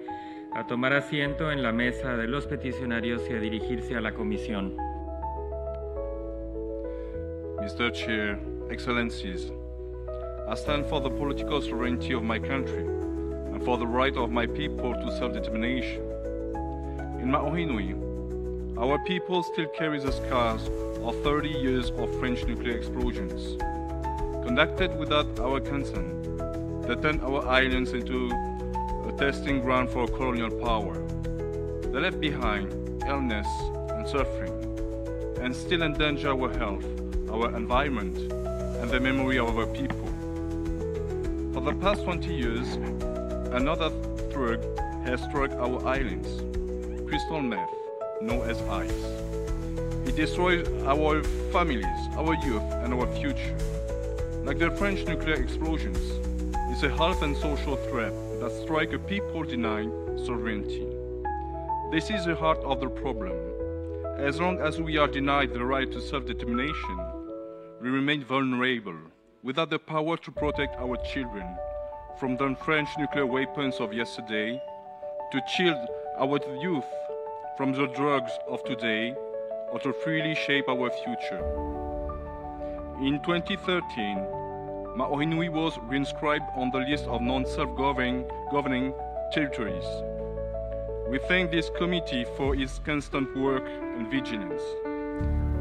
a tomar asiento en la mesa de los peticionarios y a dirigirse a la comisión. Mr. Chair, Excellencies, I stand for the political sovereignty of my country and for the right of my people to self-determination. In Maori-Nui, our people still carry the scars of 30 years of French nuclear explosions, conducted without our consent, that turned our islands into a testing ground for colonial power. They left behind illness and suffering, and still endanger our health, our environment, and the memory of our people. For the past 20 years, another drug has struck our islands, crystal meth, known as ice. It destroys our families, our youth, and our future. Like the French nuclear explosions, it's a health and social threat that strikes a people denying sovereignty. This is the heart of the problem. As long as we are denied the right to self-determination, we remain vulnerable, without the power to protect our children from the French nuclear weapons of yesterday, to shield our youth from the drugs of today, or to freely shape our future. In 2013, Maori-Nui was reinscribed on the list of non-self-governing territories. We thank this committee for its constant work and vigilance.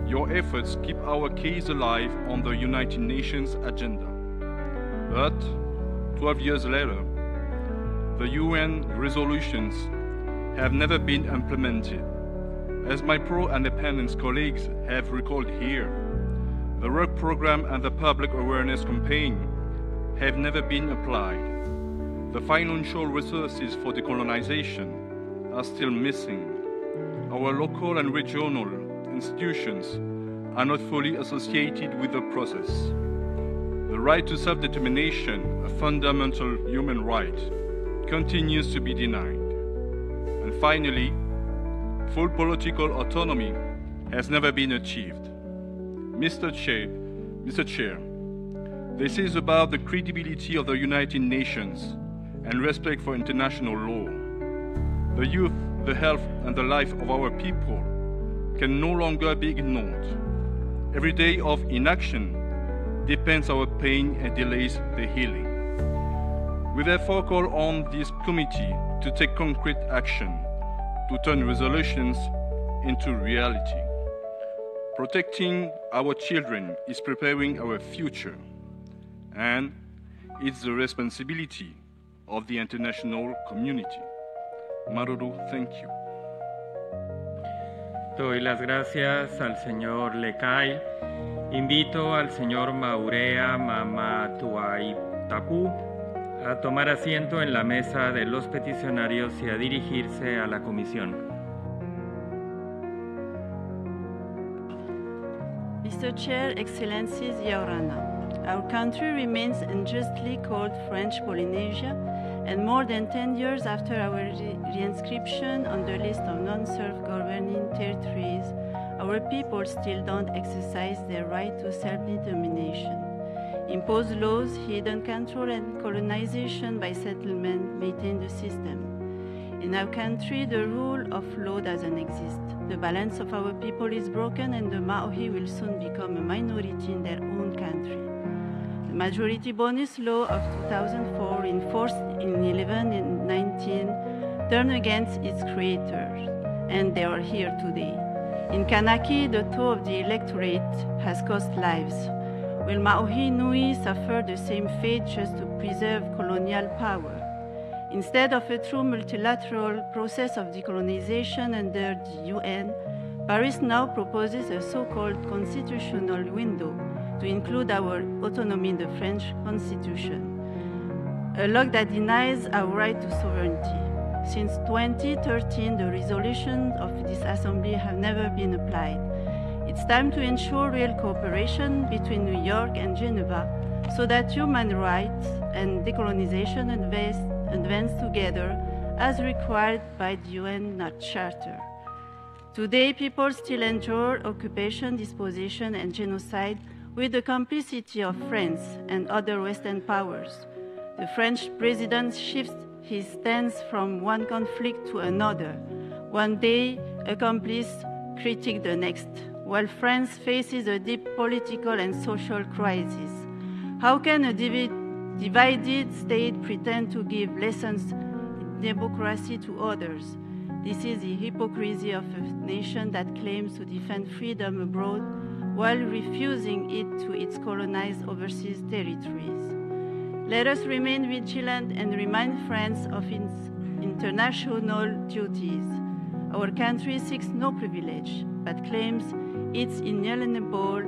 Your efforts keep our case alive on the United Nations agenda. But 12 years later, the UN resolutions have never been implemented. As my pro-independence colleagues have recalled here, the work program and the public awareness campaign have never been applied. The financial resources for decolonization are still missing. Our local and regional institutions are not fully associated with the process. The right to self-determination, a fundamental human right, continues to be denied. And finally, full political autonomy has never been achieved. Mr. Chair, this is about the credibility of the United Nations and respect for international law. The youth, the health, and the life of our people can no longer be ignored. Every day of inaction deepens our pain and delays the healing. We therefore call on this committee to take concrete action to turn resolutions into reality. Protecting our children is preparing our future, and it's the responsibility of the international community. Maruru, thank you. Doy las gracias al señor Lekai. Invito al señor Maurea Mamatuaitapu a tomar asiento en la mesa de los peticionarios y a dirigirse a la comisión. Mr. Chair, Excellencies, Yorana, our country remains unjustly called French Polynesia, and more than 10 years after our reinscription on the list of non-self-governing territories, our people still don't exercise their right to self-determination. Imposed laws, hidden control, and colonization by settlement maintain the system. In our country, the rule of law doesn't exist. The balance of our people is broken, and the Maori will soon become a minority in their own country. The majority bonus law of 2004, enforced in 11 and 19, turned against its creators, and they are here today. In Kanaki, the toll of the electorate has cost lives. Will Maohi Nui suffer the same fate just to preserve colonial power? Instead of a true multilateral process of decolonization under the UN, Paris now proposes a so-called constitutional window to include our autonomy in the French Constitution, a law that denies our right to sovereignty. Since 2013, the resolutions of this assembly have never been applied. It's time to ensure real cooperation between New York and Geneva so that human rights and decolonization advance together as required by the UN Charter. Today, people still endure occupation, dispossession, and genocide with the complicity of France and other Western powers. The French president shifts his stance from one conflict to another. One day, accomplice critique the next, while France faces a deep political and social crisis. How can a divided state pretend to give lessons in democracy to others? This is the hypocrisy of a nation that claims to defend freedom abroad while refusing it to its colonized overseas territories. Let us remain vigilant and remind France of its international duties. Our country seeks no privilege, but claims its inalienable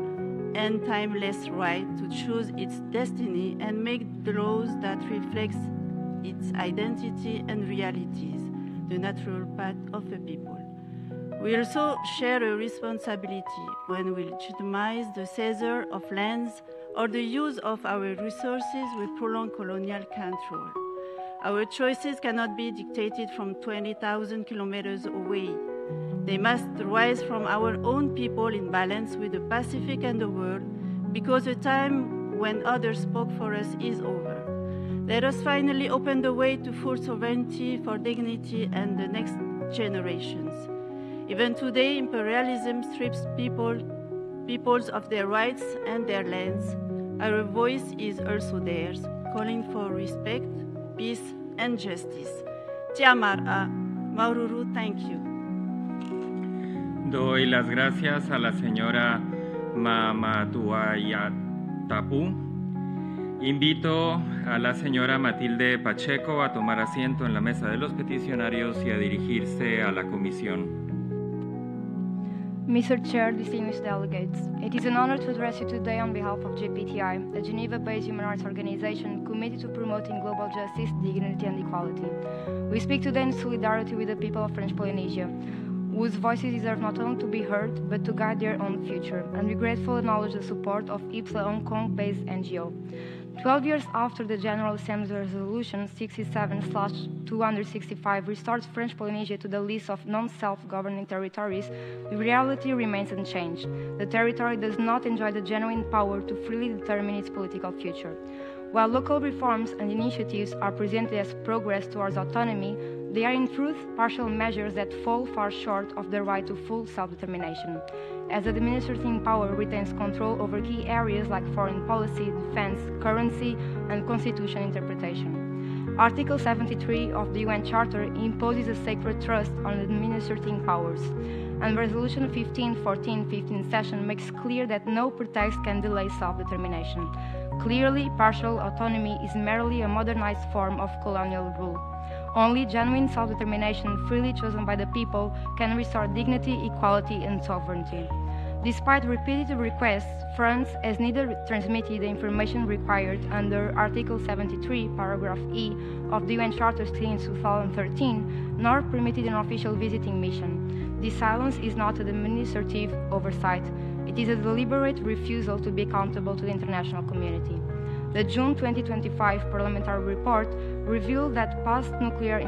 and timeless right to choose its destiny and make the laws that reflect its identity and realities, the natural path of the people. We also share a responsibility when we legitimize the seizure of lands or the use of our resources with prolonged colonial control. Our choices cannot be dictated from 20,000 kilometers away. They must rise from our own people in balance with the Pacific and the world, because the time when others spoke for us is over. Let us finally open the way to full sovereignty for dignity and the next generations. Even today, imperialism strips peoples of their rights and their lands. Our voice is also theirs, calling for respect, peace, and justice. Tiamara, Maururu, thank you. Doy las gracias a la señora Mamatuayatapu. Invito a la señora Matilde Pacheco a tomar asiento en la mesa de los peticionarios y a dirigirse a la comisión. Mr. Chair, distinguished delegates, it is an honor to address you today on behalf of JPTI, a Geneva-based human rights organization committed to promoting global justice, dignity, and equality. We speak today in solidarity with the people of French Polynesia, whose voices deserve not only to be heard, but to guide their own future, and we gratefully acknowledge the support of IPSA Hong Kong-based NGO. 12 years after the General Assembly's Resolution 67/265 restores French Polynesia to the list of non-self-governing territories, the reality remains unchanged. The territory does not enjoy the genuine power to freely determine its political future. While local reforms and initiatives are presented as progress towards autonomy, they are in truth partial measures that fall far short of the right to full self-determination, as the administrative power retains control over key areas like foreign policy, defense, currency, and constitution interpretation. Article 73 of the UN Charter imposes a sacred trust on administrative powers, and Resolution 1514-15 session makes clear that no pretext can delay self-determination. Clearly, partial autonomy is merely a modernized form of colonial rule. Only genuine self-determination, freely chosen by the people, can restore dignity, equality, and sovereignty. Despite repeated requests, France has neither transmitted the information required under Article 73, paragraph E of the UN Charter since 2013, nor permitted an official visiting mission. This silence is not an administrative oversight. It is a deliberate refusal to be accountable to the international community. The June 2025 parliamentary report revealed that past nuclear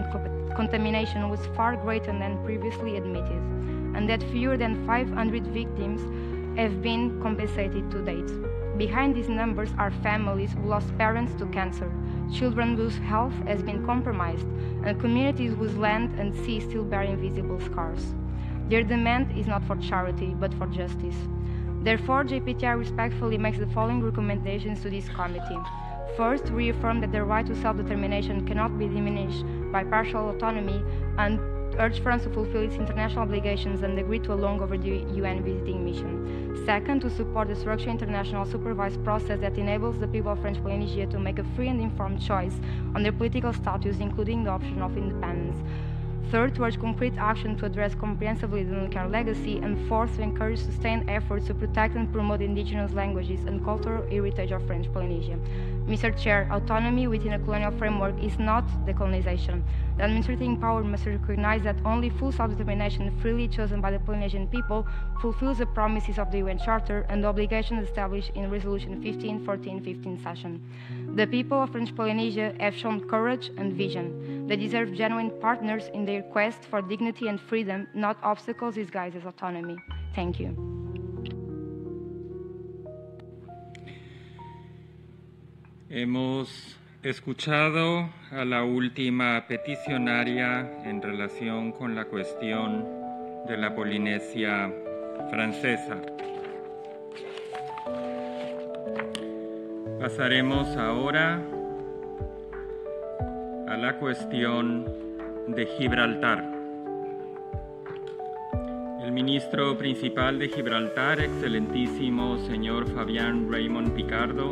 contamination was far greater than previously admitted, and that fewer than 500 victims have been compensated to date. Behind these numbers are families who lost parents to cancer, children whose health has been compromised, and communities whose land and sea still bear invisible scars. Their demand is not for charity, but for justice. Therefore, JPTI respectfully makes the following recommendations to this committee. First, reaffirm that the right to self-determination cannot be diminished by partial autonomy, and urge France to fulfill its international obligations and agree to a long overdue UN visiting mission. Second, to support the structured international supervised process that enables the people of French Polynesia to make a free and informed choice on their political status, including the option of independence. Third, to urge concrete action to address comprehensively the nuclear legacy. And fourth, to encourage sustained efforts to protect and promote indigenous languages and cultural heritage of French Polynesia. Mr. Chair, autonomy within a colonial framework is not decolonization. The administrating power must recognize that only full self-determination, freely chosen by the Polynesian people, fulfills the promises of the UN Charter and the obligations established in Resolution 15/14/15 session. The people of French Polynesia have shown courage and vision. They deserve genuine partners in their quest for dignity and freedom, not obstacles disguised as autonomy. Thank you. Hemos escuchado a la última peticionaria en relación con la cuestión de la Polinesia francesa. Pasaremos ahora a la cuestión de Gibraltar. El ministro principal de Gibraltar, excelentísimo señor Fabián Raymond Picardo,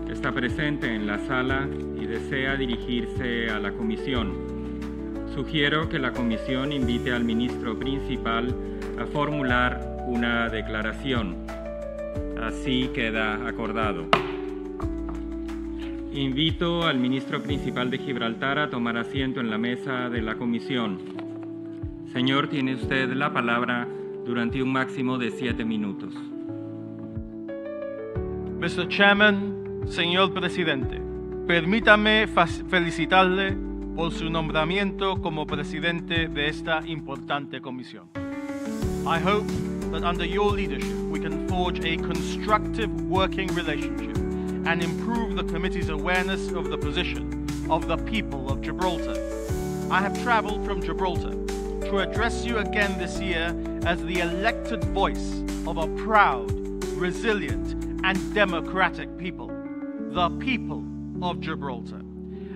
está presente en la sala y desea dirigirse a la comisión. Sugiero que la comisión invite al ministro principal a formular una declaración. Así queda acordado. Invito al ministro principal de Gibraltar a tomar asiento en la mesa de la comisión. Señor, tiene usted la palabra durante un máximo de 7 minutos. Mr. Chairman, señor presidente, permítame felicitarle por su nombramiento como presidente de esta importante comisión. I hope that under your leadership we can forge a constructive working relationship and improve the committee's awareness of the position of the people of Gibraltar. I have traveled from Gibraltar to address you again this year as the elected voice of a proud, resilient, and democratic people, the people of Gibraltar,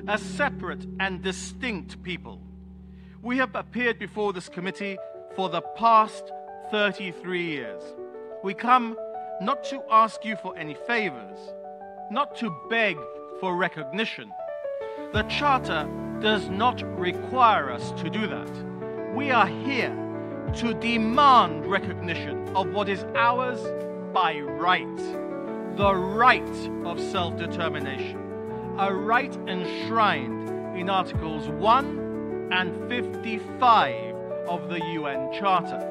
a separate and distinct people. We have appeared before this committee for the past 33 years. We come not to ask you for any favors, not to beg for recognition. The Charter does not require us to do that. We are here to demand recognition of what is ours by right. The right of self-determination, a right enshrined in Articles 1 and 55 of the UN Charter,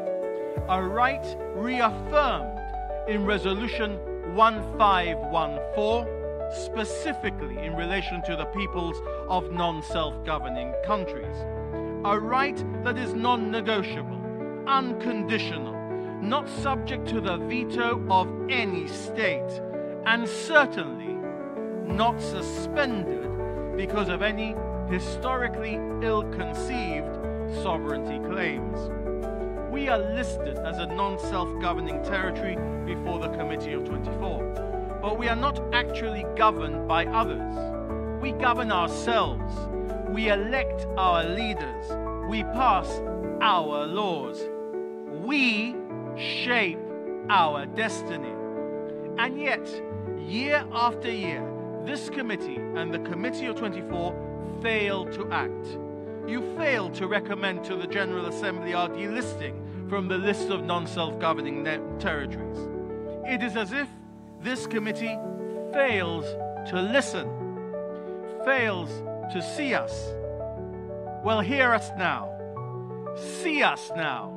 a right reaffirmed in Resolution 1514, specifically in relation to the peoples of non-self-governing countries, a right that is non-negotiable, unconditional, not subject to the veto of any state, and certainly not suspended because of any historically ill-conceived sovereignty claims. We are listed as a non-self-governing territory before the Committee of 24, but we are not actually governed by others. We govern ourselves. We elect our leaders. We pass our laws. We shape our destiny. And yet, year after year, this committee and the Committee of 24 fail to act. You fail to recommend to the General Assembly our delisting from the list of non-self-governing territories. It is as if this committee fails to listen, fails to see us. Well, hear us now. See us now.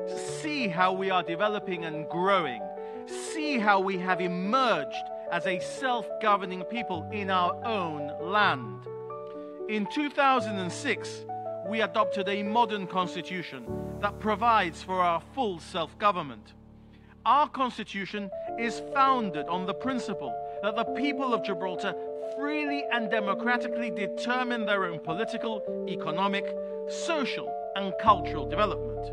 See how we are developing and growing. See how we have emerged as a self-governing people in our own land. In 2006, we adopted a modern constitution that provides for our full self-government. Our constitution is founded on the principle that the people of Gibraltar freely and democratically determine their own political, economic, social, and cultural development.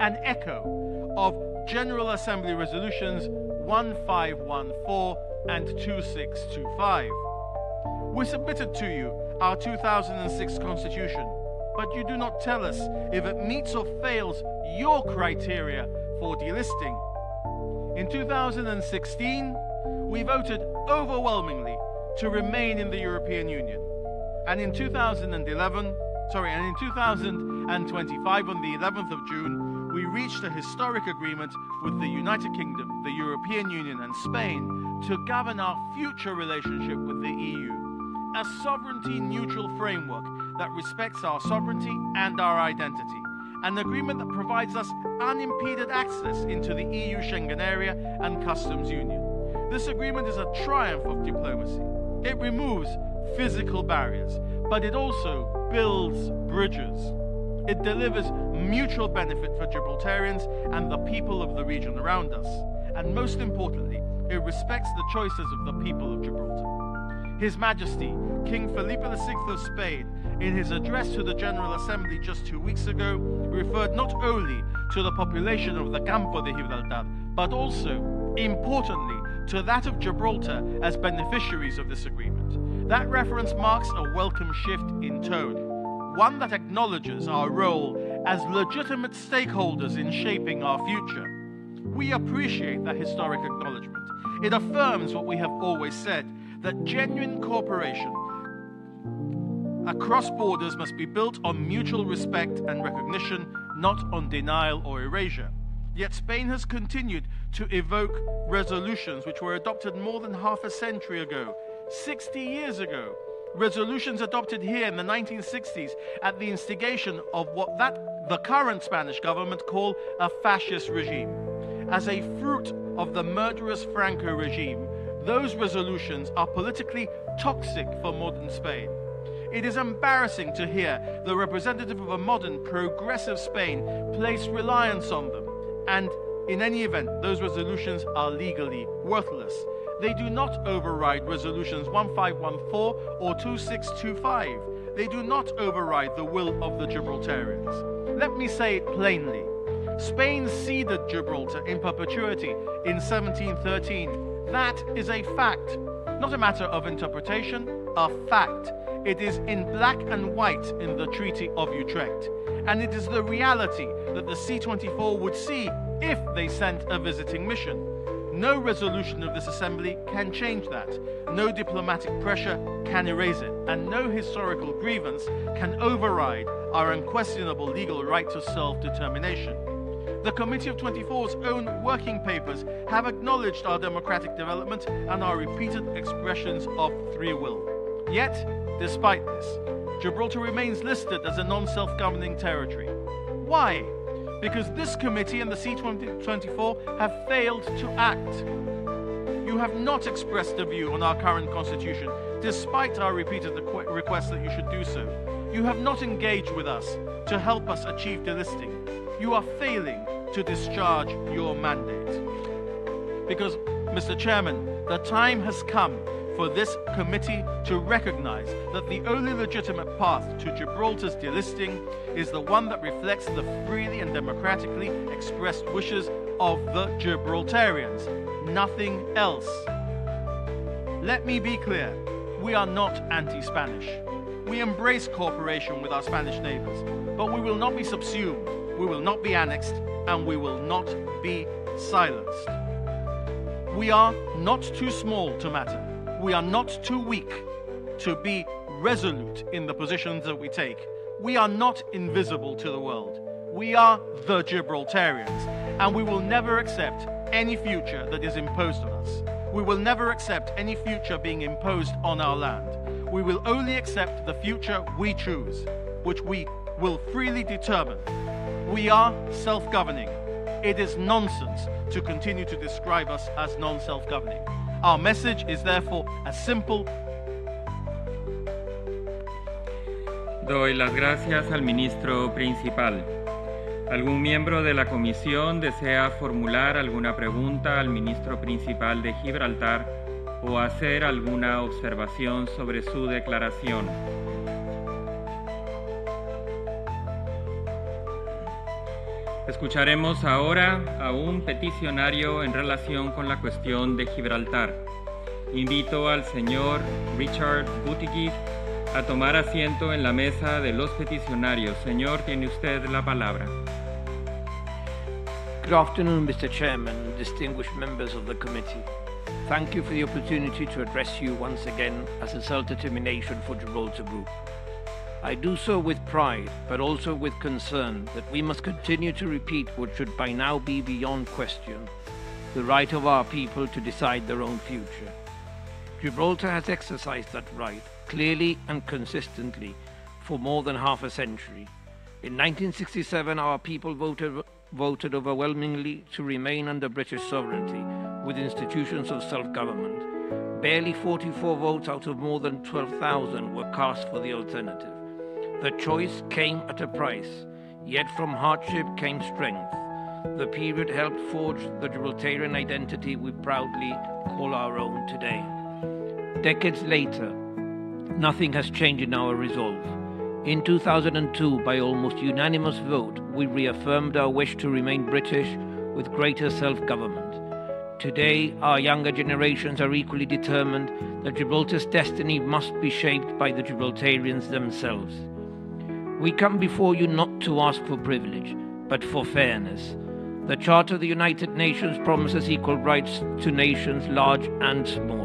An echo of General Assembly Resolutions 1514 and 2625. We submitted to you our 2006 Constitution. but you do not tell us if it meets or fails your criteria for delisting. In 2016, we voted overwhelmingly to remain in the European Union. And in 2025, on the 11th of June, we reached a historic agreement with the United Kingdom, the European Union and Spain to govern our future relationship with the EU, a sovereignty-neutral framework that respects our sovereignty and our identity, an agreement that provides us unimpeded access into the EU Schengen area and customs union. This agreement is a triumph of diplomacy. It removes physical barriers, but it also builds bridges. It delivers mutual benefit for Gibraltarians and the people of the region around us. And most importantly, it respects the choices of the people of Gibraltar. His Majesty, King Felipe VI of Spain, in his address to the General Assembly just 2 weeks ago, referred not only to the population of the Campo de Gibraltar, but also, importantly, to that of Gibraltar as beneficiaries of this agreement. That reference marks a welcome shift in tone, one that acknowledges our role as legitimate stakeholders in shaping our future. We appreciate that historic acknowledgement. It affirms what we have always said, that genuine cooperation across borders must be built on mutual respect and recognition, not on denial or erasure. Yet Spain has continued to evoke resolutions which were adopted more than half a century ago, 60 years ago. Resolutions adopted here in the 1960s at the instigation of what the current Spanish government call a fascist regime. As a fruit of the murderous Franco regime, those resolutions are politically toxic for modern Spain. It is embarrassing to hear the representative of a modern, progressive Spain place reliance on them. And in any event, those resolutions are legally worthless. They do not override resolutions 1514 or 2625. They do not override the will of the Gibraltarians. Let me say it plainly. Spain ceded Gibraltar in perpetuity in 1713. That is a fact, not a matter of interpretation, a fact. It is in black and white in the Treaty of Utrecht. And it is the reality that the C24 would see if they sent a visiting mission. No resolution of this assembly can change that. No diplomatic pressure can erase it. And no historical grievance can override our unquestionable legal right to self-determination. The Committee of 24's own working papers have acknowledged our democratic development and our repeated expressions of free will. Yet, despite this, Gibraltar remains listed as a non-self-governing territory. Why? Because this committee and the C24 have failed to act. You have not expressed a view on our current constitution, despite our repeated requests that you should do so. You have not engaged with us to help us achieve delisting. You are failing to discharge your mandate. Because, Mr. Chairman, the time has come for this committee to recognize that the only legitimate path to Gibraltar's delisting is the one that reflects the freely and democratically expressed wishes of the Gibraltarians. Nothing else. Let me be clear, we are not anti-Spanish. We embrace cooperation with our Spanish neighbors, but we will not be subsumed, we will not be annexed, and we will not be silenced. We are not too small to matter. We are not too weak to be resolute in the positions that we take. We are not invisible to the world. We are the Gibraltarians, and we will never accept any future that is imposed on us. We will never accept any future being imposed on our land. We will only accept the future we choose, which we will freely determine. We are self-governing. It is nonsense to continue to describe us as non-self-governing. Our message is therefore as simple. Doy las gracias al ministro principal. ¿Algún miembro de la comisión desea formular alguna pregunta al ministro principal de Gibraltar o hacer alguna observación sobre su declaración? Escucharemos ahora a un peticionario en relación con la cuestión de Gibraltar. Invito al señor Richard Buttigieg a tomar asiento en la mesa de los peticionarios. Señor, tiene usted la palabra. Good afternoon, Mr. Chairman, distinguished members of the committee. Thank you for the opportunity to address you once again as a self-determination for Gibraltar Group. I do so with pride, but also with concern that we must continue to repeat what should by now be beyond question, the right of our people to decide their own future. Gibraltar has exercised that right clearly and consistently for more than half a century. In 1967, our people voted overwhelmingly to remain under British sovereignty with institutions of self-government. Barely 44 votes out of more than 12,000 were cast for the alternative. The choice came at a price, yet from hardship came strength. The period helped forge the Gibraltarian identity we proudly call our own today. Decades later, nothing has changed in our resolve. In 2002, by almost unanimous vote, we reaffirmed our wish to remain British with greater self-government. Today, our younger generations are equally determined that Gibraltar's destiny must be shaped by the Gibraltarians themselves. We come before you not to ask for privilege, but for fairness. The Charter of the United Nations promises equal rights to nations large and small.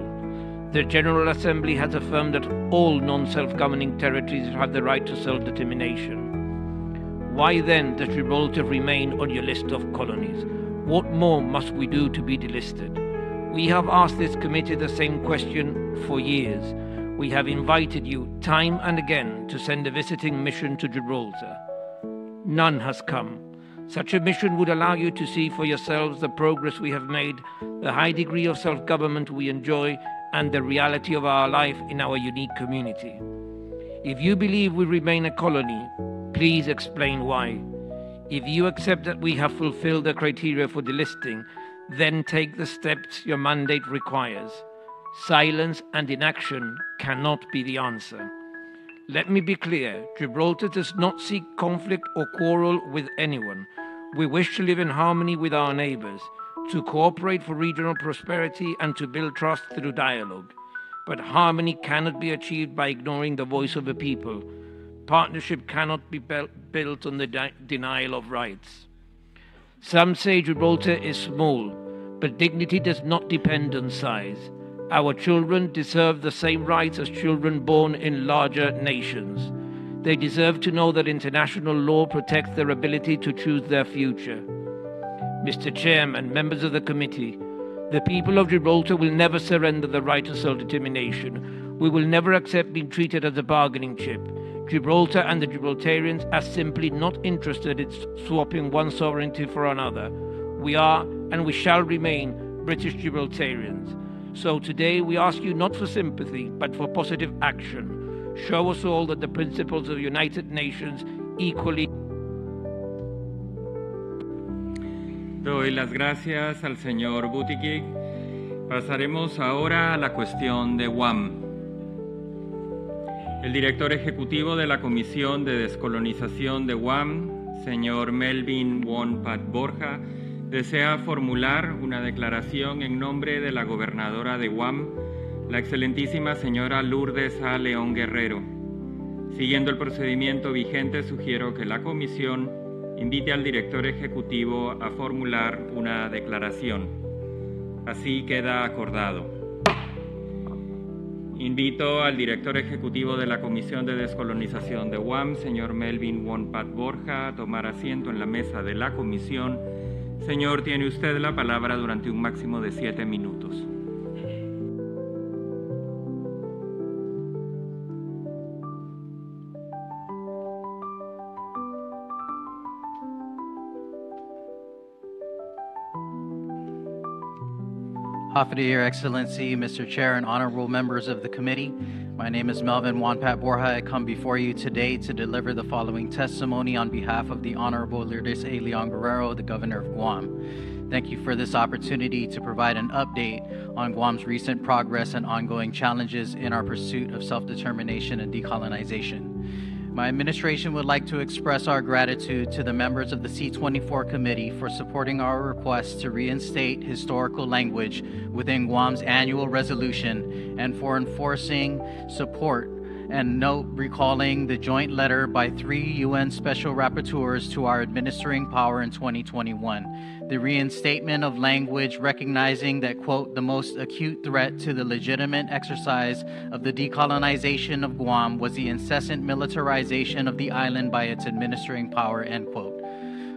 The General Assembly has affirmed that all non-self-governing territories have the right to self-determination. Why then does Gibraltar remain on your list of colonies? What more must we do to be delisted? We have asked this committee the same question for years. We have invited you time and again to send a visiting mission to Gibraltar. None has come. Such a mission would allow you to see for yourselves the progress we have made, the high degree of self-government we enjoy, and the reality of our life in our unique community. If you believe we remain a colony, please explain why. If you accept that we have fulfilled the criteria for delisting, then take the steps your mandate requires. Silence and inaction cannot be the answer. Let me be clear, Gibraltar does not seek conflict or quarrel with anyone. We wish to live in harmony with our neighbours, to cooperate for regional prosperity and to build trust through dialogue. But harmony cannot be achieved by ignoring the voice of the people. Partnership cannot be built on the denial of rights. Some say Gibraltar is small, but dignity does not depend on size. Our children deserve the same rights as children born in larger nations. They deserve to know that international law protects their ability to choose their future. Mr. Chairman, members of the committee, the people of Gibraltar will never surrender the right to self-determination. We will never accept being treated as a bargaining chip. Gibraltar and the Gibraltarians are simply not interested in swapping one sovereignty for another. We are and we shall remain British Gibraltarians. So today we ask you not for sympathy, but for positive action. Show us all that the principles of the United Nations equally. Doy las gracias al señor Buttigieg. Pasaremos ahora a la cuestión de Guam. El director ejecutivo de la Comisión de Descolonización de Guam, señor Melvin Wonpat Borja, desea formular una declaración en nombre de la gobernadora de Guam, la excelentísima señora Lourdes A. León Guerrero. Siguiendo el procedimiento vigente, sugiero que la Comisión invite al director ejecutivo a formular una declaración. Así queda acordado. Invito al director ejecutivo de la Comisión de Descolonización de Guam, señor Melvin Wonpat Borja, a tomar asiento en la mesa de la Comisión. Señor, tiene usted la palabra durante un máximo de 7 minutos. Hafide, Your Excellency, Mr. Chair, and honorable members of the committee. My name is Melvin Wonpat Borja. I come before you today to deliver the following testimony on behalf of the Honorable Lourdes A. León Guerrero, the Governor of Guam. Thank you for this opportunity to provide an update on Guam's recent progress and ongoing challenges in our pursuit of self-determination and decolonization. My administration would like to express our gratitude to the members of the C24 committee for supporting our request to reinstate historical language within Guam's annual resolution and for enforcing support and note recalling the joint letter by 3 UN Special Rapporteurs to our administering power in 2021. The reinstatement of language recognizing that, quote, the most acute threat to the legitimate exercise of the decolonization of Guam was the incessant militarization of the island by its administering power, end quote,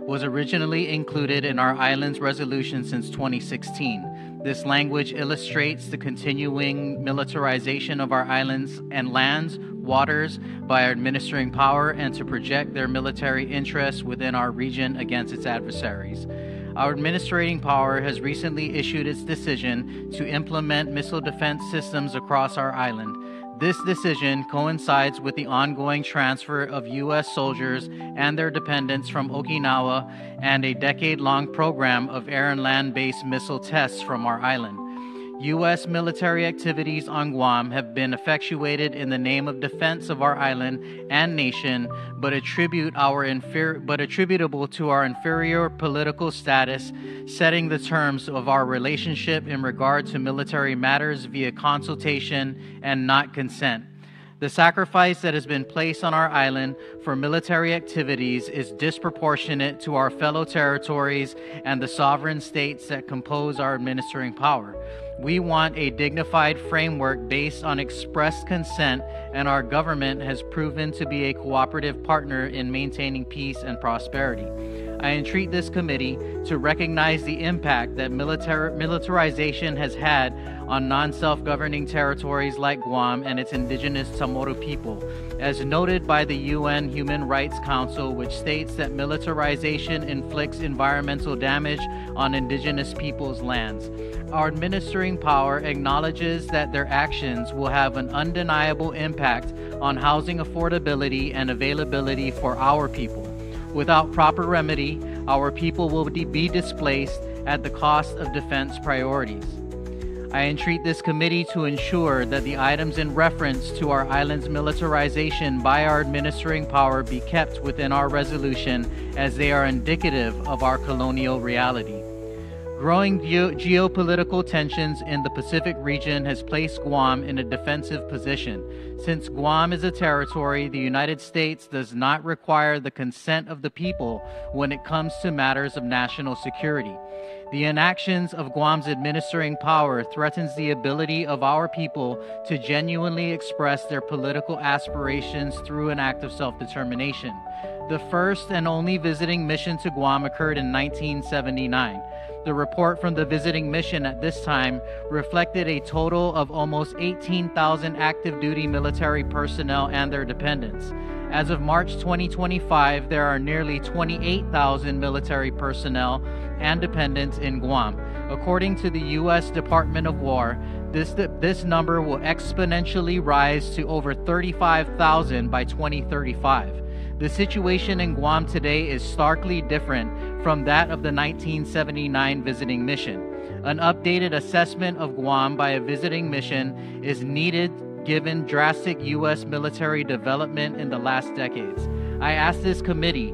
was originally included in our island's resolution since 2016. This language illustrates the continuing militarization of our islands and lands, waters, by our administering power and to project their military interests within our region against its adversaries. Our administrating power has recently issued its decision to implement missile defense systems across our island. This decision coincides with the ongoing transfer of U.S. soldiers and their dependents from Okinawa and a decade-long program of air and land-based missile tests from our island. U.S. military activities on Guam have been effectuated in the name of defense of our island and nation, but attributable to our inferior political status, setting the terms of our relationship in regard to military matters via consultation and not consent. The sacrifice that has been placed on our island for military activities is disproportionate to our fellow territories and the sovereign states that compose our administering power. We want a dignified framework based on express consent, and our government has proven to be a cooperative partner in maintaining peace and prosperity. I entreat this committee to recognize the impact that militarization has had on non-self-governing territories like Guam and its indigenous Chamorro people, as noted by the UN Human Rights Council, which states that militarization inflicts environmental damage on indigenous peoples' lands. Our administering power acknowledges that their actions will have an undeniable impact on housing affordability and availability for our people. Without proper remedy, our people will be displaced at the cost of defense priorities. I entreat this committee to ensure that the items in reference to our island's militarization by our administering power be kept within our resolution, as they are indicative of our colonial reality. Growing geopolitical tensions in the Pacific region has placed Guam in a defensive position. Since Guam is a territory, the United States does not require the consent of the people when it comes to matters of national security. The inactions of Guam's administering power threatens the ability of our people to genuinely express their political aspirations through an act of self-determination. The first and only visiting mission to Guam occurred in 1979. The report from the visiting mission at this time reflected a total of almost 18,000 active duty military personnel and their dependents. As of March 2025, there are nearly 28,000 military personnel and dependents in Guam. According to the U.S. Department of War, this number will exponentially rise to over 35,000 by 2035. The situation in Guam today is starkly different from that of the 1979 visiting mission. An updated assessment of Guam by a visiting mission is needed given drastic U.S. military development in the last decades. I ask this committee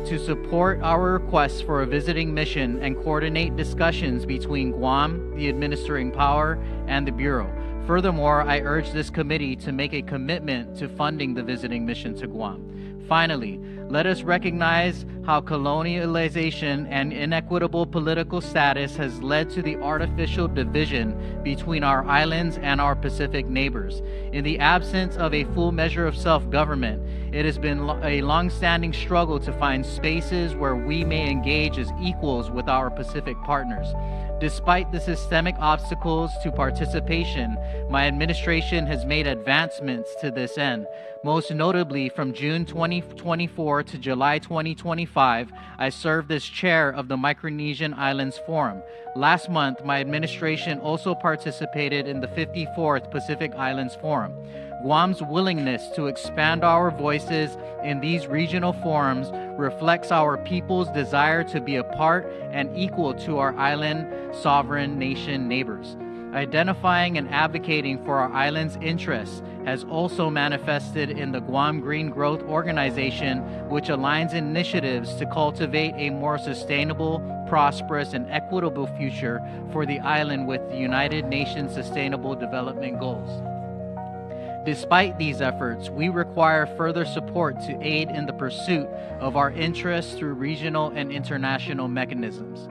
to support our request for a visiting mission and coordinate discussions between Guam, the administering power, and the Bureau. Furthermore, I urge this committee to make a commitment to funding the visiting mission to Guam. Finally, let us recognize how colonialization and inequitable political status has led to the artificial division between our islands and our Pacific neighbors. In the absence of a full measure of self-government, it has been a long-standing struggle to find spaces where we may engage as equals with our Pacific partners. Despite the systemic obstacles to participation, my administration has made advancements to this end. Most notably, from June 2024 to July 2025, I served as chair of the Micronesian Islands Forum. Last month, my administration also participated in the 54th Pacific Islands Forum. Guam's willingness to expand our voices in these regional forums reflects our people's desire to be a part and equal to our island sovereign nation neighbors. Identifying and advocating for our island's interests has also manifested in the Guam Green Growth Organization, which aligns initiatives to cultivate a more sustainable, prosperous, and equitable future for the island with the United Nations Sustainable Development Goals. Despite these efforts, we require further support to aid in the pursuit of our interests through regional and international mechanisms.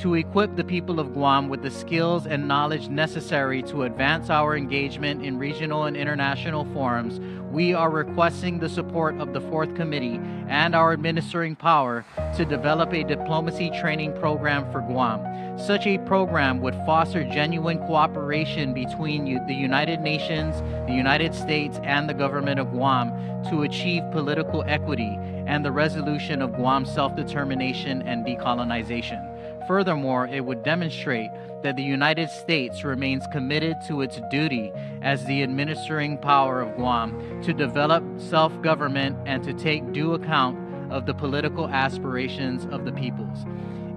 To equip the people of Guam with the skills and knowledge necessary to advance our engagement in regional and international forums, we are requesting the support of the Fourth Committee and our administering power to develop a diplomacy training program for Guam. Such a program would foster genuine cooperation between the United Nations, the United States, and the government of Guam to achieve political equity and the resolution of Guam's self-determination and decolonization. Furthermore, it would demonstrate that the United States remains committed to its duty as the administering power of Guam to develop self-government and to take due account of the political aspirations of the peoples.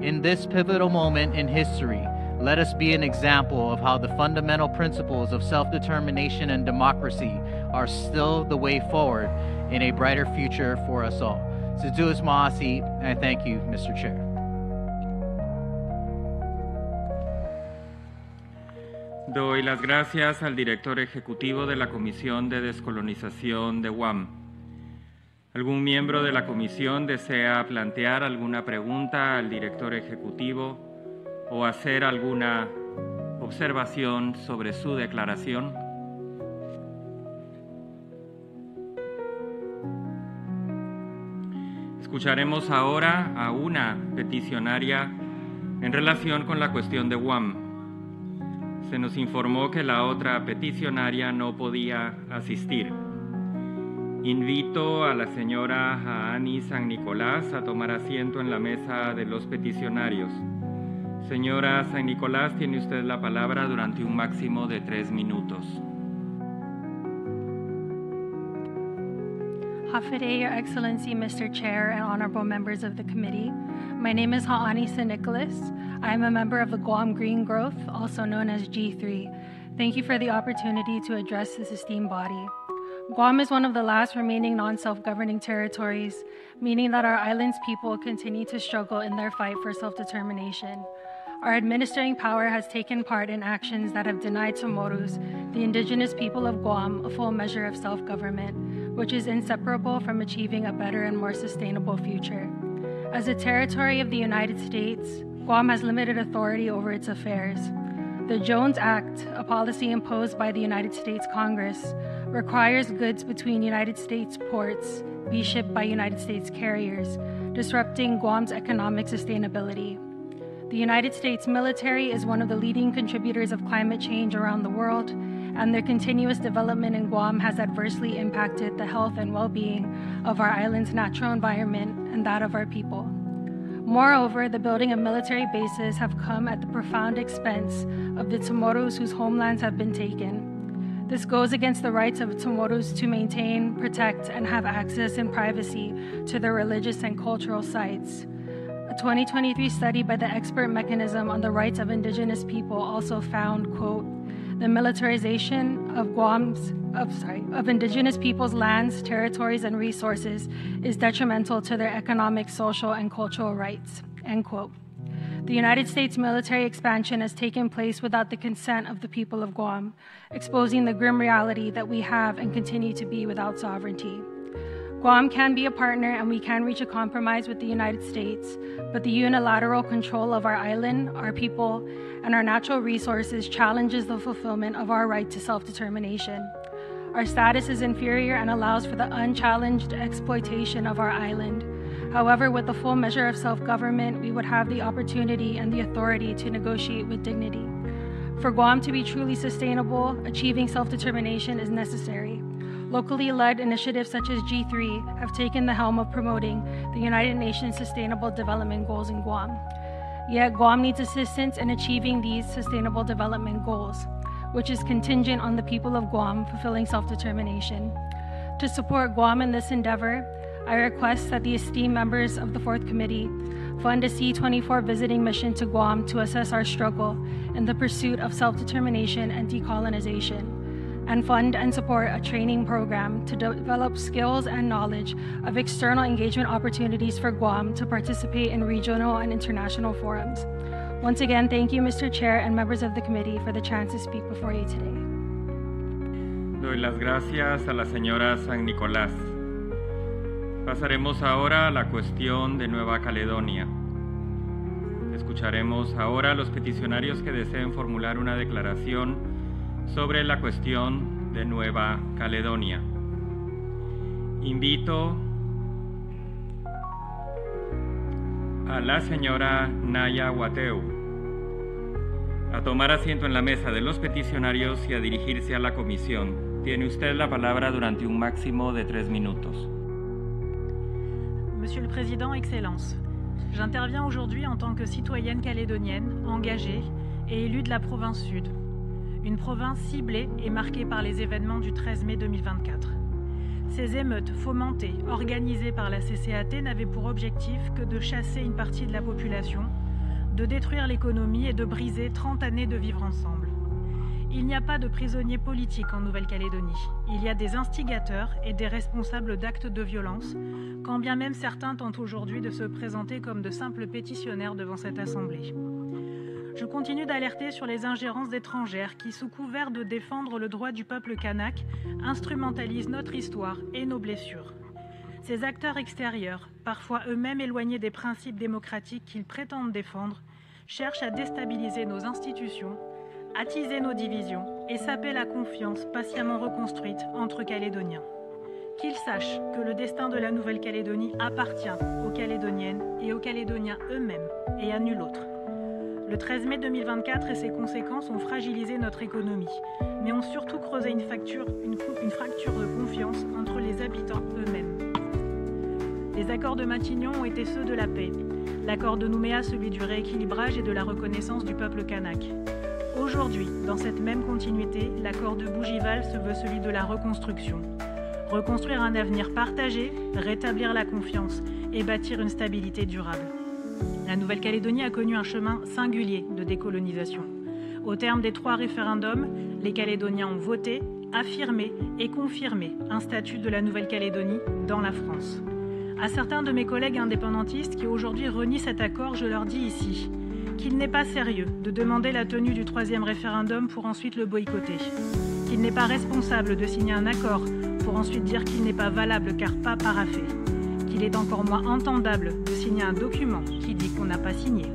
In this pivotal moment in history, let us be an example of how the fundamental principles of self-determination and democracy are still the way forward in a brighter future for us all. Seduus Maasi, and thank you, Mr. Chair. Doy las gracias al director ejecutivo de la Comisión de Descolonización de Guam. ¿Algún miembro de la comisión desea plantear alguna pregunta al director ejecutivo o hacer alguna observación sobre su declaración? Escucharemos ahora a una peticionaria en relación con la cuestión de Guam. Se nos informó que la otra peticionaria no podía asistir. Invito a la señora Haani San Nicolás a tomar asiento en la mesa de los peticionarios. Señora San Nicolás, tiene usted la palabra durante un máximo de 3 minutos. Hafide, Your Excellency, Mr. Chair, and honorable members of the committee. My name is Haani San Nicolás. I am a member of the Guam Green Growth, also known as G3. Thank you for the opportunity to address this esteemed body. Guam is one of the last remaining non-self-governing territories, meaning that our island's people continue to struggle in their fight for self-determination. Our administering power has taken part in actions that have denied Chamorros, the indigenous people of Guam, a full measure of self-government, which is inseparable from achieving a better and more sustainable future. As a territory of the United States, Guam has limited authority over its affairs. The Jones Act, a policy imposed by the United States Congress, requires goods between United States ports be shipped by United States carriers, disrupting Guam's economic sustainability. The United States military is one of the leading contributors of climate change around the world, and their continuous development in Guam has adversely impacted the health and well-being of our island's natural environment and that of our people. Moreover, the building of military bases have come at the profound expense of the Chamorros whose homelands have been taken. This goes against the rights of Chamorros to maintain, protect, and have access and privacy to their religious and cultural sites. A 2023 study by the Expert Mechanism on the Rights of Indigenous People also found, quote, the militarization of indigenous peoples' lands, territories, and resources is detrimental to their economic, social, and cultural rights, end quote. The United States military expansion has taken place without the consent of the people of Guam, exposing the grim reality that we have and continue to be without sovereignty. Guam can be a partner and we can reach a compromise with the United States, but the unilateral control of our island, our people, and our natural resources challenges the fulfillment of our right to self-determination. Our status is inferior and allows for the unchallenged exploitation of our island. However, with the full measure of self-government, we would have the opportunity and the authority to negotiate with dignity. For Guam to be truly sustainable, achieving self-determination is necessary. Locally led initiatives such as G3 have taken the helm of promoting the United Nations Sustainable Development Goals in Guam. Yet Guam needs assistance in achieving these sustainable development goals, which is contingent on the people of Guam fulfilling self-determination. To support Guam in this endeavor, I request that the esteemed members of the Fourth Committee fund a C-24 visiting mission to Guam to assess our struggle in the pursuit of self-determination and decolonization, and fund and support a training program to develop skills and knowledge of external engagement opportunities for Guam to participate in regional and international forums. Once again, thank you, Mr. Chair and members of the committee, for the chance to speak before you today. Doy las gracias a la señora San Nicolás. Pasaremos ahora a la cuestión de Nueva Caledonia. Escucharemos ahora a los peticionarios que deseen formular una declaración sobre la cuestión de Nueva Caledonia. Invito a la señora Naya Wateu a tomar asiento en la mesa de los peticionarios y a dirigirse a la comisión. Tiene usted la palabra durante un máximo de 3 minutos. Monsieur le Président, Excellences, j'interviens aujourd'hui en tant que citoyenne calédonienne, engagée et élue de la province Sud, une province ciblée et marquée par les événements du 13 mai 2024. Ces émeutes fomentées, organisées par la CCAT, n'avaient pour objectif que de chasser une partie de la population, de détruire l'économie et de briser 30 années de vivre ensemble. Il n'y a pas de prisonniers politiques en Nouvelle-Calédonie. Il y a des instigateurs et des responsables d'actes de violence, quand bien même certains tentent aujourd'hui de se présenter comme de simples pétitionnaires devant cette Assemblée. Je continue d'alerter sur les ingérences étrangères qui, sous couvert de défendre le droit du peuple kanak, instrumentalisent notre histoire et nos blessures. Ces acteurs extérieurs, parfois eux-mêmes éloignés des principes démocratiques qu'ils prétendent défendre, cherchent à déstabiliser nos institutions, attiser nos divisions et saper la confiance patiemment reconstruite entre Calédoniens. Qu'ils sachent que le destin de la Nouvelle-Calédonie appartient aux Calédoniennes et aux Calédoniens eux-mêmes et à nul autre. Le 13 mai 2024 et ses conséquences ont fragilisé notre économie, mais ont surtout creusé une fracture de confiance entre les habitants eux-mêmes. Les accords de Matignon ont été ceux de la paix, l'accord de Nouméa celui du rééquilibrage et de la reconnaissance du peuple kanak. Aujourd'hui, dans cette même continuité, l'accord de Bougival se veut celui de la reconstruction. Reconstruire un avenir partagé, rétablir la confiance et bâtir une stabilité durable. La Nouvelle-Calédonie a connu un chemin singulier de décolonisation. Au terme des 3 référendums, les Calédoniens ont voté, affirmé et confirmé un statut de la Nouvelle-Calédonie dans la France. À certains de mes collègues indépendantistes qui aujourd'hui renient cet accord, je leur dis ici qu'il n'est pas sérieux de demander la tenue du 3e référendum pour ensuite le boycotter, qu'il n'est pas responsable de signer un accord pour ensuite dire qu'il n'est pas valable car pas paraphé, qu'il est encore moins entendable de signer un document qui dit qu'on n'a pas signé.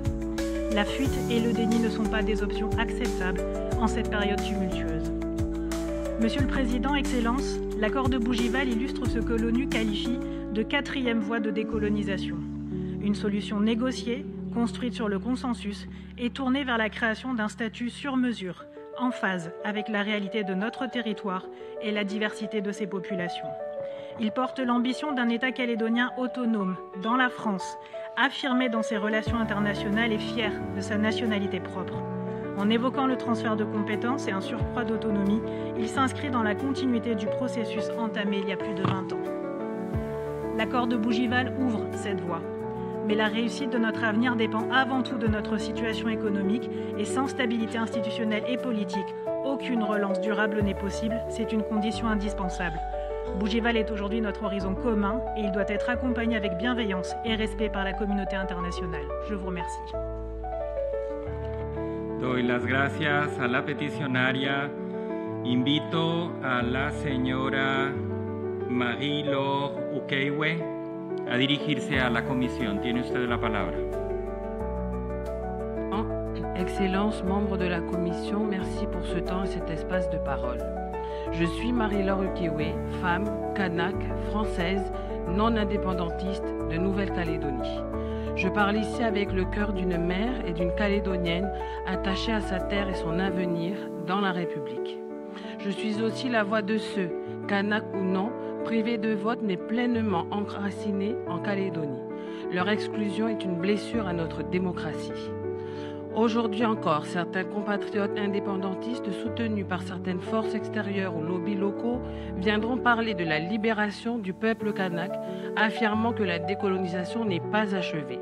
La fuite et le déni ne sont pas des options acceptables en cette période tumultueuse. Monsieur le Président, Excellences, l'accord de Bougival illustre ce que l'ONU qualifie de 4e voie de décolonisation. Une solution négociée, construite sur le consensus et tournée vers la création d'un statut sur mesure, en phase avec la réalité de notre territoire et la diversité de ses populations. Il porte l'ambition d'un État calédonien autonome, dans la France, affirmé dans ses relations internationales et fier de sa nationalité propre. En évoquant le transfert de compétences et un surcroît d'autonomie, il s'inscrit dans la continuité du processus entamé il y a plus de 20 ans. L'accord de Bougival ouvre cette voie. Mais la réussite de notre avenir dépend avant tout de notre situation économique et sans stabilité institutionnelle et politique, aucune relance durable n'est possible, c'est une condition indispensable. Bougival est aujourd'hui notre horizon commun et il doit être accompagné avec bienveillance et respect par la communauté internationale. Je vous remercie. Doy las gracias a la peticionaria. Invito a la señora Marie-Laure Ukeiwe a dirigirse a la comisión. Tiene usted la palabra. Excellences, membres de la commission, merci pour ce temps et cet espace de parole. Je suis Marie-Laure Ukeiwe, femme, kanak, française, non indépendantiste de Nouvelle-Calédonie. Je parle ici avec le cœur d'une mère et d'une Calédonienne attachée à sa terre et son avenir dans la République. Je suis aussi la voix de ceux, kanak ou non, privés de vote mais pleinement enracinés en Calédonie. Leur exclusion est une blessure à notre démocratie. Aujourd'hui encore, certains compatriotes indépendantistes soutenus par certaines forces extérieures ou lobbies locaux viendront parler de la libération du peuple kanak, affirmant que la décolonisation n'est pas achevée.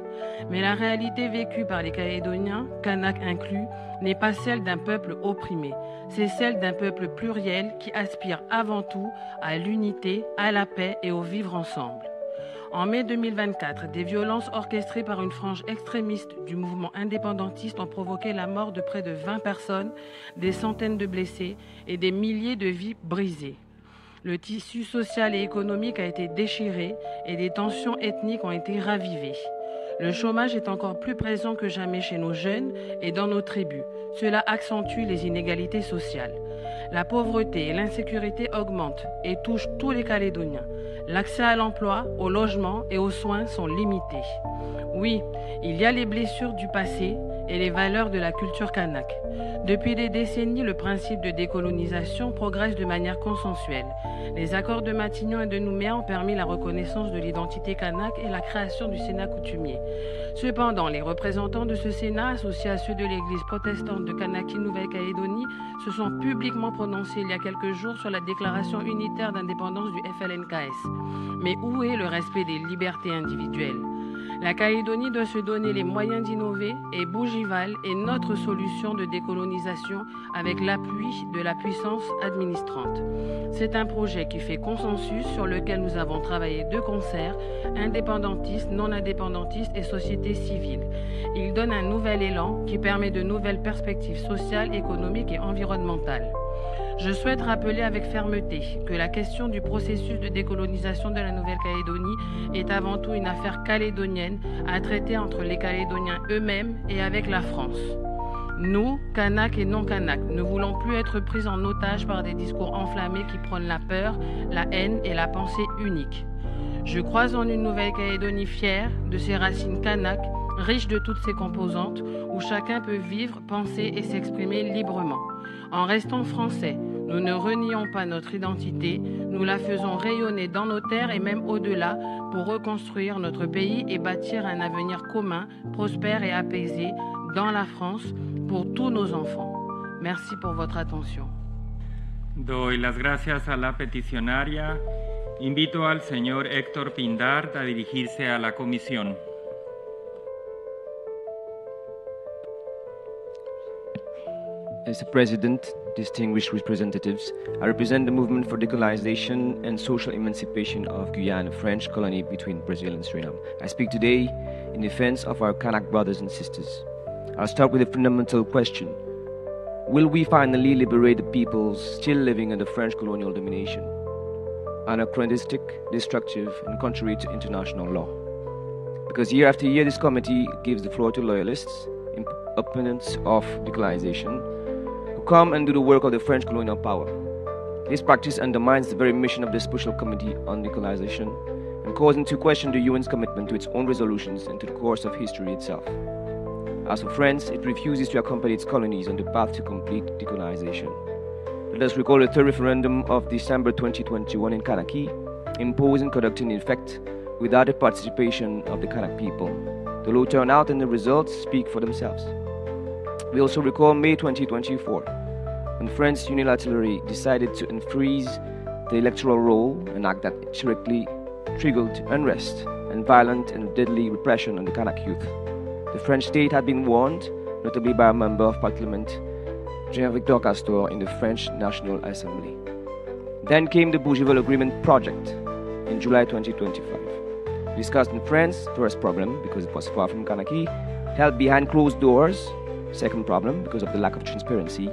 Mais la réalité vécue par les Calédoniens, kanak inclus, n'est pas celle d'un peuple opprimé. C'est celle d'un peuple pluriel qui aspire avant tout à l'unité, à la paix et au vivre ensemble. En mai 2024, des violences orchestrées par une frange extrémiste du mouvement indépendantiste ont provoqué la mort de près de 20 personnes, des centaines de blessés et des milliers de vies brisées. Le tissu social et économique a été déchiré et des tensions ethniques ont été ravivées. Le chômage est encore plus présent que jamais chez nos jeunes et dans nos tribus. Cela accentue les inégalités sociales. La pauvreté et l'insécurité augmentent et touchent tous les Calédoniens. L'accès à l'emploi, au logement et aux soins sont limités. Oui, il y a les blessures du passé et les valeurs de la culture kanak. Depuis des décennies, le principe de décolonisation progresse de manière consensuelle. Les accords de Matignon et de Nouméa ont permis la reconnaissance de l'identité kanak et la création du Sénat coutumier. Cependant, les représentants de ce Sénat, associés à ceux de l'Église protestante de Kanaki Nouvelle-Calédonie, se sont publiquement prononcés il y a quelques jours sur la déclaration unitaire d'indépendance du FLNKS. Mais où est le respect des libertés individuelles ? La Calédonie doit se donner les moyens d'innover et Bougival est notre solution de décolonisation avec l'appui de la puissance administrante. C'est un projet qui fait consensus sur lequel nous avons travaillé de concert, indépendantistes, non-indépendantistes et société civile. Il donne un nouvel élan qui permet de nouvelles perspectives sociales, économiques et environnementales. Je souhaite rappeler avec fermeté que la question du processus de décolonisation de la Nouvelle-Calédonie est avant tout une affaire calédonienne à traiter entre les Calédoniens eux-mêmes et avec la France. Nous, Kanak et non-Kanak, ne voulons plus être pris en otage par des discours enflammés qui prônent la peur, la haine et la pensée unique. Je crois en une Nouvelle-Calédonie fière de ses racines Kanak, riche de toutes ses composantes, où chacun peut vivre, penser et s'exprimer librement. En restant français, nous ne renions pas notre identité, nous la faisons rayonner dans nos terres et même au-delà pour reconstruire notre pays et bâtir un avenir commun, prospère et apaisé dans la France pour tous nos enfants. Merci pour votre attention. Doy las gracias a la peticionaria. Invito al señor Héctor Pindart a dirigirse a la comisión. Mr. President, distinguished representatives, I represent the movement for decolonization and social emancipation of Guyana, French colony between Brazil and Suriname. I speak today in defense of our Kanak brothers and sisters. I'll start with a fundamental question. Will we finally liberate the peoples still living under French colonial domination? Anachronistic, destructive, and contrary to international law. Because year after year, this committee gives the floor to loyalists, opponents of decolonization, come and do the work of the French colonial power. This practice undermines the very mission of the Special Committee on Decolonization and calls into question the UN's commitment to its own resolutions and to the course of history itself. As for France, it refuses to accompany its colonies on the path to complete decolonization. Let us recall the third referendum of December 2021 in Kanaki, imposed and conducted in effect without the participation of the Kanak people. The low turnout and the results speak for themselves. We also recall May 2024, when France unilaterally decided to unfreeze the electoral roll, an act that directly triggered unrest and violent and deadly repression on the Kanak youth. The French state had been warned, notably by a member of parliament, Jean-Victor Castor, in the French National Assembly. Then came the Bougival Agreement project in July 2025. Discussed in France, first problem, because it was far from Kanaki, held behind closed doors, second problem, because of the lack of transparency,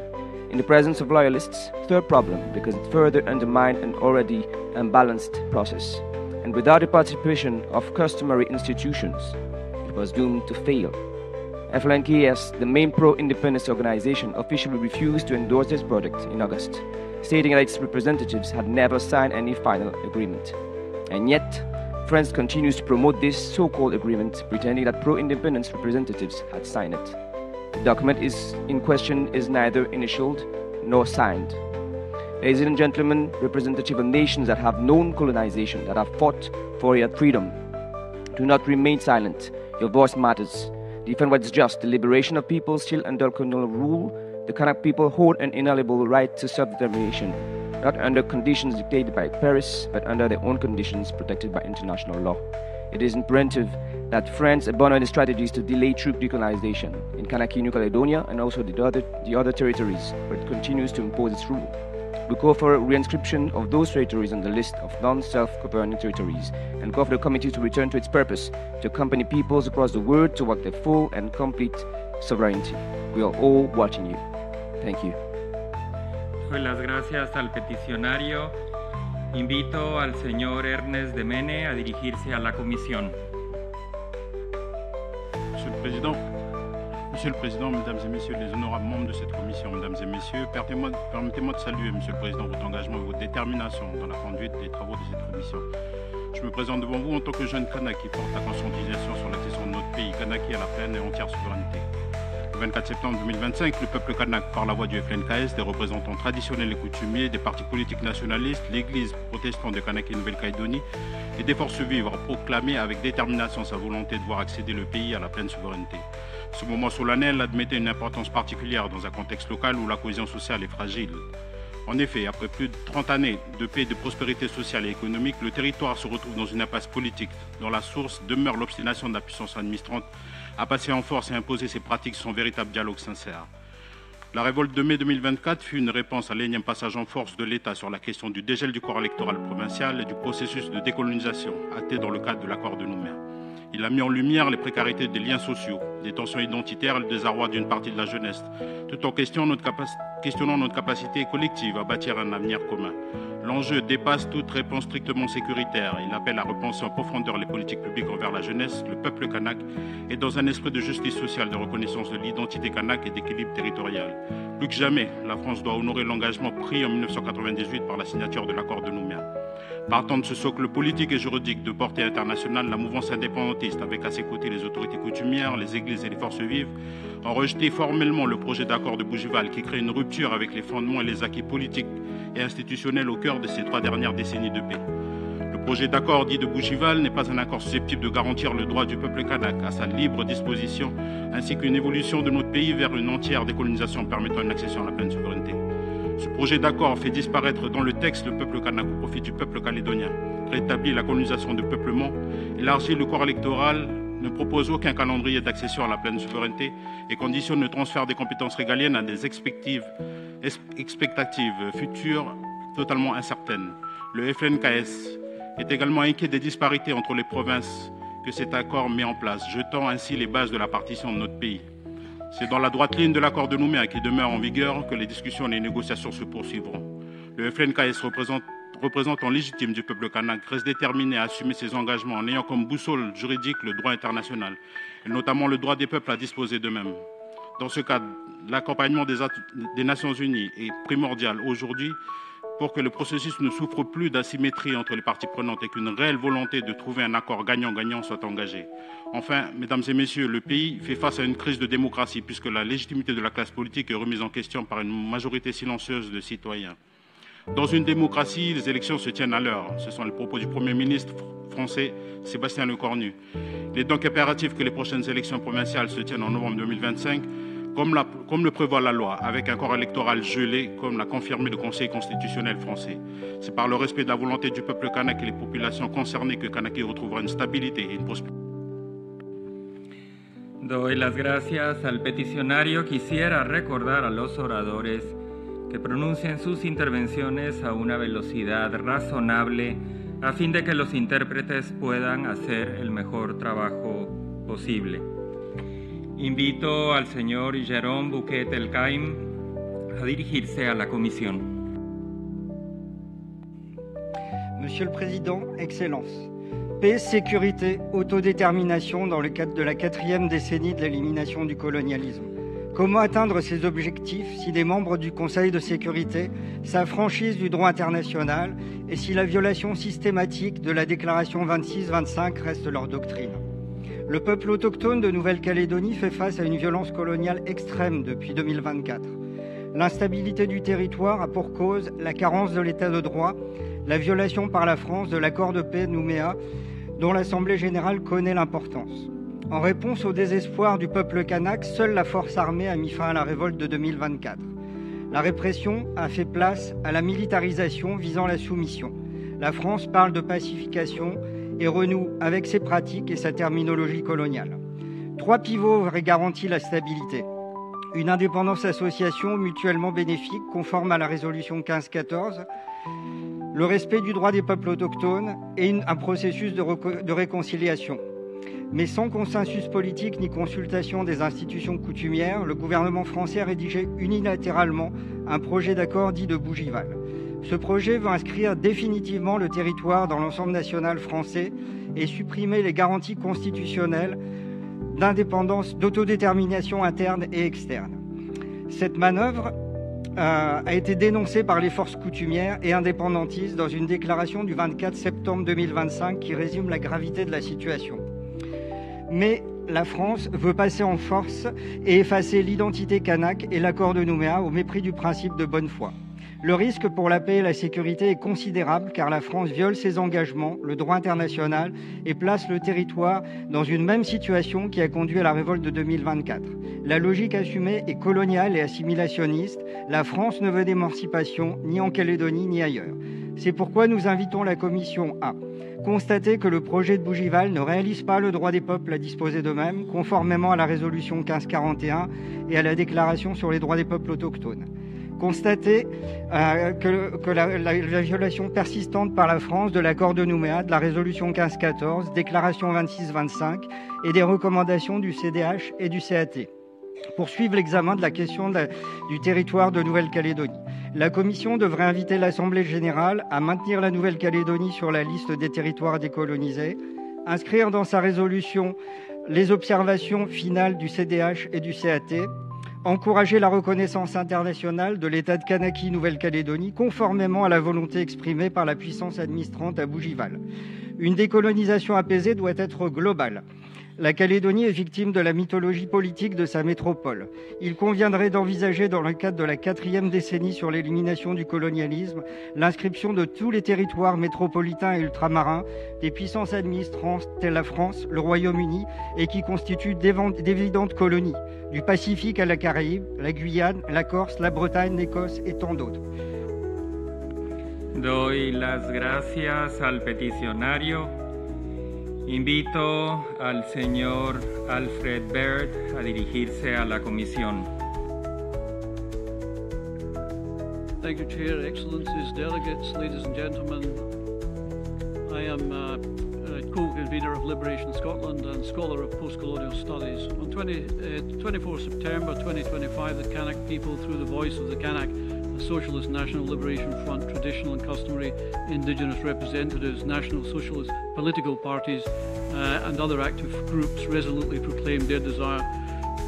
in the presence of loyalists, third problem, because it further undermined an already unbalanced process, and without the participation of customary institutions, it was doomed to fail. FLNKS, the main pro-independence organization, officially refused to endorse this project in August, stating that its representatives had never signed any final agreement. And yet, France continues to promote this so-called agreement, pretending that pro-independence representatives had signed it. The document in question is neither initialed nor signed. Ladies and gentlemen, representatives of nations that have known colonization, that have fought for your freedom, do not remain silent. Your voice matters. Defend what is just, the liberation of people still under colonial rule. The Kanak people hold an inalienable right to self-determination, not under conditions dictated by Paris, but under their own conditions protected by international law. It is imperative that France abandon the strategies to delay troop decolonization in Kanaki, New Caledonia, and also the other territories where it continues to impose its rule. We call for a reinscription of those territories on the list of non-self-governing territories and call for the committee to return to its purpose, to accompany peoples across the world toward their full and complete sovereignty. We are all watching you. Thank you. Doy las gracias al peticionario. Invito al señor Ernest de Mene a dirigirse a la comisión. Monsieur le Président, Mesdames et Messieurs les honorables membres de cette commission, Mesdames et Messieurs, permettez-moi de saluer, Monsieur le Président, votre engagement et votre détermination dans la conduite des travaux de cette commission. Je me présente devant vous en tant que jeune Kanak qui porte la conscientisation sur l'accession de notre pays Kanaki à la pleine et entière souveraineté. Le 24 septembre 2025, le peuple kanak, par la voix du FLNKS, des représentants traditionnels et coutumiers, des partis politiques nationalistes, l'Église protestante de Kanak et Nouvelle-Calédonie et des forces vives a proclamé avec détermination sa volonté de voir accéder le pays à la pleine souveraineté. Ce moment solennel admettait une importance particulière dans un contexte local où la cohésion sociale est fragile. En effet, après plus de 30 années de paix et de prospérité sociale et économique, le territoire se retrouve dans une impasse politique dont la source demeure l'obstination de la puissance administrante à passer en force et imposer ses pratiques sans véritable dialogue sincère. La révolte de mai 2024 fut une réponse à l'énième passage en force de l'État sur la question du dégel du corps électoral provincial et du processus de décolonisation acté dans le cadre de l'accord de Nouméa. Il a mis en lumière les précarités des liens sociaux, des tensions identitaires et le désarroi d'une partie de la jeunesse, tout en questionnant notre capacité collective à bâtir un avenir commun. L'enjeu dépasse toute réponse strictement sécuritaire. Il appelle à repenser en profondeur les politiques publiques envers la jeunesse, le peuple kanak, et dans un esprit de justice sociale, de reconnaissance de l'identité kanak et d'équilibre territorial. Plus que jamais, la France doit honorer l'engagement pris en 1998 par la signature de l'accord de Nouméa. Partant de ce socle politique et juridique de portée internationale, la mouvance indépendantiste, avec à ses côtés les autorités coutumières, les églises et les forces vives, ont rejeté formellement le projet d'accord de Bougival qui crée une rupture avec les fondements et les acquis politiques et institutionnels au cœur de ces 3 dernières décennies de paix. Le projet d'accord dit de Bougival n'est pas un accord susceptible de garantir le droit du peuple kanak à sa libre disposition, ainsi qu'une évolution de notre pays vers une entière décolonisation permettant une accession à la pleine souveraineté. Ce projet d'accord fait disparaître dans le texte le peuple kanak au profit du peuple calédonien, rétablit la colonisation de peuplement, élargit le corps électoral, ne propose aucun calendrier d'accession à la pleine souveraineté et conditionne le transfert des compétences régaliennes à des expectatives futures totalement incertaines. Le FLNKS est également inquiet des disparités entre les provinces que cet accord met en place, jetant ainsi les bases de la partition de notre pays. C'est dans la droite ligne de l'accord de Nouméa qui demeure en vigueur que les discussions et les négociations se poursuivront. Le FLNKS représentant légitime du peuple kanak reste déterminé à assumer ses engagements en ayant comme boussole juridique le droit international, et notamment le droit des peuples à disposer d'eux-mêmes. Dans ce cadre, l'accompagnement des Nations Unies est primordial aujourd'hui pour que le processus ne souffre plus d'asymétrie entre les parties prenantes et qu'une réelle volonté de trouver un accord gagnant-gagnant soit engagée. Enfin, Mesdames et Messieurs, le pays fait face à une crise de démocratie puisque la légitimité de la classe politique est remise en question par une majorité silencieuse de citoyens. Dans une démocratie, les élections se tiennent à l'heure. Ce sont les propos du Premier ministre français Sébastien Lecornu. Il est donc impératif que les prochaines élections provinciales se tiennent en novembre 2025, comme le prévoit la loi, avec un corps électoral gelé, comme l'a confirmé le Conseil constitutionnel français. C'est par le respect de la volonté du peuple kanak et les populations concernées que Kanaki retrouvera une stabilité et une prospérité. Doy las gracias al peticionario. Quisiera recordar a los oradores que pronuncien sus intervenciones a una velocidad razonable a fin de que los intérpretes puedan hacer el mejor trabajo posible. Invito al señor Jérôme Bouquet-Elkaïm a dirigirse a la comisión. Monsieur le Président, Excellences, paix, sécurité, autodétermination dans le cadre de la 4e décennie de l'élimination du colonialisme. Comment atteindre ces objectifs si des membres du Conseil de sécurité s'affranchissent du droit international et si la violation systématique de la déclaration 26-25 reste leur doctrine? Le peuple autochtone de Nouvelle-Calédonie fait face à une violence coloniale extrême depuis 2024. L'instabilité du territoire a pour cause la carence de l'état de droit, la violation par la France de l'accord de paix de Nouméa, dont l'Assemblée générale connaît l'importance. En réponse au désespoir du peuple kanak, seule la force armée a mis fin à la révolte de 2024. La répression a fait place à la militarisation visant la soumission. La France parle de pacification et renoue avec ses pratiques et sa terminologie coloniale. 3 pivots auraient garanti la stabilité. une indépendance association mutuellement bénéfique conforme à la résolution 1514, le respect du droit des peuples autochtones et un processus de réconciliation. Mais sans consensus politique ni consultation des institutions coutumières, le gouvernement français a rédigé unilatéralement un projet d'accord dit de Bougival. Ce projet veut inscrire définitivement le territoire dans l'ensemble national français et supprimer les garanties constitutionnelles d'indépendance, d'autodétermination interne et externe. Cette manœuvre a été dénoncée par les forces coutumières et indépendantistes dans une déclaration du 24 septembre 2025 qui résume la gravité de la situation. Mais la France veut passer en force et effacer l'identité kanak et l'accord de Nouméa au mépris du principe de bonne foi. Le risque pour la paix et la sécurité est considérable car la France viole ses engagements, le droit international et place le territoire dans une même situation qui a conduit à la révolte de 2024. La logique assumée est coloniale et assimilationniste. La France ne veut d'émancipation ni en Calédonie ni ailleurs. C'est pourquoi nous invitons la Commission à constater que le projet de Bougival ne réalise pas le droit des peuples à disposer d'eux-mêmes, conformément à la résolution 1541 et à la déclaration sur les droits des peuples autochtones. Constater que la violation persistante par la France de l'accord de Nouméa, de la résolution 1514, déclaration 26-25 et des recommandations du CDH et du CAT. Poursuivre l'examen de la question du territoire de Nouvelle-Calédonie. La Commission devrait inviter l'Assemblée générale à maintenir la Nouvelle-Calédonie sur la liste des territoires décolonisés, inscrire dans sa résolution les observations finales du CDH et du CAT, encourager la reconnaissance internationale de l'État de Kanaki Nouvelle-Calédonie conformément à la volonté exprimée par la puissance administrante à Bougival. Une décolonisation apaisée doit être globale. La Calédonie est victime de la mythologie politique de sa métropole. Il conviendrait d'envisager, dans le cadre de la 4e décennie sur l'élimination du colonialisme, l'inscription de tous les territoires métropolitains et ultramarins, des puissances administrantes telles la France, le Royaume-Uni, et qui constituent d'évidentes colonies, du Pacifique à la Caraïbe, la Guyane, la Corse, la Bretagne, l'Écosse et tant d'autres. Doy las gracias al peticionario. Invito al señor Alfred Baird a dirigirse a la comisión. Thank you, Chair, Excellencies, delegates, ladies and gentlemen. I am co-convener of Liberation Scotland and scholar of post-colonial studies. On 24 September 2025, the Kanak people, through the voice of the Kanak, the Socialist National Liberation Front, traditional and customary indigenous representatives, national socialist political parties and other active groups resolutely proclaimed their desire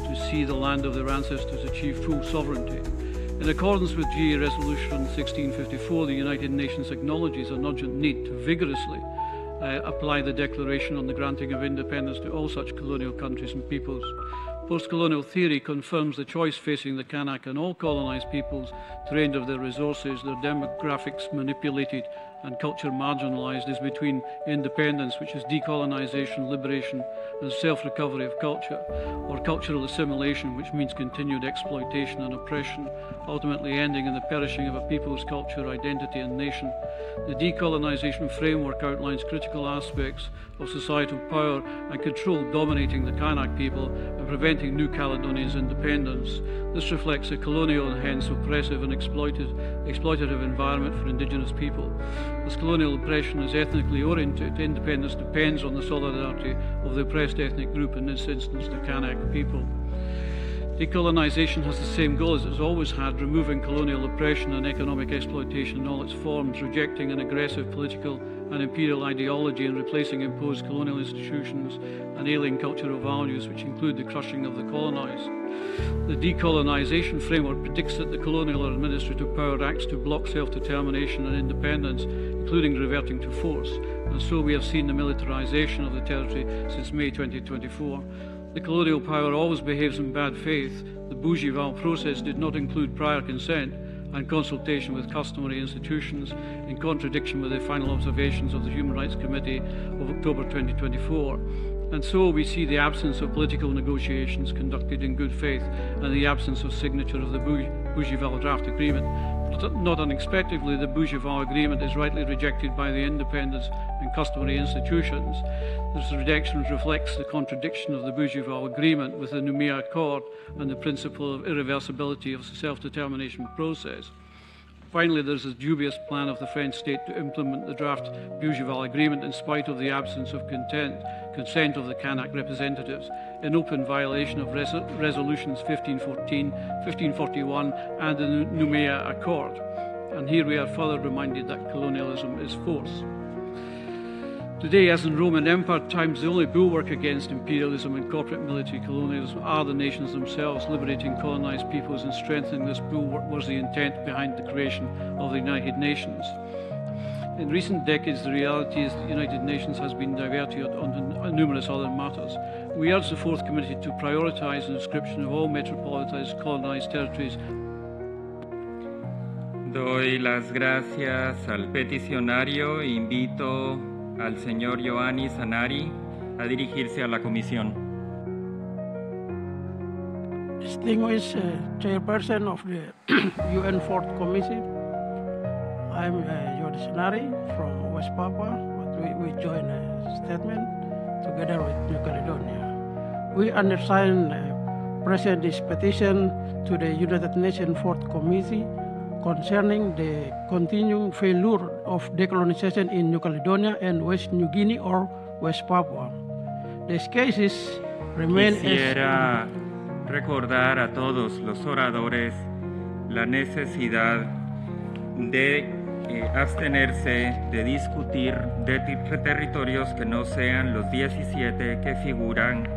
to see the land of their ancestors achieve full sovereignty. In accordance with GA Resolution 1654, the United Nations acknowledges an urgent need to vigorously apply the Declaration on the granting of independence to all such colonial countries and peoples. Post-colonial theory confirms the choice facing the Kanak and all colonised peoples, drained of their resources, their demographics manipulated and culture marginalised, is between independence, which is decolonisation, liberation and self-recovery of culture, or cultural assimilation, which means continued exploitation and oppression, ultimately ending in the perishing of a people's culture, identity and nation. The decolonisation framework outlines critical aspects of societal power and control dominating the Kanak people and preventing New Caledonia's independence. This reflects a colonial and hence oppressive and exploitative environment for indigenous people. As colonial oppression is ethnically oriented, independence depends on the solidarity of the oppressed ethnic group, in this instance the Kanak people. Decolonisation has the same goal as it's always had, removing colonial oppression and economic exploitation in all its forms, rejecting an aggressive political and imperial ideology and replacing imposed colonial institutions and alien cultural values, which include the crushing of the colonised. The decolonisation framework predicts that the colonial or administrative power acts to block self-determination and independence, including reverting to force, and so we have seen the militarisation of the territory since May 2024. The colonial power always behaves in bad faith. The Bougival process did not include prior consent and consultation with customary institutions, in contradiction with the final observations of the Human Rights Committee of October 2024. And so we see the absence of political negotiations conducted in good faith and the absence of signature of the Bougival draft agreement. Not unexpectedly, the Bougival Agreement is rightly rejected by the independent and customary institutions. This rejection reflects the contradiction of the Bougival Agreement with the Noumea Accord and the principle of irreversibility of the self-determination process. Finally, there's a dubious plan of the French state to implement the draft Bougival Agreement in spite of the absence of consent of the Kanak representatives, in open violation of resolutions 1514, 1541 and the Noumea Accord. And here we are further reminded that colonialism is force. Today, as in Roman Empire times, the only bulwark against imperialism and corporate military colonialism are the nations themselves. Liberating colonized peoples and strengthening this bulwark was the intent behind the creation of the United Nations. In recent decades, the reality is that the United Nations has been diverted on numerous other matters. We urge the Fourth Committee to prioritise the inscription of all metropolitanized colonized territories. Doy las gracias al peticionario e invito al señor Ioannis Anari a dirigirse a la comisión. Distinguished Chairperson of the UN Fourth Committee, I'm Ioannis Anari from West Papua, but we join a statement together with New Caledonia. We understand present this petition to the United Nations Fourth Committee concerning the continuing failure of decolonization in New Caledonia and West New Guinea or West Papua. These cases remain. Quisiera recordar a todos los oradores la necesidad de abstenerse de discutir de territorios que no sean los 17 que figuran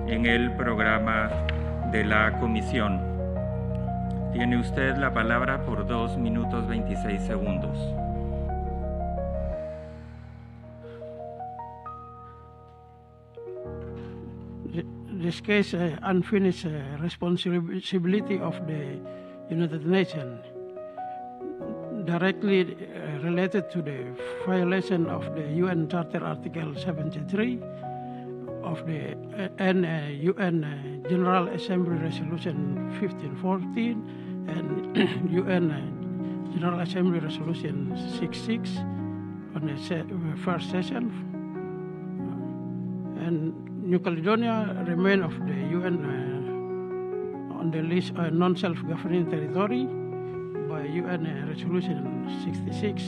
en el programa de la Comisión. Tiene usted la palabra por 2 minutos 26 segundos. This case unfinished responsibility of the United Nations directly related to the violation of the UN Charter Article 73 of the UN General Assembly Resolution 1514 and UN General Assembly Resolution 66 on the first session. And New Caledonia remain of the UN on the list non-self-governing territory by UN Resolution 66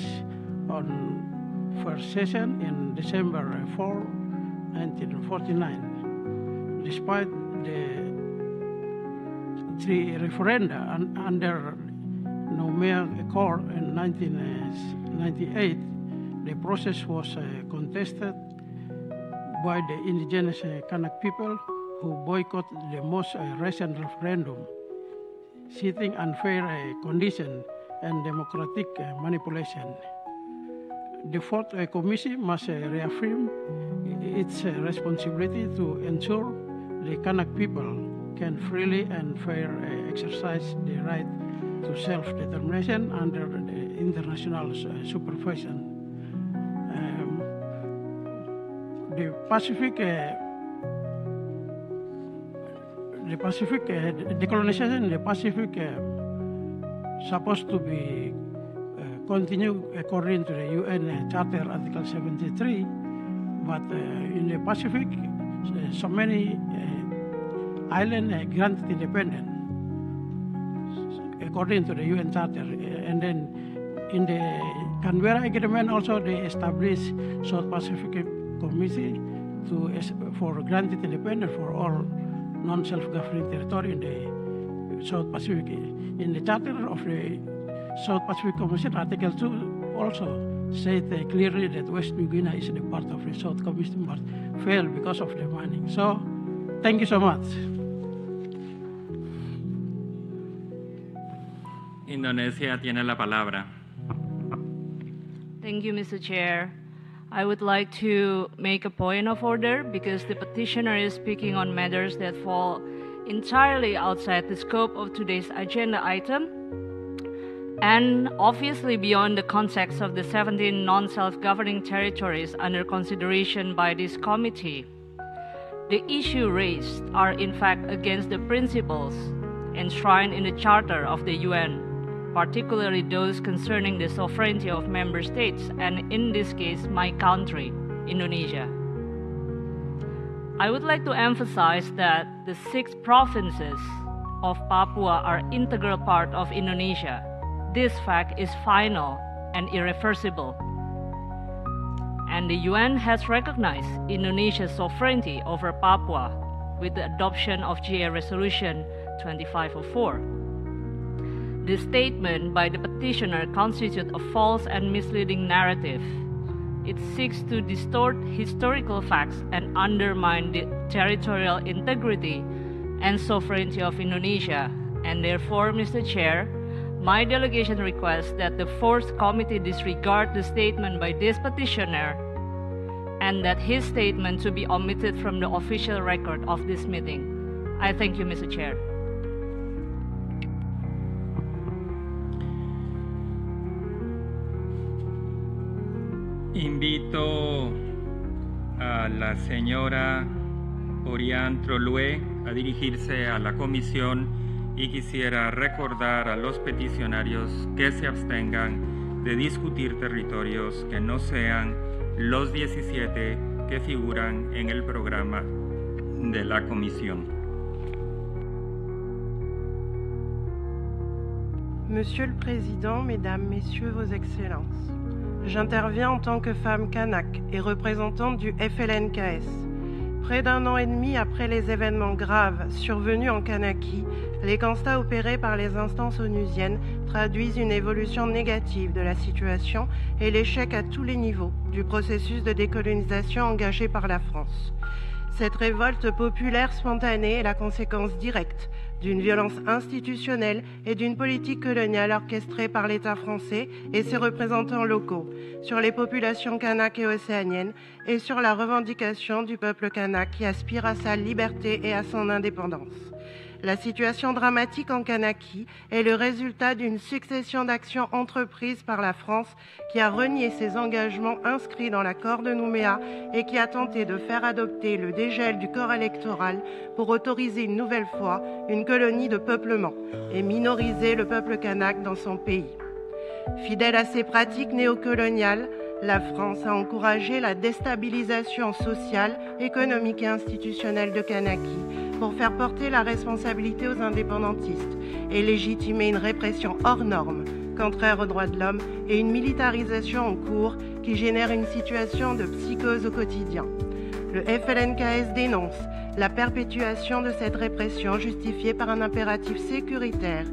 on first session in December 4, 1949. Despite the 3 referenda under Noumea Accord in 1998, the process was contested by the indigenous Kanak people who boycotted the most recent referendum, citing unfair conditions and democratic manipulation. The Fourth Commission must reaffirm its responsibility to ensure the Kanak people can freely and fair exercise the right to self-determination under the international supervision. The Pacific decolonization in the Pacific supposed to be continued according to the UN Charter Article 73, but in the Pacific, so many islands granted independence according to the UN Charter, and then in the Canberra Agreement also they established South Pacific Committee for granted independence for all non-self-governing territory in the South Pacific. In the Charter of the South Pacific Commission, Article 2 also said clearly that West New Guinea is the part of the South Commission, but failed because of the mining. So, thank you so much. Indonesia tiene la palabra. Thank you, Mr. Chair. I would like to make a point of order because the petitioner is speaking on matters that fall entirely outside the scope of today's agenda item and obviously beyond the context of the 17 non-self-governing territories under consideration by this committee. The issues raised are in fact against the principles enshrined in the Charter of the UN, particularly those concerning the sovereignty of member states, and in this case, my country, Indonesia. I would like to emphasize that the 6 provinces of Papua are an integral part of Indonesia. This fact is final and irreversible. And the UN has recognized Indonesia's sovereignty over Papua with the adoption of GA Resolution 2504. This statement by the petitioner constitutes a false and misleading narrative. It seeks to distort historical facts and undermine the territorial integrity and sovereignty of Indonesia. And therefore, Mr. Chair, my delegation requests that the 4th Committee disregard the statement by this petitioner and that his statement to be omitted from the official record of this meeting. I thank you, Mr. Chair. Invito a la señora Orián Trolue a dirigirse a la comisión y quisiera recordar a los peticionarios que se abstengan de discutir territorios que no sean los 17 que figuran en el programa de la comisión. Monsieur le Président, Mesdames, Messieurs, Vos Excellences, j'interviens en tant que femme kanak et représentante du FLNKS. Près d'un an et demi après les événements graves survenus en Kanaki, les constats opérés par les instances onusiennes traduisent une évolution négative de la situation et l'échec à tous les niveaux du processus de décolonisation engagé par la France. Cette révolte populaire spontanée est la conséquence directe d'une violence institutionnelle et d'une politique coloniale orchestrée par l'État français et ses représentants locaux sur les populations kanak et océaniennes et sur la revendication du peuple kanak qui aspire à sa liberté et à son indépendance. La situation dramatique en Kanaki est le résultat d'une succession d'actions entreprises par la France qui a renié ses engagements inscrits dans l'accord de Nouméa et qui a tenté de faire adopter le dégel du corps électoral pour autoriser une nouvelle fois une colonie de peuplement et minoriser le peuple kanak dans son pays. Fidèle à ces pratiques néocoloniales, la France a encouragé la déstabilisation sociale, économique et institutionnelle de Kanaki pour faire porter la responsabilité aux indépendantistes et légitimer une répression hors norme, contraire aux droits de l'homme et une militarisation en cours qui génère une situation de psychose au quotidien. Le FLNKS dénonce la perpétuation de cette répression justifiée par un impératif sécuritaire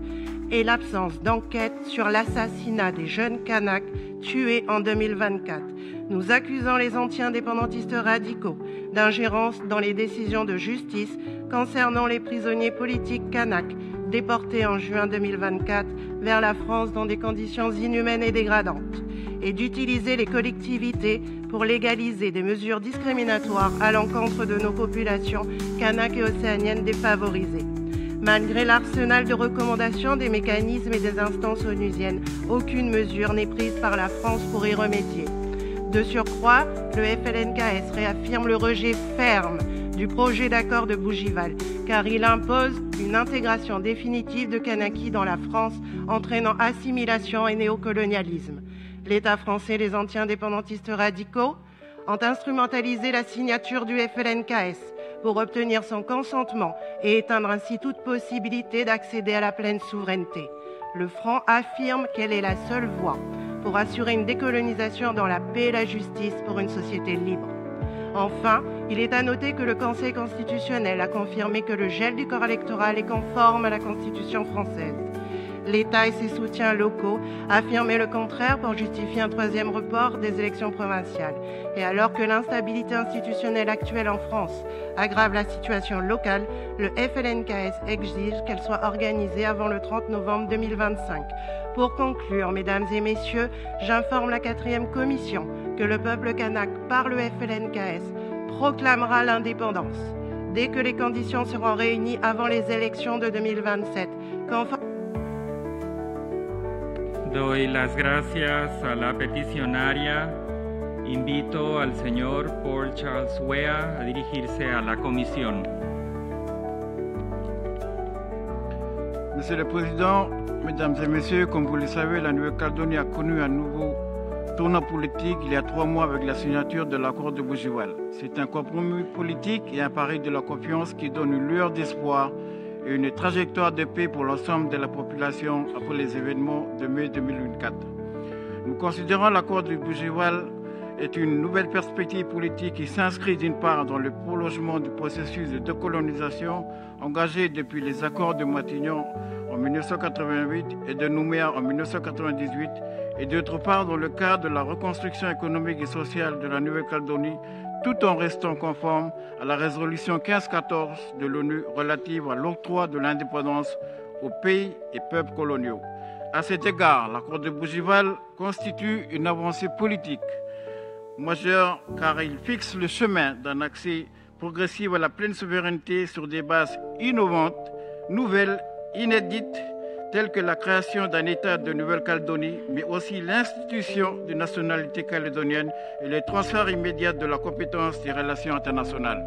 et l'absence d'enquête sur l'assassinat des jeunes Kanaks tués en 2024. Nous accusons les anti-indépendantistes radicaux d'ingérence dans les décisions de justice concernant les prisonniers politiques Kanaks déportés en juin 2024 vers la France dans des conditions inhumaines et dégradantes, et d'utiliser les collectivités pour légaliser des mesures discriminatoires à l'encontre de nos populations Kanaks et océaniennes défavorisées. Malgré l'arsenal de recommandations des mécanismes et des instances onusiennes, aucune mesure n'est prise par la France pour y remédier. De surcroît, le FLNKS réaffirme le rejet ferme du projet d'accord de Bougival, car il impose une intégration définitive de Kanaki dans la France, entraînant assimilation et néocolonialisme. L'État français et les anti-indépendantistes radicaux ont instrumentalisé la signature du FLNKS pour obtenir son consentement et éteindre ainsi toute possibilité d'accéder à la pleine souveraineté. Le Front affirme qu'elle est la seule voie pour assurer une décolonisation dans la paix et la justice pour une société libre. Enfin, il est à noter que le Conseil constitutionnel a confirmé que le gel du corps électoral est conforme à la Constitution française. L'État et ses soutiens locaux affirmaient le contraire pour justifier un troisième report des élections provinciales. Et alors que l'instabilité institutionnelle actuelle en France aggrave la situation locale, le FLNKS exige qu'elle soit organisée avant le 30 novembre 2025. Pour conclure, Mesdames et Messieurs, j'informe la 4e commission que le peuple kanak, par le FLNKS, proclamera l'indépendance dès que les conditions seront réunies avant les élections de 2027. Doy las gracias a la peticionaria. Invito al señor Paul Charles Weah a dirigirse a la comisión. Monsieur le Président, Mesdames et Messieurs, comme vous le savez, la Nouvelle-Calédonie a connu un nouveau tournant politique il y a 3 mois avec la signature de l'accord de Bougival. C'est un compromis politique et un pari de la confiance qui donne une lueur d'espoir et une trajectoire de paix pour l'ensemble de la population après les événements de mai 2024. Nous considérons l'accord de Bougival est une nouvelle perspective politique qui s'inscrit d'une part dans le prolongement du processus de décolonisation engagé depuis les accords de Matignon en 1988 et de Nouméa en 1998 et d'autre part dans le cadre de la reconstruction économique et sociale de la Nouvelle-Calédonie tout en restant conforme à la résolution 1514 de l'ONU relative à l'octroi de l'indépendance aux pays et peuples coloniaux. À cet égard, l'accord de Bougival constitue une avancée politique majeur car il fixe le chemin d'un accès progressif à la pleine souveraineté sur des bases innovantes, nouvelles, inédites, telles que la création d'un État de Nouvelle-Calédonie, mais aussi l'institution d'une nationalité calédonienne et le transfert immédiat de la compétence des relations internationales.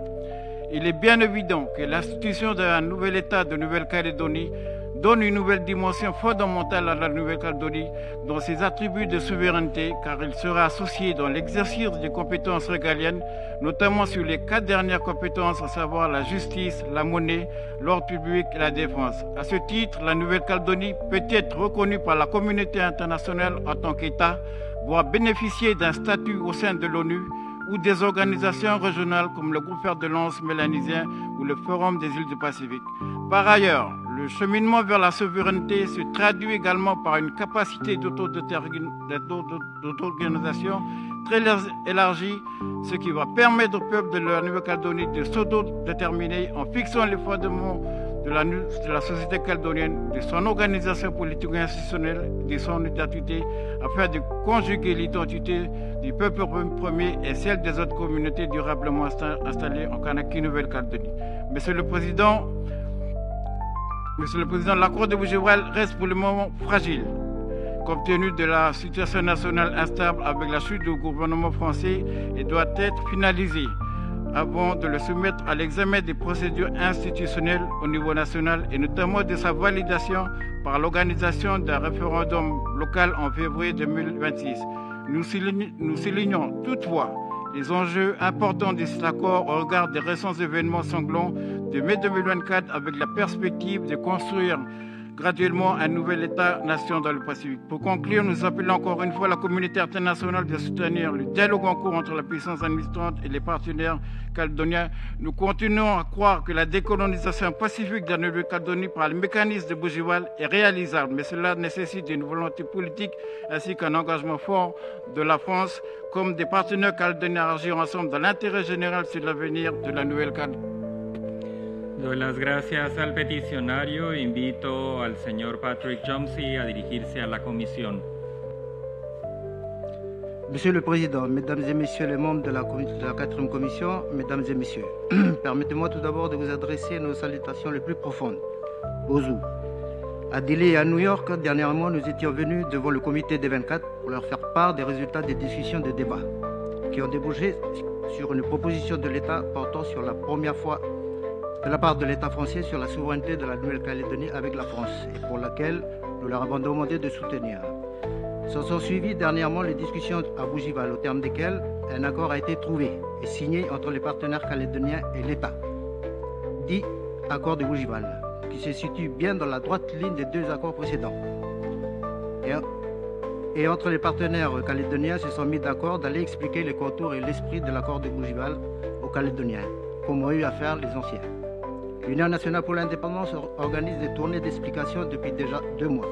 Il est bien évident que l'institution d'un nouvel État de Nouvelle-Calédonie donne une nouvelle dimension fondamentale à la Nouvelle-Calédonie dans ses attributs de souveraineté, car il sera associé dans l'exercice des compétences régaliennes, notamment sur les 4 dernières compétences, à savoir la justice, la monnaie, l'ordre public et la défense. À ce titre, la Nouvelle-Calédonie peut être reconnue par la communauté internationale en tant qu'État, voire bénéficier d'un statut au sein de l'ONU ou des organisations régionales comme le groupe fer de lance mélanisien ou le Forum des îles du Pacifique. Par ailleurs, le cheminement vers la souveraineté se traduit également par une capacité d'auto-organisation très élargie, ce qui va permettre au peuple de la Nouvelle-Calédonie de s'autodéterminer en fixant les fondements de la société calédonienne, de son organisation politique et institutionnelle, de son identité, afin de conjuguer l'identité du peuple premier et celle des autres communautés durablement installées en Kanaki Nouvelle-Calédonie. Monsieur le Président, l'accord de Bougival reste pour le moment fragile, compte tenu de la situation nationale instable avec la chute du gouvernement français et doit être finalisé avant de le soumettre à l'examen des procédures institutionnelles au niveau national et notamment de sa validation par l'organisation d'un référendum local en février 2026. Nous soulignons toutefois les enjeux importants de cet accord au regard des récents événements sanglants de mai 2024 avec la perspective de construire graduellement un nouvel État-nation dans le Pacifique. Pour conclure, nous appelons encore une fois la communauté internationale de soutenir le dialogue en cours entre la puissance administrante et les partenaires calédoniens. Nous continuons à croire que la décolonisation pacifique de la Nouvelle-Calédonie par le mécanisme de Bougival est réalisable, mais cela nécessite une volonté politique ainsi qu'un engagement fort de la France comme des partenaires calédoniens à agir ensemble dans l'intérêt général sur l'avenir de la Nouvelle-Calédonie. Doy las gracias al peticionario. Invito al señor Patrick Jomsey a dirigirse a la comisión. Monsieur le Président, Mesdames et Messieurs les membres de la 4e commission, Mesdames et Messieurs, permettez-moi tout d'abord de vous adresser nos salutations les plus profondes. Bozu. À Delhi et à New York, dernièrement, nous étions venus devant le comité des 24 pour leur faire part des résultats des discussions de débat qui ont débouché sur une proposition de l'État portant sur la première fois de la part de l'État français sur la souveraineté de la Nouvelle-Calédonie avec la France et pour laquelle nous leur avons demandé de soutenir. Se sont suivies dernièrement les discussions à Bougival au terme desquelles un accord a été trouvé et signé entre les partenaires calédoniens et l'État, dit accord de Bougival, qui se situe bien dans la droite ligne des 2 accords précédents. Et entre les partenaires calédoniens se sont mis d'accord d'aller expliquer les contours et l'esprit de l'accord de Bougival aux Calédoniens, comme ont eu à faire les anciens. L'Union nationale pour l'indépendance organise des tournées d'explication depuis déjà 2 mois.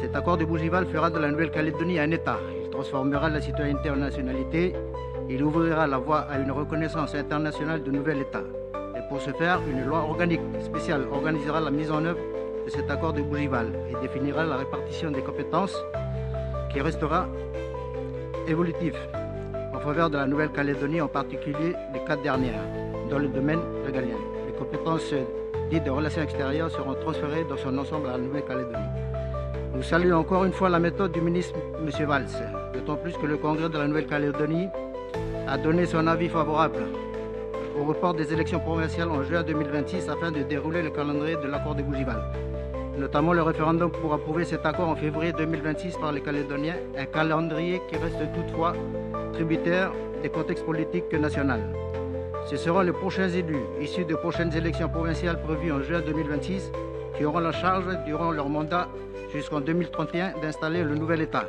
Cet accord de Bougival fera de la Nouvelle-Calédonie un État. Il transformera la citoyenneté en nationalité. Il ouvrira la voie à une reconnaissance internationale de nouvel État. Et pour ce faire, une loi organique spéciale organisera la mise en œuvre de cet accord de Bougival et définira la répartition des compétences qui restera évolutive en faveur de la Nouvelle-Calédonie, en particulier les 4 dernières, dans le domaine régalien. Les compétences dites de relations extérieures seront transférées dans son ensemble à la Nouvelle-Calédonie. Nous saluons encore une fois la méthode du ministre M. Valls, d'autant plus que le Congrès de la Nouvelle-Calédonie a donné son avis favorable au report des élections provinciales en juin 2026 afin de dérouler le calendrier de l'accord de Bougival. notamment le référendum pour approuver cet accord en février 2026 par les Calédoniens, un calendrier qui reste toutefois tributaire des contextes politiques nationaux. Ce seront les prochains élus, issus de prochaines élections provinciales prévues en juin 2026, qui auront la charge, durant leur mandat jusqu'en 2031, d'installer le nouvel État.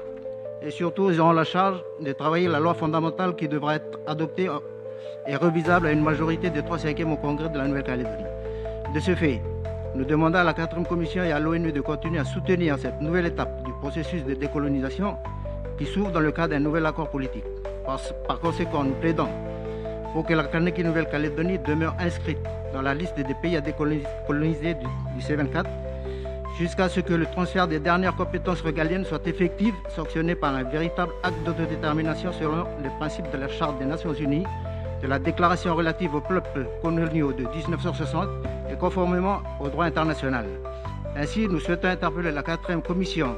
Et surtout, ils auront la charge de travailler la loi fondamentale qui devra être adoptée et revisable à une majorité de 3/5 au Congrès de la Nouvelle-Calédonie. De ce fait, nous demandons à la 4e Commission et à l'ONU de continuer à soutenir cette nouvelle étape du processus de décolonisation qui s'ouvre dans le cadre d'un nouvel accord politique. Par conséquent, nous plaidons pour que la Nouvelle-Calédonie demeure inscrite dans la liste des pays à décoloniser du C4 jusqu'à ce que le transfert des dernières compétences régaliennes soit effectif, sanctionné par un véritable acte d'autodétermination selon les principes de la Charte des Nations Unies, de la Déclaration relative aux peuples coloniaux de 1960 et conformément au droit international. Ainsi, nous souhaitons interpeller la 4e Commission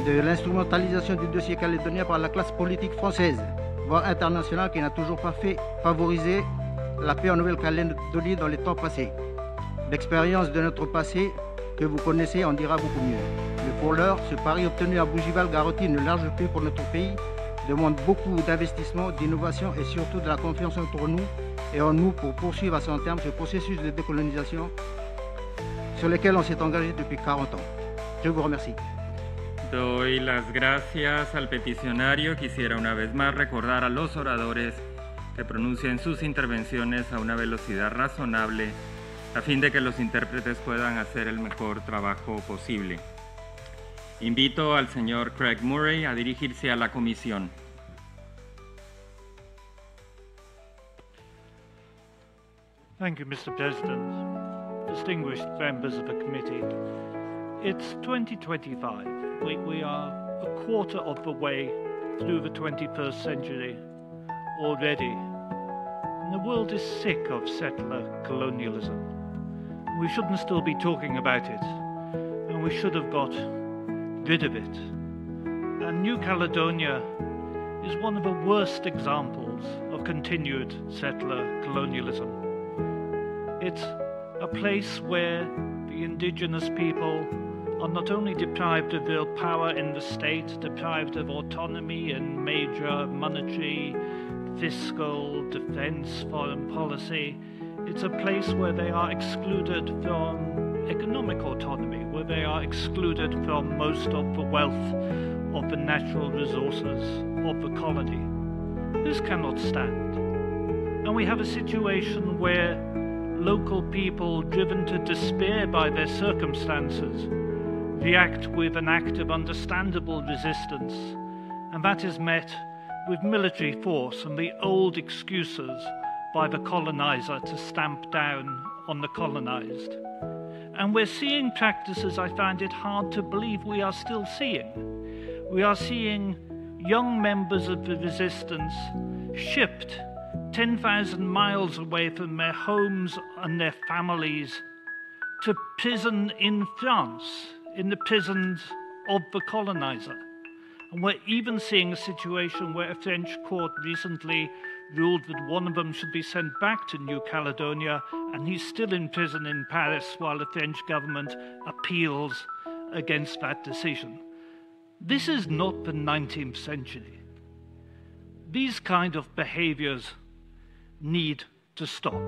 de l'instrumentalisation du dossier calédonien par la classe politique française, voire internationale, qui n'a toujours pas fait favoriser la paix en Nouvelle-Calédonie dans les temps passés. L'expérience de notre passé, que vous connaissez, en dira beaucoup mieux. Mais pour l'heure, ce pari obtenu à Bougival garantit une large paix pour notre pays, demande beaucoup d'investissement, d'innovation et surtout de la confiance entre nous et en nous pour poursuivre à son terme ce processus de décolonisation sur lequel on s'est engagé depuis 40 ans. Je vous remercie. Doy las gracias al peticionario. Quisiera una vez más recordar a los oradores que pronuncien sus intervenciones a una velocidad razonable a fin de que los intérpretes puedan hacer el mejor trabajo posible. Invito al señor Craig Murray a dirigirse a la comisión. Thank you, Mr. President. Distinguished members of the committee, it's 2025. We are a quarter of the way through the 21st century already. And the world is sick of settler colonialism. We shouldn't still be talking about it, and we should have got rid of it. And New Caledonia is one of the worst examples of continued settler colonialism. It's a place where the indigenous people are not only deprived of real power in the state, deprived of autonomy in major monetary, fiscal, defense, foreign policy, it's a place where they are excluded from economic autonomy, where they are excluded from most of the wealth of the natural resources of the colony. This cannot stand. And we have a situation where local people, driven to despair by their circumstances, react with an act of understandable resistance, and that is met with military force and the old excuses by the colonizer to stamp down on the colonized. And we're seeing practices I find it hard to believe we are still seeing. We are seeing young members of the resistance shipped 10,000 miles away from their homes and their families to prison in France, in the prisons of the colonizer. And we're even seeing a situation where a French court recently ruled that one of them should be sent back to New Caledonia, and he's still in prison in Paris while the French government appeals against that decision. This is not the 19th century. These kind of behaviors need to stop.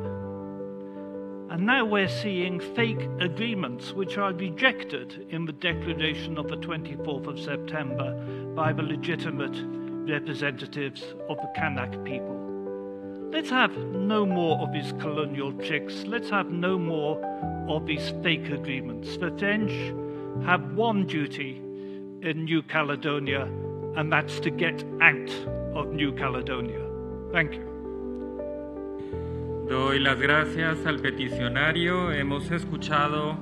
And now we're seeing fake agreements which are rejected in the declaration of the 24th of September by the legitimate representatives of the Kanak people. Let's have no more of these colonial tricks. Let's have no more of these fake agreements. The French have one duty in New Caledonia, and that's to get out of New Caledonia. Thank you. Doy las gracias al peticionario. Hemos escuchado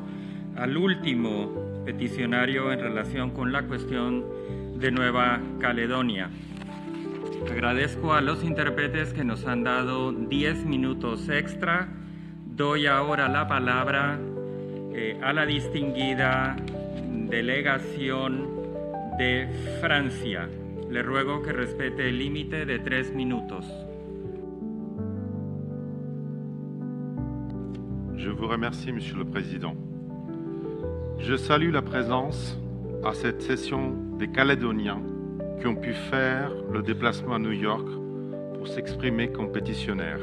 al último peticionario en relación con la cuestión de Nueva Caledonia. Agradezco a los intérpretes que nos han dado 10 minutos extra. Doy ahora la palabra a la distinguida delegación de Francia. Le ruego que respete el límite de 3 minutos. Je vous remercie, Monsieur le Président. Je salue la présence à cette session des Calédoniens qui ont pu faire le déplacement à New York pour s'exprimer comme pétitionnaires.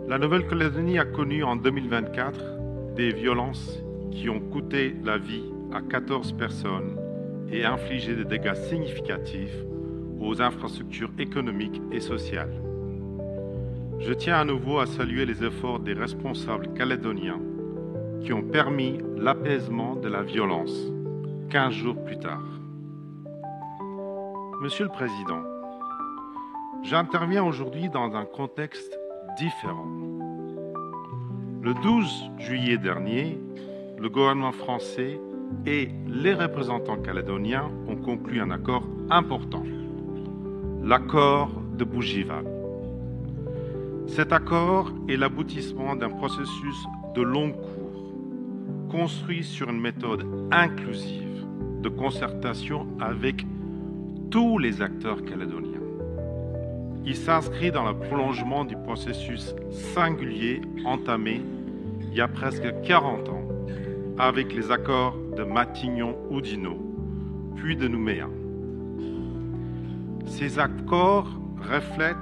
La Nouvelle-Calédonie a connu en 2024 des violences qui ont coûté la vie à 14 personnes et infligé des dégâts significatifs aux infrastructures économiques et sociales. Je tiens à nouveau à saluer les efforts des responsables calédoniens qui ont permis l'apaisement de la violence 15 jours plus tard. Monsieur le Président, j'interviens aujourd'hui dans un contexte différent. Le 12 juillet dernier, le gouvernement français et les représentants calédoniens ont conclu un accord important, l'accord de Bougival. Cet accord est l'aboutissement d'un processus de long cours, construit sur une méthode inclusive de concertation avec tous les acteurs calédoniens. Il s'inscrit dans le prolongement du processus singulier entamé il y a presque 40 ans avec les accords de Matignon-Oudinot, puis de Nouméa. Ces accords reflètent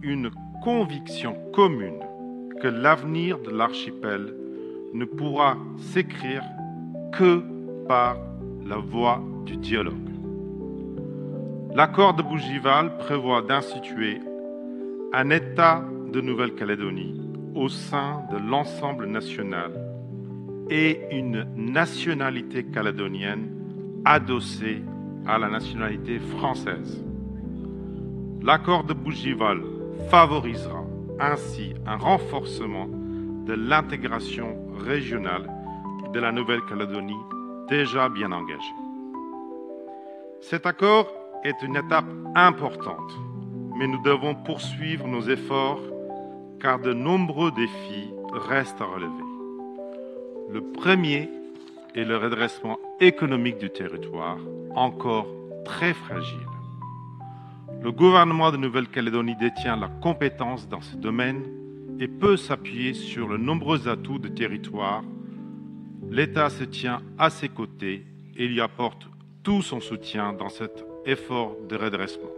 une conviction commune que l'avenir de l'archipel ne pourra s'écrire que par la voie du dialogue. L'accord de Bougival prévoit d'instituer un État de Nouvelle-Calédonie au sein de l'ensemble national et une nationalité calédonienne adossée à la nationalité française. L'accord de Bougival favorisera ainsi un renforcement de l'intégration régionale de la Nouvelle-Calédonie déjà bien engagée. Cet accord est une étape importante, mais nous devons poursuivre nos efforts car de nombreux défis restent à relever. Le premier est le redressement économique du territoire, encore très fragile. Le gouvernement de Nouvelle-Calédonie détient la compétence dans ce domaine et peut s'appuyer sur les nombreux atouts du territoire. L'État se tient à ses côtés et lui apporte tout son soutien dans cet effort de redressement.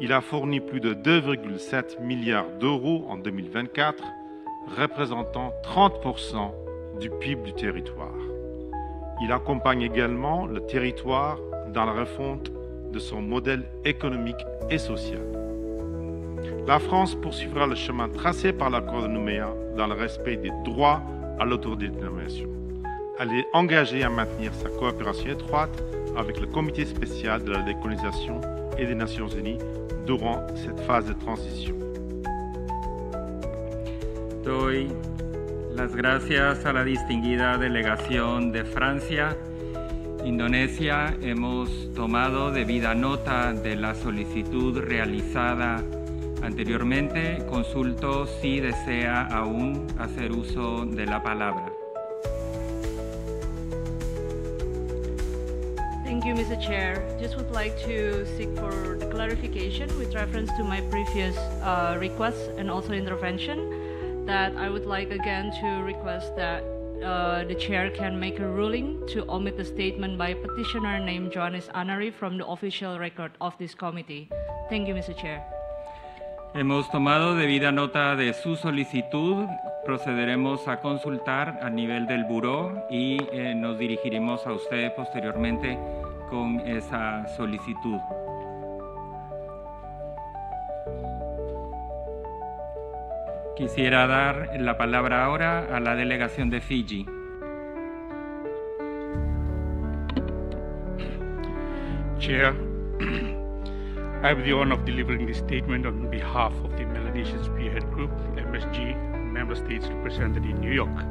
Il a fourni plus de 2,7 milliards d'euros en 2024, représentant 30% du PIB du territoire. Il accompagne également le territoire dans la refonte de son modèle économique et social. La France poursuivra le chemin tracé par l'accord de Nouméa dans le respect des droits à l'autodétermination. Elle est engagée à maintenir sa coopération étroite avec le Comité spécial de la décolonisation et des Nations Unies durant cette phase de transition. Doy las gracias a la distinguida delegación de Francia. Indonesia, hemos tomado debida nota de la solicitud realizada anteriormente. Consulto si desea aún hacer uso de la palabra. Thank you, Mr. Chair. Just would like to seek for the clarification with reference to my previous request and also intervention, that I would like again to request that the chair can make a ruling to omit the statement by petitioner named Johannes Anari from the official record of this committee. Thank you, Mr. Chair. Hemos tomado debida nota de su solicitud. Procederemos a consultar a nivel del buró y nos dirigiremos a usted posteriormente con esa solicitud. Quisiera dar la palabra ahora a la delegación de Fiji. Chair, I have the honor of delivering this statement on behalf of the Melanesian Spearhead Group, MSG, member states represented in New York,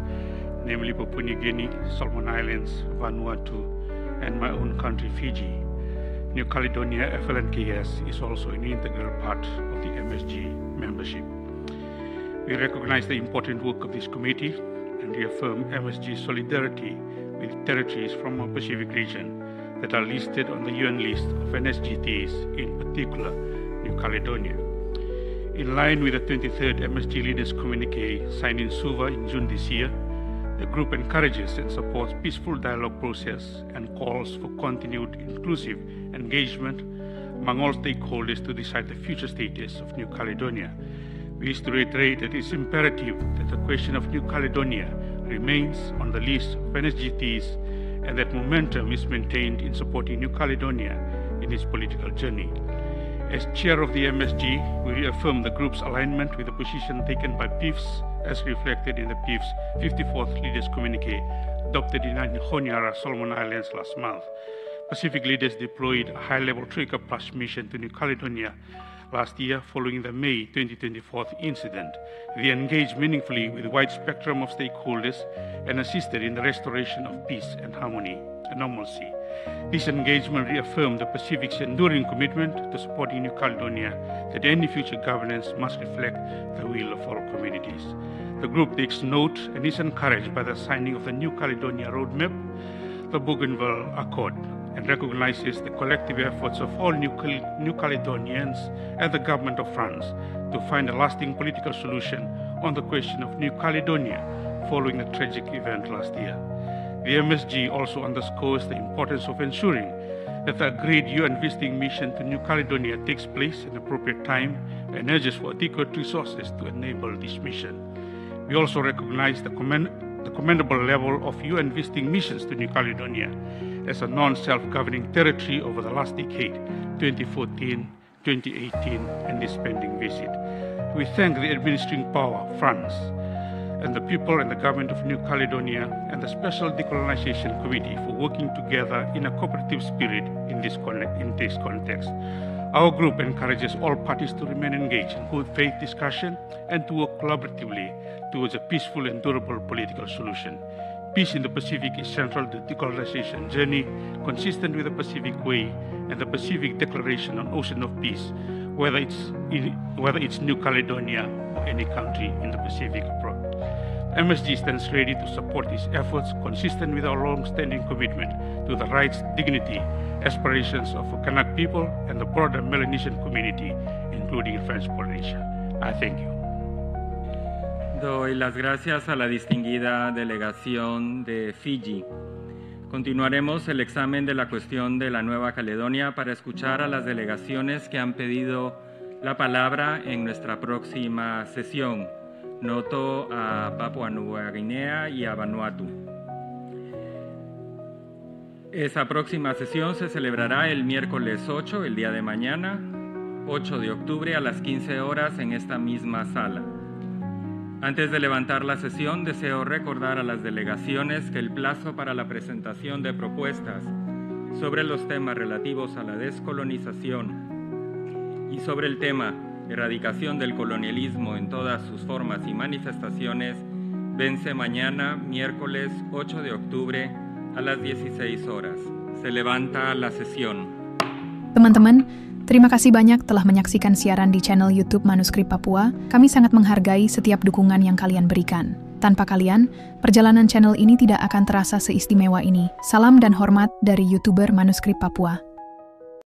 namely Papua New Guinea, Solomon Islands, Vanuatu, and my own country, Fiji. New Caledonia FLNKS is also an integral part of the MSG membership. We recognize the important work of this committee and reaffirm MSG solidarity with territories from our Pacific region that are listed on the UN list of NSGTs, in particular New Caledonia. In line with the 23rd MSG Leaders Communique signed in Suva in June this year, The group encourages and supports peaceful dialogue process and calls for continued inclusive engagement among all stakeholders to decide the future status of New Caledonia. We wish to reiterate that it is imperative that the question of New Caledonia remains on the list of NSGTs and that momentum is maintained in supporting New Caledonia in its political journey. As chair of the MSG, we reaffirm the group's alignment with the position taken by PIFS as reflected in the PIF's 54th Leaders Communique adopted in Honiara, Solomon Islands last month. Pacific leaders deployed a high-level Troika Plus mission to New Caledonia last year following the May 2024 incident. They engaged meaningfully with a wide spectrum of stakeholders and assisted in the restoration of peace and harmony and normalcy. This engagement reaffirmed the Pacific's enduring commitment to supporting New Caledonia, that any future governance must reflect the will of all communities. The group takes note and is encouraged by the signing of the New Caledonia Roadmap, the Bougainville Accord, and recognizes the collective efforts of all New Caledonians and the government of France to find a lasting political solution on the question of New Caledonia following the tragic event last year. The MSG also underscores the importance of ensuring that the agreed UN visiting mission to New Caledonia takes place at the appropriate time and urges for adequate resources to enable this mission. We also recognize the commendable level of UN visiting missions to New Caledonia as a non-self-governing territory over the last decade, 2014, 2018, and this pending visit. We thank the administering power, France, and the people and the government of New Caledonia and the Special Decolonisation Committee for working together in a cooperative spirit in this context. Our group encourages all parties to remain engaged in good faith discussion and to work collaboratively towards a peaceful and durable political solution. Peace in the Pacific is central to the decolonisation journey, consistent with the Pacific Way and the Pacific Declaration on Ocean of Peace, whether it's New Caledonia or any country in the Pacific approach. MSG stands ready to support these efforts, consistent with our long-standing commitment to the rights, dignity, aspirations of the Kanak people and the broader Melanesian community, including French Polynesia. I thank you. Doy las gracias a la distinguida delegación de Fiji. Continuaremos el examen de la cuestión de la Nueva Caledonia para escuchar a las delegaciones que han pedido la palabra en nuestra próxima sesión. Noto a Papua Nueva Guinea y a Vanuatu. Esa próxima sesión se celebrará el miércoles 8, el día de mañana, 8 de octubre a las 15 horas en esta misma sala. Antes de levantar la sesión, deseo recordar a las delegaciones que el plazo para la presentación de propuestas sobre los temas relativos a la descolonización y sobre el tema erradicación del colonialismo en todas sus formas y manifestaciones vence mañana, miércoles 8 de octubre a las 16 horas. Se levanta la sesión. Teman-teman, terima kasih banyak telah menyaksikan siaran di channel YouTube Manuskrip Papua. Kami sangat menghargai setiap dukungan yang kalian berikan. Tanpa kalian, perjalanan channel ini tidak akan terasa seistimewa ini. Salam dan hormat dari YouTuber Manuskrip Papua.